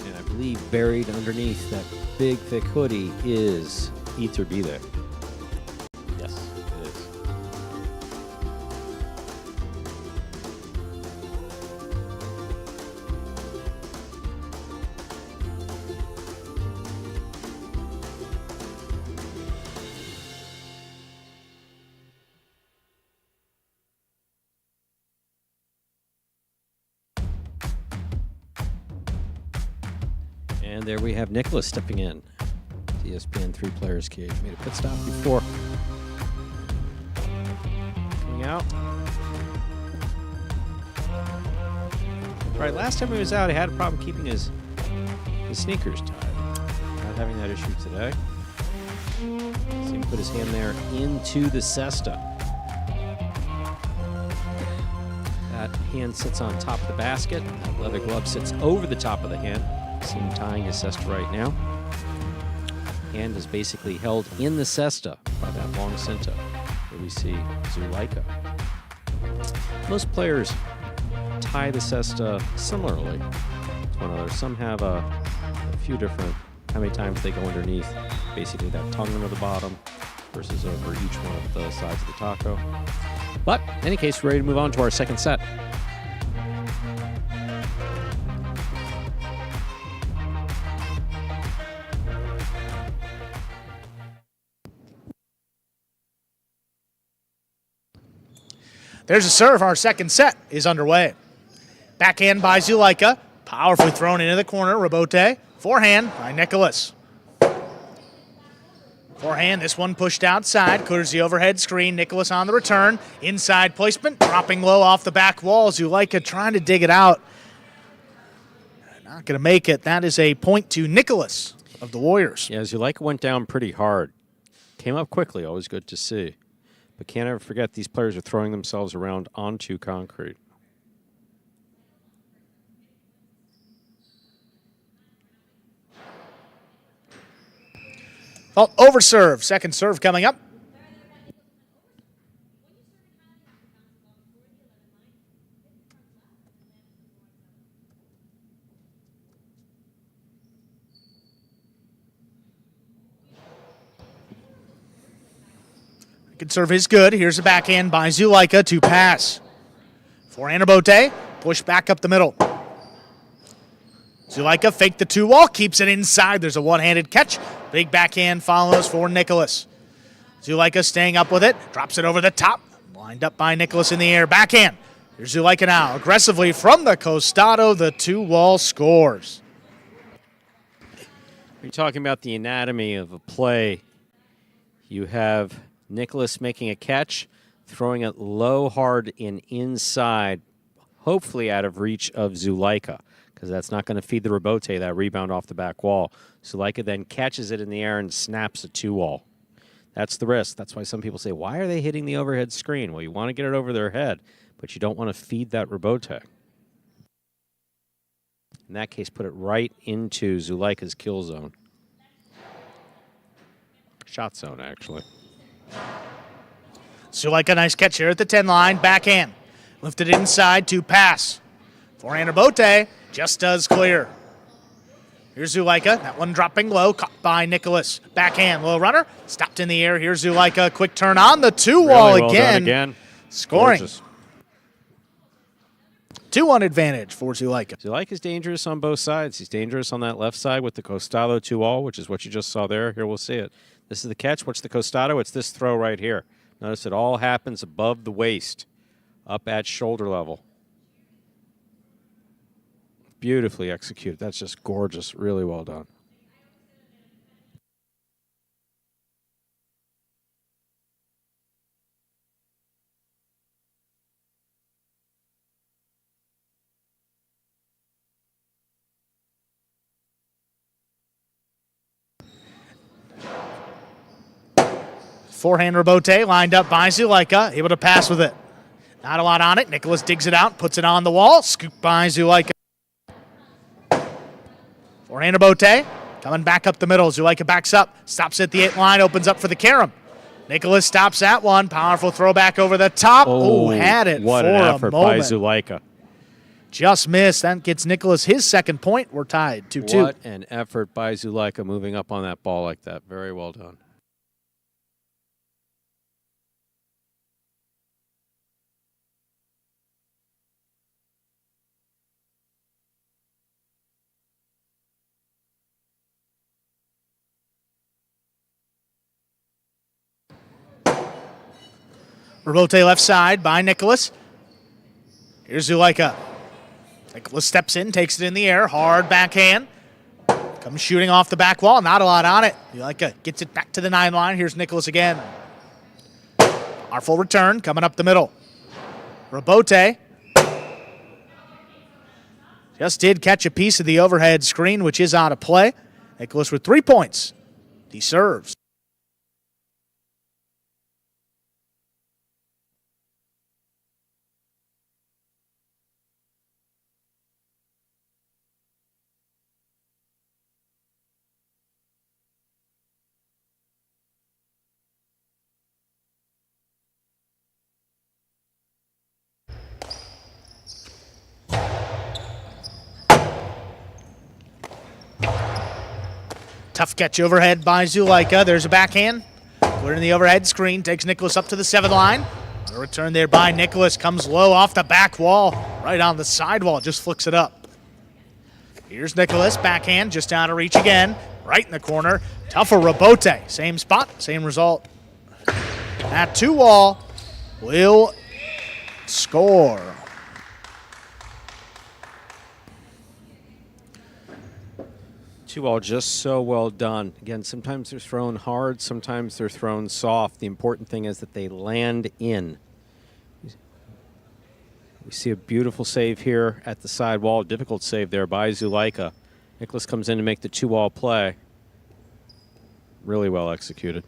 And I believe buried underneath that big, thick hoodie is Ether Be There. Yes, it is. And there we have Nicholas stepping in. ESPN3 Players Cage. Made a pit stop before. Coming out. Right, last time he was out, he had a problem keeping his sneakers tied. Not having that issue today. See him put his hand there into the cesta. That hand sits on top of the basket. That leather glove sits over the top of the hand. See him tying his cesta right now. Hand is basically held in the cesta by that long cinta. Here we see Zulaika. Most players tie the cesta similarly to one another. Some have a few different, how many times they go underneath. Basically that tongue under the bottom versus over each one of the sides of the taco. But in any case, we're ready to move on to our second set. There's a serve. Our second set is underway. Backhand by Zulaika. Powerfully thrown into the corner. Rabote. Forehand by Nicholas. Forehand, this one pushed outside. Clears the overhead screen. Nicholas on the return. Inside placement. Dropping low off the back wall. Zulaika trying to dig it out. Not going to make it. That is a point to Nicholas of the Warriors. Yeah, Zulaika went down pretty hard. Came up quickly. Always good to see. But can't ever forget these players are throwing themselves around onto concrete. Well, over serve. Second serve coming up. Good serve is good. Here's a backhand by Zulaika to pass. Forehand Rabote. Push back up the middle. Zulaika faked the 2-wall. Keeps it inside. There's a one-handed catch. Big backhand follows for Nicholas. Zulaika staying up with it. Drops it over the top. Lined up by Nicholas in the air. Backhand. Here's Zulaika now. Aggressively from the costado. The 2-wall scores. You're talking about the anatomy of a play. You have Nicholas making a catch. throwing it low, hard, and inside, hopefully out of reach of Zuleika, because that's not going to feed the rebote, that rebound off the back wall. Zuleika then catches it in the air and snaps a 2-wall. That's the risk. That's why some people say, why are they hitting the overhead screen? Well, you want to get it over their head, but you don't want to feed that rebote. In that case, put it right into Zuleika's kill zone. Shot zone, actually. Zuleika, nice catch here at the 10 line. Backhand. Lifted inside to pass. Forehand rebote just does clear. Here's Zuleika. That one dropping low. Caught by Nicholas. Backhand. Low runner. Stopped in the air. Here's Zuleika. Quick turn on the 2-wall Really well again. done again. Scoring. Gorgeous. 2-1 advantage for Zuleika. Zuleika's dangerous on both sides. He's dangerous on that left side with the costado 2-all, which is what you just saw there. Here we'll see it. This is the catch. What's the costado? It's this throw right here. Notice it all happens above the waist, up at shoulder level. Beautifully executed. That's just gorgeous. Really well done. Forehand rebote lined up by Zuleika. Able to pass with it. Not a lot on it. Nicholas digs it out, puts it on the wall. Scoop by Zuleika. Forehand rebote. Coming back up the middle. Zuleika backs up. Stops at the 8 line. Opens up for the carom. Nicholas stops that one. Powerful throwback over the top. Oh, had it what for an a effort moment. by Zuleika. Just missed. That gets Nicholas his second point. We're tied 2-2. What an effort by Zuleika moving up on that ball like that. Very well done. Rebote left side by Nicholas. Here's Zuleika. Nicholas steps in, takes it in the air. Hard backhand. Comes shooting off the back wall. Not a lot on it. Zuleika gets it back to the 9 line. Here's Nicholas again. Powerful return coming up the middle. Rebote. Just did catch a piece of the overhead screen, which is out of play. Nicholas with 3 points. He serves. Tough catch overhead by Zuleika. There's a backhand. Clearing the overhead screen. Takes Nicholas up to the 7 line. A return there by Nicholas. Comes low off the back wall. Right on the sidewall. Just flicks it up. Here's Nicholas. Backhand. Just out of reach again. Right in the corner. Tougher rebote. Same spot. Same result. That 2-wall will score. Two-all just so well done. Again, sometimes they're thrown hard, sometimes they're thrown soft. The important thing is that they land in. We see a beautiful save here at the side wall. Difficult save there by Zuleika. Nicholas comes in to make the 2-wall play. Really well executed.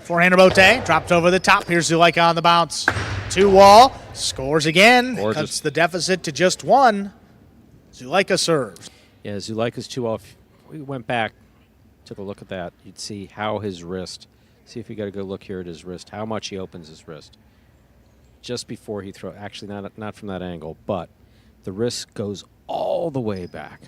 Forehand rebote. Dropped over the top. Here's Zuleika on the bounce. 2-wall. Scores again. Gorgeous. Cuts the deficit to just 1. Zuleika serves. Yeah, Zuleika's 2-wall. If we went back, took a look at that, you'd see how his wrist, see if you got a good look here at his wrist, how much he opens his wrist. Just before he throws, actually not from that angle, but the wrist goes all the way back.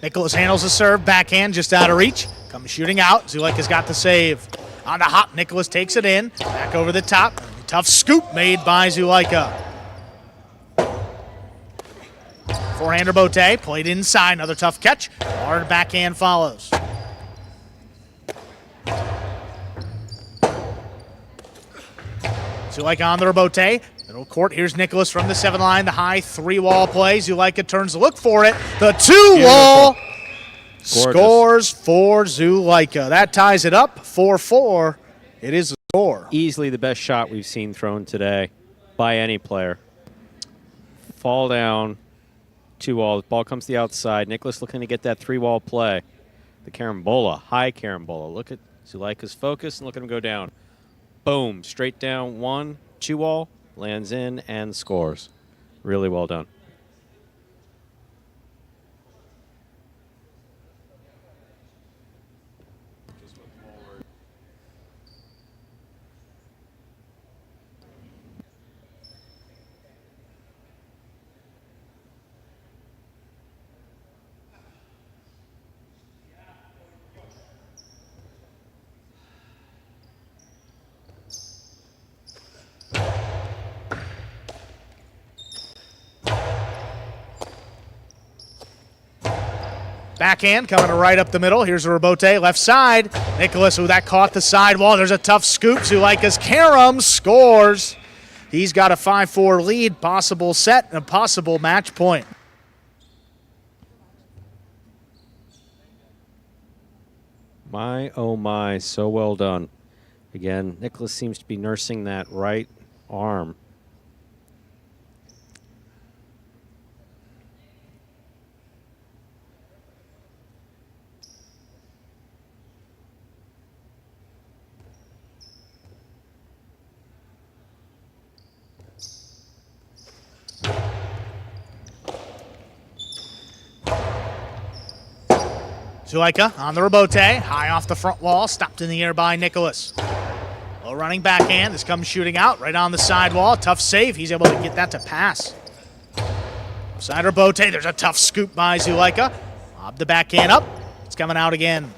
Nicholas handles the serve, backhand just out of reach. Comes shooting out. Zuleika's got the save. On the hop, Nicholas takes it in. Back over the top. Tough scoop made by Zuleika. Forehander Bote, played inside, another tough catch. Hard backhand follows. Zulaika on the Bote. Middle court, here's Nicholas from the 7 line, the high 3-wall play. Zulaika turns to look for it. The 2-wall scores for Zulaika. That ties it up 4-4. It is a score. Easily the best shot we've seen thrown today by any player. Fall down, 2-wall. The ball comes to the outside. Nicholas looking to get that 3-wall play. The carambola, high carambola. Look at Zulaika's focus and look at him go down. Boom, straight down 1, 2-wall, lands in and scores. Really well done. Backhand coming right up the middle. Here's a Rebote, left side. Nicholas, ooh, that caught the sidewall. There's a tough scoop. Zulaika's Karam scores. He's got a 5-4 lead, possible set, and a possible match point. My, oh my, so well done. Again, Nicholas seems to be nursing that right arm. Zulaika on the Rebote, high off the front wall, stopped in the air by Nicholas. Low running backhand, this comes shooting out, right on the sidewall, tough save, he's able to get that to pass. Side Rebote, there's a tough scoop by Zulaika. Lob the backhand up, it's coming out again.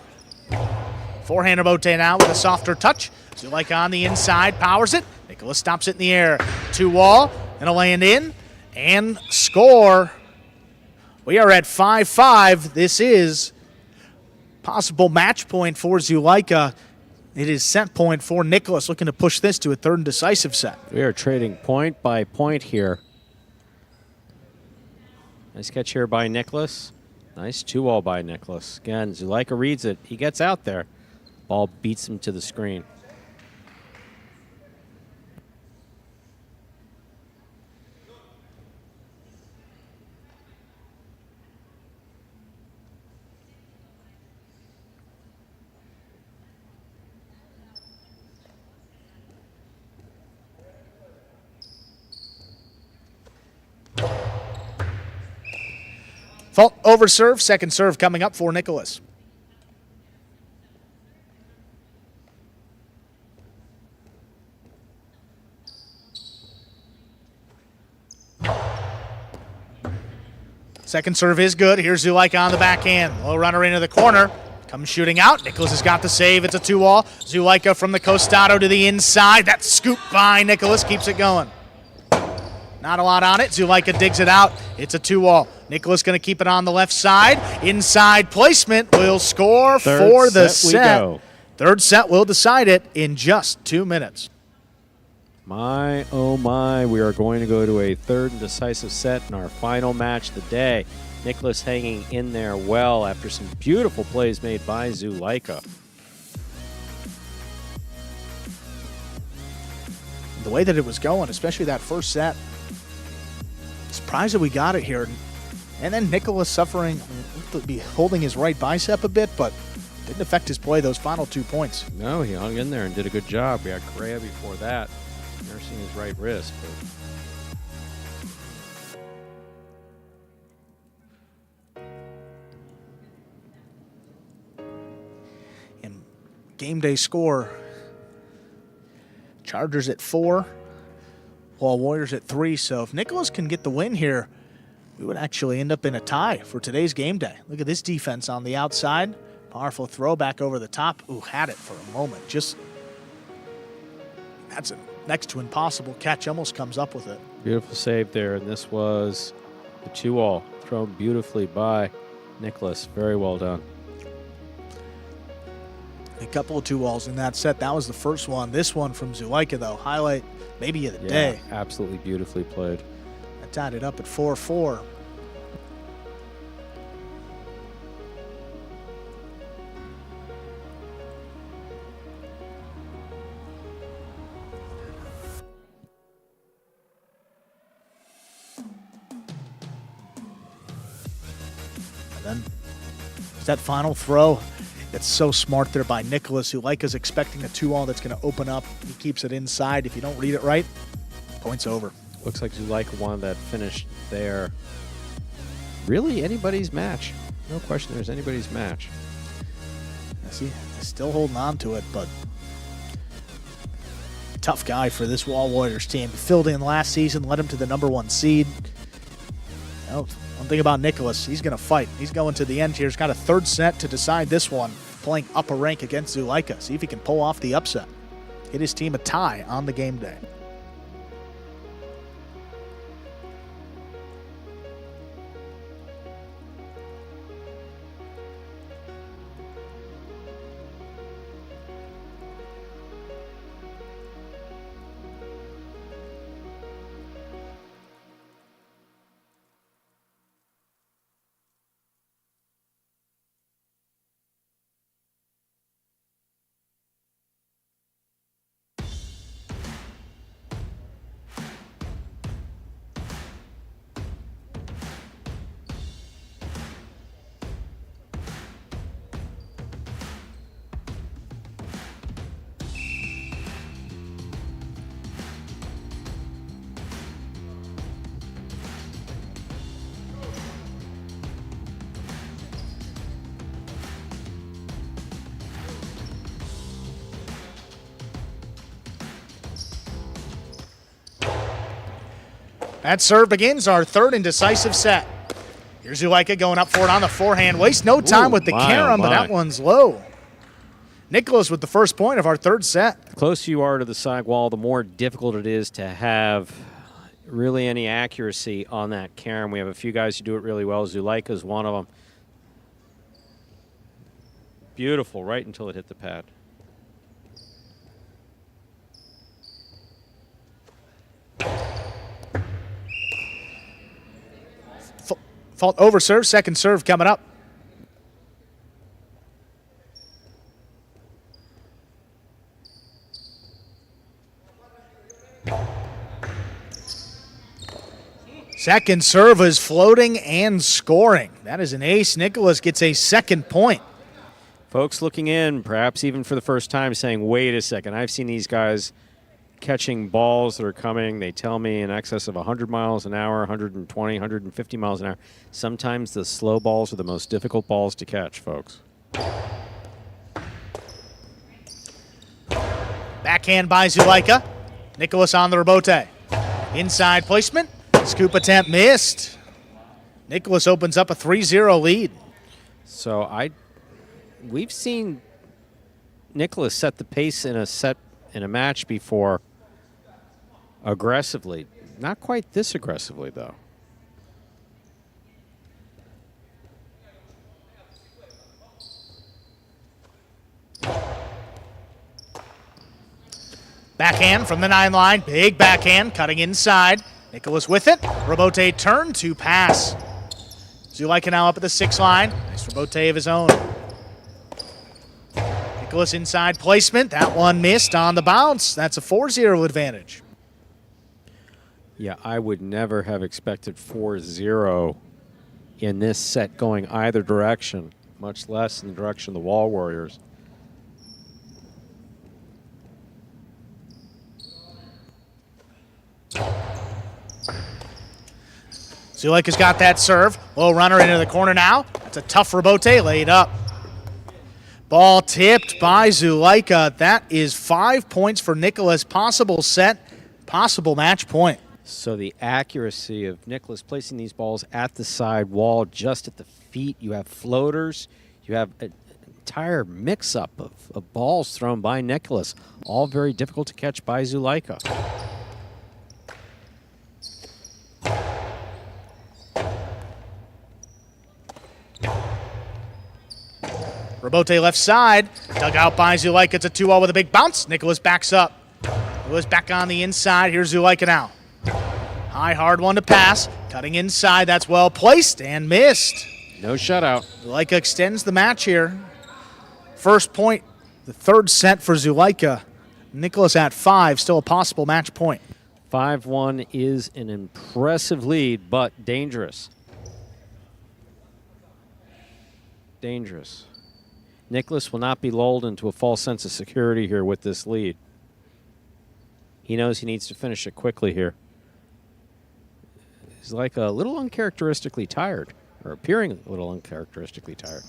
Forehand Rebote now with a softer touch. Zulaika on the inside, powers it. Nicholas stops it in the air. 2-wall, and a land in, and score. We are at 5-5. This is possible match point for Zulaika. It is set point for Nicholas, looking to push this to a third and decisive set. We are trading point by point here. Nice catch here by Nicholas. Nice 2-wall by Nicholas. Again, Zulaika reads it. He gets out there. Ball beats him to the screen. Fault over serve, second serve coming up for Nicholas. Second serve is good. Here's Zulaika on the backhand. Low runner into the corner. Comes shooting out. Nicholas has got the save. It's a 2-wall. Zulaika from the costado to the inside. That scoop by Nicholas keeps it going. Not a lot on it. Zulaika digs it out. It's a 2-wall. Nicholas going to keep it on the left side. Inside placement will score for the set. Third set will decide it in just 2 minutes. My, oh my, we are going to go to a third and decisive set in our final match of the day. Nicholas hanging in there well after some beautiful plays made by Zulaika. The way that it was going, especially that first set, surprised that we got it here. And then Nicholas suffering, looked to be holding his right bicep a bit, but didn't affect his play those final 2 points. No, he hung in there and did a good job. We had Correa before that, nursing his right wrist. And game day score, Chargers at 4, while Warriors at 3. So if Nicholas can get the win here, we would actually end up in a tie for today's game day. Look at this defense on the outside. Powerful throw back over the top. Ooh, had it for a moment. Just, that's a next to impossible catch. Almost comes up with it. Beautiful save there, and this was The 2-all thrown beautifully by Nicholas. Very well done. A couple of 2-alls in that set. That was the first one. This one from Zuleika, though, highlight maybe of the day. Absolutely beautifully played. That tied it up at 4-4. Then it's that final throw. That's so smart there by Nicholas. Zuleika's expecting a 2-all that's going to open up. He keeps it inside. If you don't read it right, point's over. Looks like Zuleika wanted that finish there. Really anybody's match. No question there's anybody's match. I see, still holding on to it, but tough guy for this Wall Warriors team. Filled in last season, led him to the #1 seed. Oh, one thing about Nicholas, he's going to fight. He's going to the end here. He's got a third set to decide this one, playing up a rank against Zuleika. See if he can pull off the upset. Hit his team a tie on the game day. That serve begins our third and decisive set. Here's Zuleika going up for it on the forehand. Waste no time with the carom, but that one's low. Nicholas with the first point of our third set. The closer you are to the side wall, the more difficult it is to have really any accuracy on that carom. We have a few guys who do it really well. Zuleika's one of them. Beautiful, right until it hit the pad. Fault over serve, second serve coming up. Second serve is floating and scoring. That is an ace. Nicholas gets a second point. Folks looking in, perhaps even for the first time, saying, wait a second, I've seen these guys catching balls that are coming, they tell me, in excess of 100 miles an hour, 120, 150 miles an hour. Sometimes the slow balls are the most difficult balls to catch, folks. Backhand by Zuleika. Nicholas on the rebote. Inside placement. Scoop attempt missed. Nicholas opens up a 3-0 lead. So we've seen Nicholas set the pace in a match before aggressively. Not quite this aggressively, though. Backhand from the 9 line. Big backhand cutting inside. Nicholas with it. Rebote turn to pass. Zuleika now up at the 6 line. Nice rebote of his own. Nicholas inside placement. That one missed on the bounce. That's a 4-0 advantage. Yeah, I would never have expected 4-0 in this set going either direction, much less in the direction of the Wall Warriors. Zuleika's got that serve. Low runner into the corner now. That's a tough rebote laid up. Ball tipped by Zuleika. That is 5 points for Nicholas. Possible set, possible match point. So the accuracy of Nicholas placing these balls at the side wall, just at the feet. You have floaters. You have an entire mix-up of balls thrown by Nicholas. All very difficult to catch by Zuleika. Robote left side. Dug out by Zulaika. It's a 2-0 with a big bounce. Nicholas backs up. Nicholas back on the inside. Here's Zulaika now. High, hard one to pass. Cutting inside. That's well placed and missed. No shutout. Zulaika extends the match here. First point, the third set for Zulaika. Nicholas at 5, still a possible match point. 5-1 is an impressive lead, but dangerous. Dangerous. Nicholas will not be lulled into a false sense of security here with this lead. He knows he needs to finish it quickly here. He's like a little uncharacteristically tired, or appearing a little uncharacteristically tired.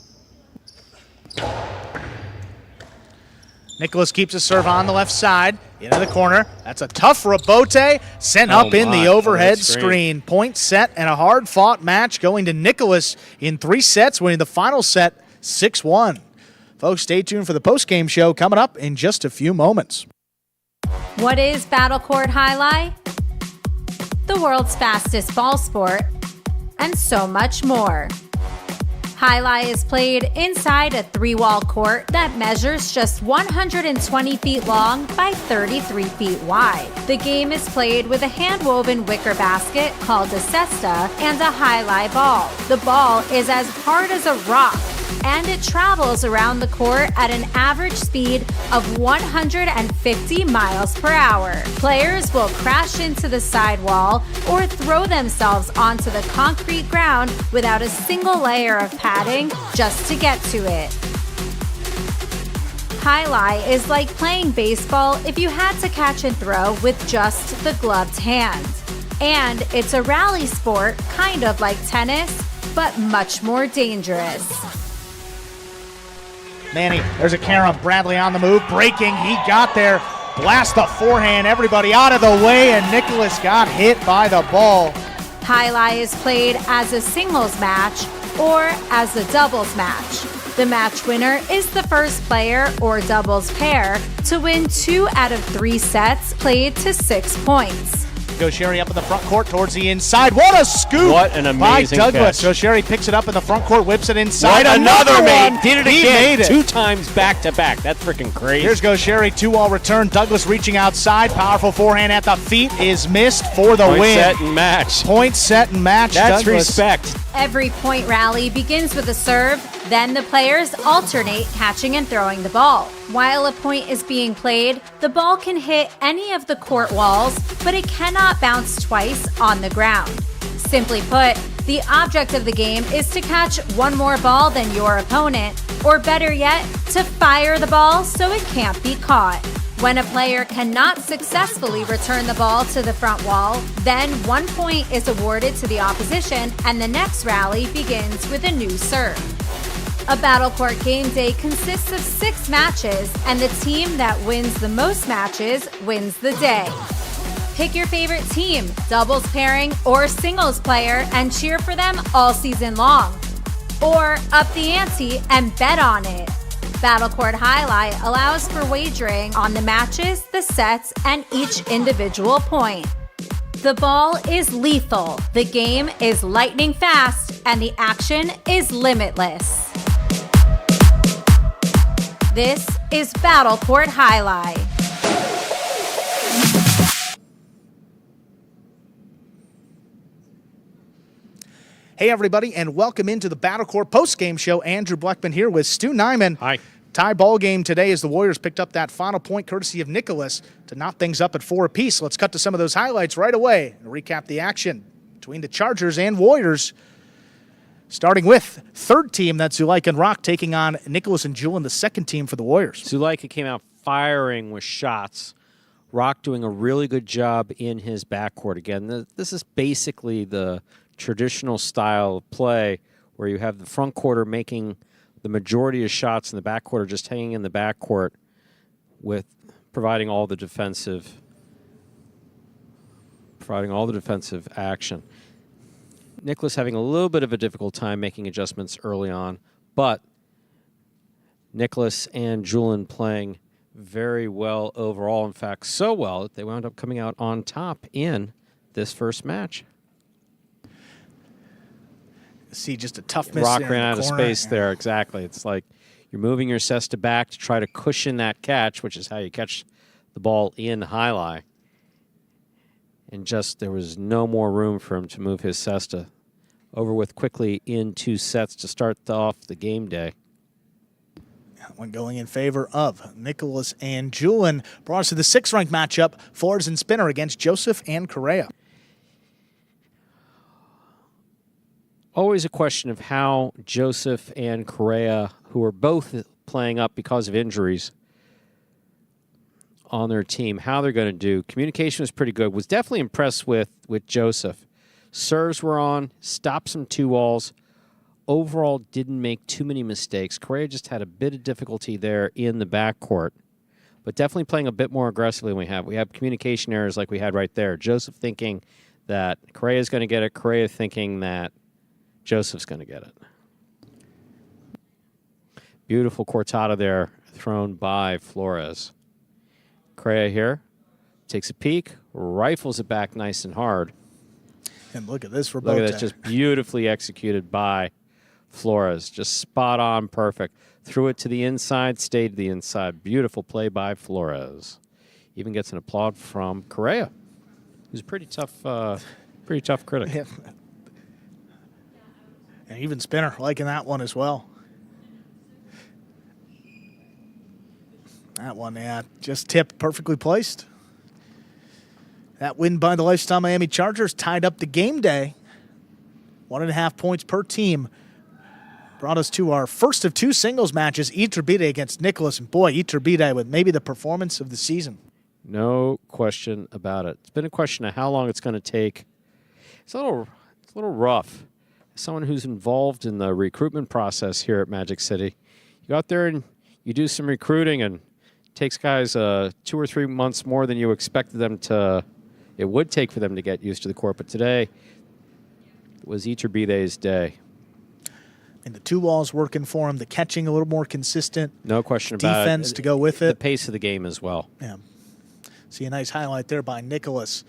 Nicholas keeps his serve on the left side, into the corner. That's a tough Robote, sent up in the overhead screen. Point set and a hard-fought match going to Nicholas in 3 sets, winning the final set 6-1. Folks, stay tuned for the post-game show coming up in just a few moments. What is Battle Court Jai-Alai? The world's fastest ball sport, and so much more. Jai-Alai is played inside a 3-wall court that measures just 120 feet long by 33 feet wide. The game is played with a hand-woven wicker basket called a cesta and a Jai-Alai ball. The ball is as hard as a rock, and it travels around the court at an average speed of 150 miles per hour. Players will crash into the sidewall or throw themselves onto the concrete ground without a single layer of padding just to get to it. Jai-Alai is like playing baseball if you had to catch and throw with just the gloved hand. And it's a rally sport, kind of like tennis, but much more dangerous. Manny, there's a carom. Bradley on the move, breaking. He got there. Blast the forehand. Everybody out of the way, and Nicholas got hit by the ball. Jai-Alai is played as a singles match or as a doubles match. The match winner is the first player or doubles pair to win 2 out of 3 sets played to 6 points. Gaucheri up in the front court towards the inside. What a scoop What an amazing by Douglas. catch. Gaucheri picks it up in the front court, whips it inside. Right, another one. mate. Did it He again. made it. 2 times back-to-back. That's freaking crazy. Here's Gaucheri, 2-all return. Douglas reaching outside. Powerful forehand at the feet is missed for the Point win. set and match. Point set and match. That's Douglas. respect. Every point rally begins with a serve, then the players alternate catching and throwing the ball. While a point is being played, the ball can hit any of the court walls, but it cannot bounce twice on the ground. Simply put, the object of the game is to catch one more ball than your opponent, or better yet, to fire the ball so it can't be caught. When a player cannot successfully return the ball to the front wall, then 1 point is awarded to the opposition and the next rally begins with a new serve. A Battle Court game day consists of 6 matches, and the team that wins the most matches wins the day. Pick your favorite team, doubles pairing, or singles player, and cheer for them all season long. Or up the ante and bet on it. Battle Court Jai-Alai allows for wagering on the matches, the sets, and each individual point. The ball is lethal, the game is lightning fast, and the action is limitless. This is Battle Court Jai-Alai. Hey, everybody, and welcome into the Battle Court post-game show. Andrew Bleckman here with Stu Nyman. Hi. Tie ball game today as the Warriors picked up that final point courtesy of Nicholas to knot things up at 4 apiece. Let's cut to some of those highlights right away and recap the action between the Chargers and Warriors. Starting with third team, that's Zulaika and Rock taking on Nicholas and Julian, the second team for the Warriors. Zulaika came out firing with shots. Rock doing a really good job in his backcourt. Again, this is basically the traditional style of play where you have the front quarter making the majority of shots and the backcourt are just hanging in the backcourt with providing all the defensive action. Nicholas having a little bit of a difficult time making adjustments early on, but Nicholas and Julian playing very well overall. In fact, so well that they wound up coming out on top in this first match. See just a tough miss. Rock there ran in the out of corner. space there, exactly. It's like You're moving your cesta back to try to cushion that catch, which is how you catch the ball in Jai-Alai. And just there was no more room for him to move his cesta. Over with quickly in 2 sets to start off the game day. That one going in favor of Nicholas and Julian. Brought us to the 6th-ranked matchup, Flores and Spinner against Joseph and Correa. Always a question of how Joseph and Correa, who are both playing up because of injuries on their team, how they're going to do. Communication was pretty good. Was definitely impressed with Joseph. Serves were on, stopped some 2-walls. Overall, didn't make too many mistakes. Correa just had a bit of difficulty there in the backcourt, but definitely playing a bit more aggressively than we have. We have communication errors like we had right there. Joseph thinking that Correa's going to get it. Correa thinking that Joseph's going to get it. Beautiful cortada there thrown by Flores. Correa here takes a peek, rifles it back nice and hard. And look at this for Look both. at that, just beautifully executed by Flores. Just spot on, perfect. Threw it to the inside, stayed to the inside. Beautiful play by Flores. Even gets an applaud from Correa, who's a pretty tough critic. Yeah. And even Spinner liking that one as well. That one, yeah, just tipped, perfectly placed. That win by the Lifestyle Miami Chargers tied up the game day. 1.5 points per team. Brought us to our first of 2 singles matches, Iturbide against Nicholas. And boy, Iturbide with maybe the performance of the season. No question about it. It's been a question of how long it's going to take. It's a little rough. As someone who's involved in the recruitment process here at Magic City, you go out there and you do some recruiting, and it takes guys 2 or 3 months more than you expected them to. It would take for them to get used to the court, but today was Iturbide's day. And the 2-walls working for him, the catching a little more consistent. No question about it. Defense to go with it. The pace of the game as well. Yeah. See a nice highlight there by Nicholas.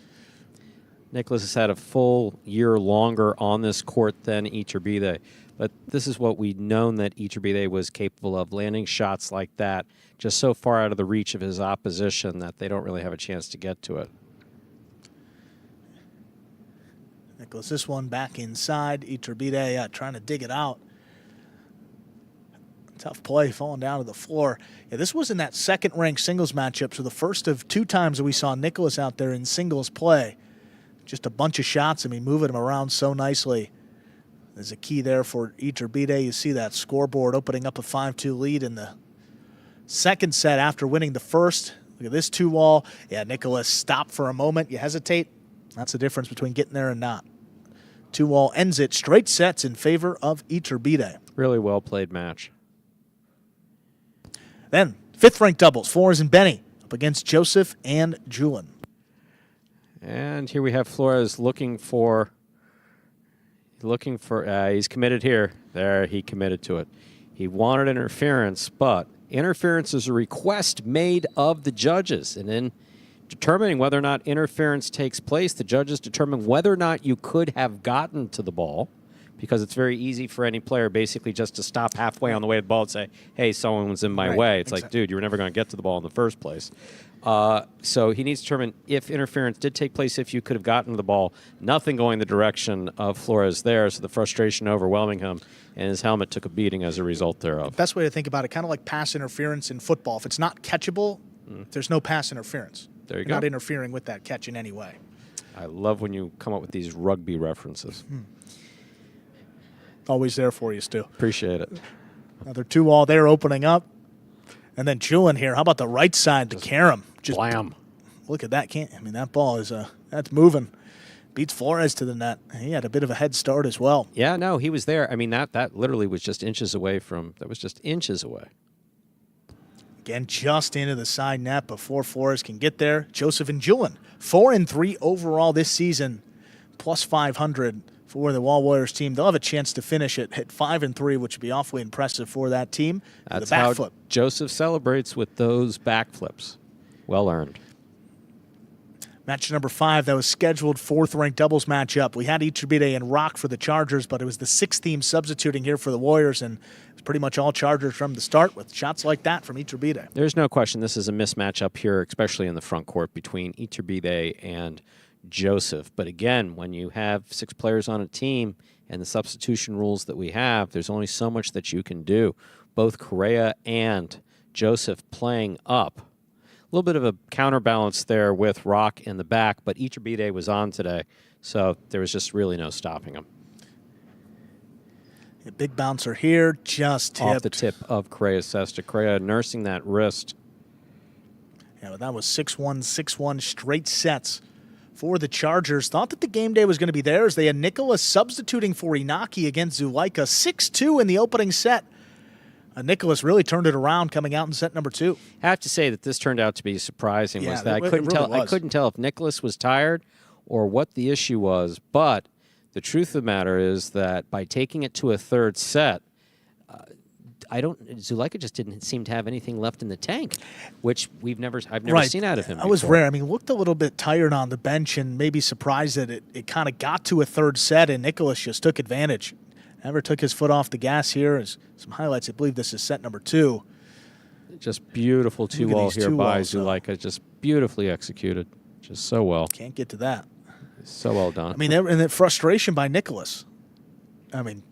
Nicholas has had a full year longer on this court than Iturbide. But this is what we'd known that Iturbide was capable of, landing shots like that, just so far out of the reach of his opposition that they don't really have a chance to get to it. Nicholas, this one back inside. Iturbide trying to dig it out. Tough play, falling down to the floor. Yeah, this was in that 2nd-ranked singles matchup, so the first of 2 times that we saw Nicholas out there in singles play. Just a bunch of shots, moving him around so nicely. There's a key there for Iturbide. You see that scoreboard opening up a 5-2 lead in the 2nd set after winning the first. Look at this 2-wall. Yeah, Nicholas stopped for a moment. You hesitate. That's the difference between getting there and not. 2-wall ends it. Straight sets in favor of Iturbide. Really well played match. Then, 5th-ranked doubles, Flores and Benny up against Joseph and Julian. And here we have Flores looking for, he's committed here. There, he committed to it. He wanted interference, but interference is a request made of the judges. And in determining whether or not interference takes place, the judges determine whether or not you could have gotten to the ball, because it's very easy for any player basically just to stop halfway on the way to the ball and say, hey, someone was in my way. It's like, dude, you were never going to get to the ball in the first place. So he needs to determine if interference did take place, if you could have gotten to the ball. Nothing going the direction of Flores there, so the frustration overwhelming him, and his helmet took a beating as a result thereof. Best way to think about it, kind of like pass interference in football. If it's not catchable, there's no pass interference. There you You're go. not interfering with that catch in any way. I love when you come up with these rugby references. Always there for you, Stu. Appreciate it. Another 2-wall there opening up. And then Julian here. How about the right side to Karam? Just blam. Look at that. That ball is that's moving. Beats Flores to the net. He had a bit of a head start as well. Yeah, no, he was there. That literally was just inches away from, that was just inches away. Again, just into the side net before Flores can get there. Joseph and Julian, 4-3 overall this season, plus 500 for the Wall Warriors team. They'll have a chance to finish it, hit 5-3, which would be awfully impressive for that team. That's the how backflip. Joseph celebrates, with those backflips. Well earned. Match number 5, that was scheduled 4th-ranked doubles matchup. We had Iturbide and Rock for the Chargers, but it was the 6th team substituting here for the Warriors, and it was pretty much all Chargers from the start with shots like that from Iturbide. There's no question this is a mismatch up here, especially in the front court between Iturbide and Joseph. But again, when you have 6 players on a team and the substitution rules that we have, there's only so much that you can do. Both Correa and Joseph playing up. A little bit of a counterbalance there with Rock in the back, but Iturbide was on today, so there was just really no stopping him. A big bouncer here, just tipped. Off the tip of Correa Sesta. Correa nursing that wrist. Yeah, but that was 6-1, 6-1 straight sets for the Chargers. Thought that the game day was going to be theirs. They had Nicholas substituting for Inaki against Zulaika. 6-2 in the opening set. Nicholas really turned it around coming out in set number 2. I have to say that this turned out to be surprising. Yeah, was that it really I couldn't tell if Nicholas was tired or what the issue was. But the truth of the matter is that by taking it to a 3rd set, Zulaika just didn't seem to have anything left in the tank, which I've never seen out of him. That was rare. I mean, looked a little bit tired on the bench and maybe surprised that it kind of got to a 3rd set, and Nicholas just took advantage. Never took his foot off the gas here. As some highlights, I believe this is set number 2. Just beautiful 2-wall here by Zulaika. Just beautifully executed. Just so well. Can't get to that. So well done. I mean, and the frustration by Nicholas. I mean,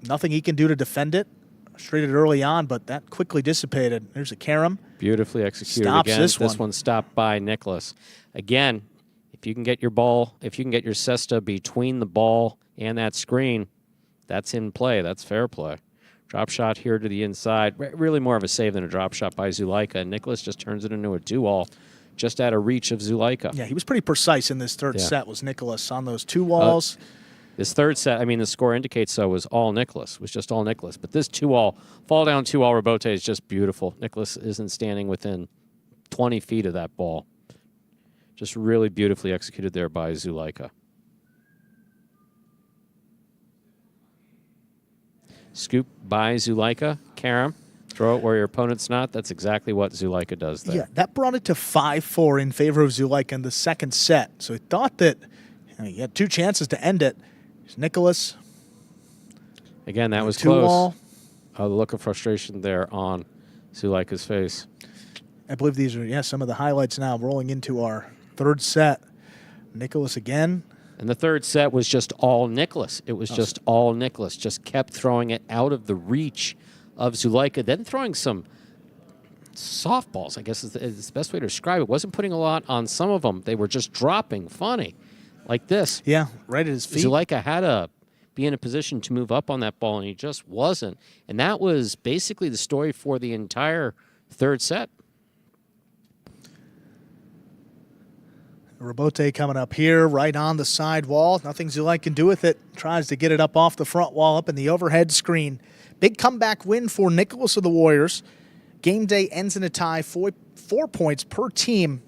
nothing he can do to defend it. Frustrated early on, but that quickly dissipated. There's a carom. Beautifully executed Stops again. this one stopped by Nicholas. Again, if you can get your ball, if you can get your cesta between the ball and that screen, that's in play. That's fair play. Drop shot here to the inside. Really more of a save than a drop shot by Zulaika. And Nicholas just turns it into a 2-wall just out of reach of Zulaika. Yeah, he was pretty precise in this 3rd set, was Nicholas, on those 2 walls. This 3rd set, I mean, the score indicates so, was all Nicholas. Was just all Nicholas. But this 2-wall, fall down 2-wall rebote is just beautiful. Nicholas isn't standing within 20 feet of that ball. Just really beautifully executed there by Zulaika. Scoop by Zulaika. Karam, throw it where your opponent's not. That's exactly what Zulaika does there. Yeah, that brought it to 5-4 in favor of Zulaika in the 2nd set. So he thought that he had 2 chances to end it. There's Nicholas. Again, that was 2-wall. close. The look of frustration there on Zulaika's face. I believe these are, some of the highlights now rolling into our 3rd set. Nicholas again. And the 3rd set was just all Nicholas. It was just all Nicholas. Just kept throwing it out of the reach of Zulaika, then throwing some softballs, I guess is the best way to describe it. Wasn't putting a lot on some of them. They were just dropping funny, like this. Yeah, right at his feet. Zulaika had to be in a position to move up on that ball, and he just wasn't. And that was basically the story for the entire 3rd set. Rebote coming up here, right on the side wall. Nothing Zulaika can do with it. Tries to get it up off the front wall, up in the overhead screen. Big comeback win for Nicholas of the Warriors. Game day ends in a tie, 4 points per team.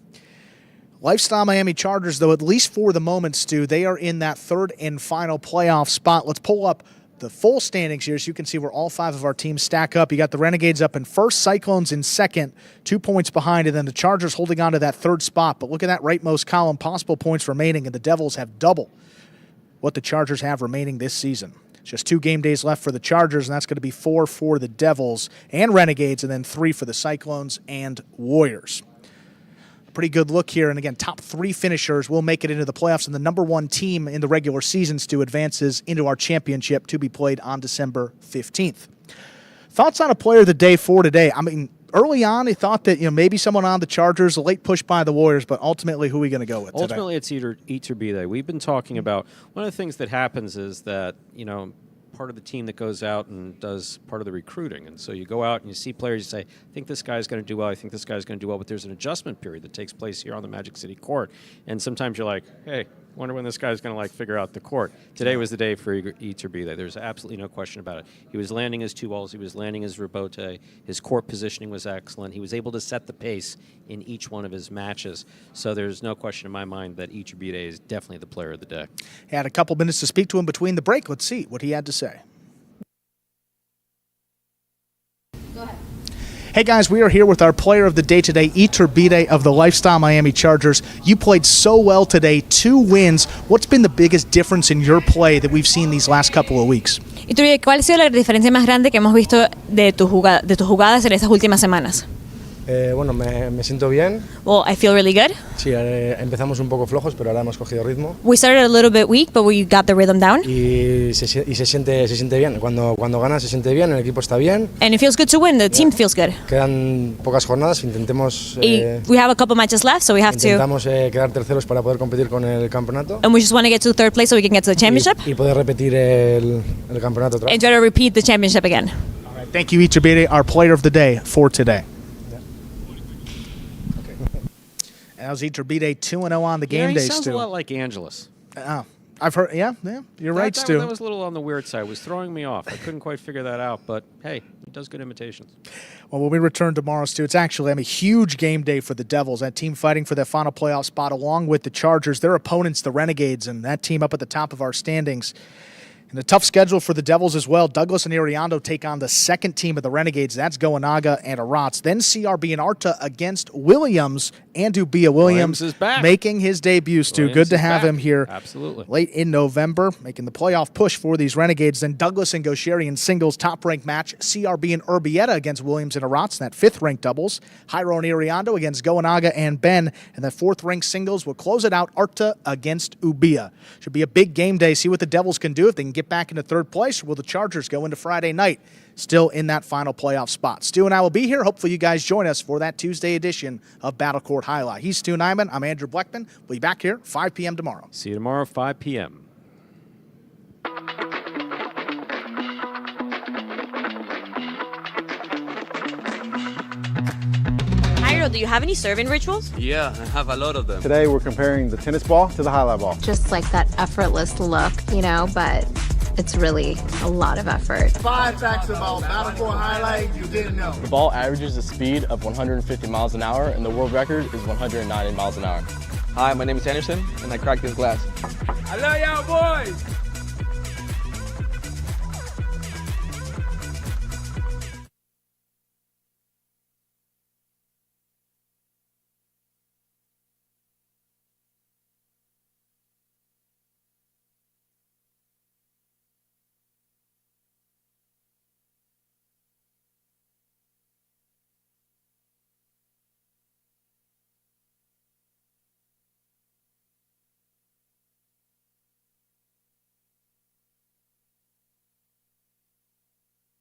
Lifestyle Miami Chargers, though, at least for the moment, Stu, they are in that 3rd and final playoff spot. Let's pull up the full standings here so you can see where all 5 of our teams stack up. You got the Renegades up in 1st, Cyclones in 2nd, 2 points behind, and then the Chargers holding on to that 3rd spot. But look at that rightmost column, possible points remaining, and the Devils have double what the Chargers have remaining this season. It's just 2 game days left for the Chargers, and that's going to be 4 for the Devils and Renegades, and then 3 for the Cyclones and Warriors. Pretty good look here, and again, top 3 finishers will make it into the playoffs, and the number 1 team in the regular season, Stu, advances into our championship to be played on December 15th. Thoughts on a player of the day for today? I mean, early on, he thought that maybe someone on the Chargers, a late push by the Warriors, but ultimately, who are we going to go with today? Ultimately, it's Iturbide. We've been talking about one of the things that happens is that, part of the team that goes out and does part of the recruiting. And so you go out and you see players, you say, I think this guy's going to do well, I think this guy's going to do well, but there's an adjustment period that takes place here on the Magic City Court. And sometimes you're like, hey, wonder when this guy's going to figure out the court. Today was the day for Iturbide. There's absolutely no question about it. He was landing his 2-walls, he was landing his rebote, his court positioning was excellent. He was able to set the pace in each one of his matches. So there's no question in my mind that Iturbide is definitely the player of the day. Had a couple minutes to speak to him between the break. Let's see what he had to say. Go ahead. Hey guys, we are here with our player of the day today, Iturbide of the Lifestyle Miami Chargers. You played so well today, 2 wins. What's been the biggest difference in your play that we've seen these last couple of weeks? Iturbide, ¿cuál ha sido la diferencia más grande que hemos visto de tus jugadas en estas últimas semanas? Bueno, me siento bien. Well, I feel really good. Sí, empezamos un poco flojos, pero ahora hemos cogido ritmo. We started a little bit weak, but we got the rhythm down. Y se siente bien. Cuando ganas se siente bien, el equipo está bien. And it feels good to win. The team feels good. Quedan pocas jornadas, intentemos. We have a couple matches left, so we have intentamos quedar terceros para poder competir con el campeonato. And we just want to get to third place so we can get to the championship. Y poder repetir el campeonato otra vez. And try to repeat the championship again. All right, thank you, Iturbide, our player of the day for today. That was Iturbide 2-0 on the game day, He sounds Stu. a lot like Angeles. I've heard, yeah, you're right, Stu. That was a little on the weird side. It was throwing me off. I couldn't quite figure that out, but hey, he does good imitations. Well, when we return tomorrow, Stu, it's actually a huge game day for the Devils. That team fighting for their final playoff spot along with the Chargers. Their opponents, the Renegades, and that team up at the top of our standings. And a tough schedule for the Devils as well. Douglas and Iriando take on the second team of the Renegades. That's Goanaga and Arats. Then CRB and Arta against Williams and Ubia. Williams is back. Making his debut, Stu. Williams Good to is have back. him here. Absolutely. Late in November, making the playoff push for these Renegades. Then Douglas and Gosheri in singles top-ranked match. CRB and Urbieta against Williams and Arats. That 5th-ranked doubles. Jairo and Iriando against Goanaga and Ben. And that 4th-ranked singles will close it out. Arta against Ubia. Should be a big game day. See what the Devils can do if they can get back into third place. Or will the Chargers go into Friday night still in that final playoff spot? Stu and I will be here. Hopefully you guys join us for that Tuesday edition of Battle Court Jai-Alai. He's Stu Nyman. I'm Andrew Bleckman. We'll be back here 5 p.m. tomorrow. See you tomorrow, 5 p.m. Jairo, do you have any serving rituals? Yeah, I have a lot of them. Today we're comparing the tennis ball to the highlight ball. Just like that effortless look, but it's really a lot of effort. 5 facts about Battle Court Jai-Alai you didn't know. The ball averages a speed of 150 miles an hour, and the world record is 190 miles an hour. Hi, my name is Anderson, and I cracked this glass. I love y'all boys.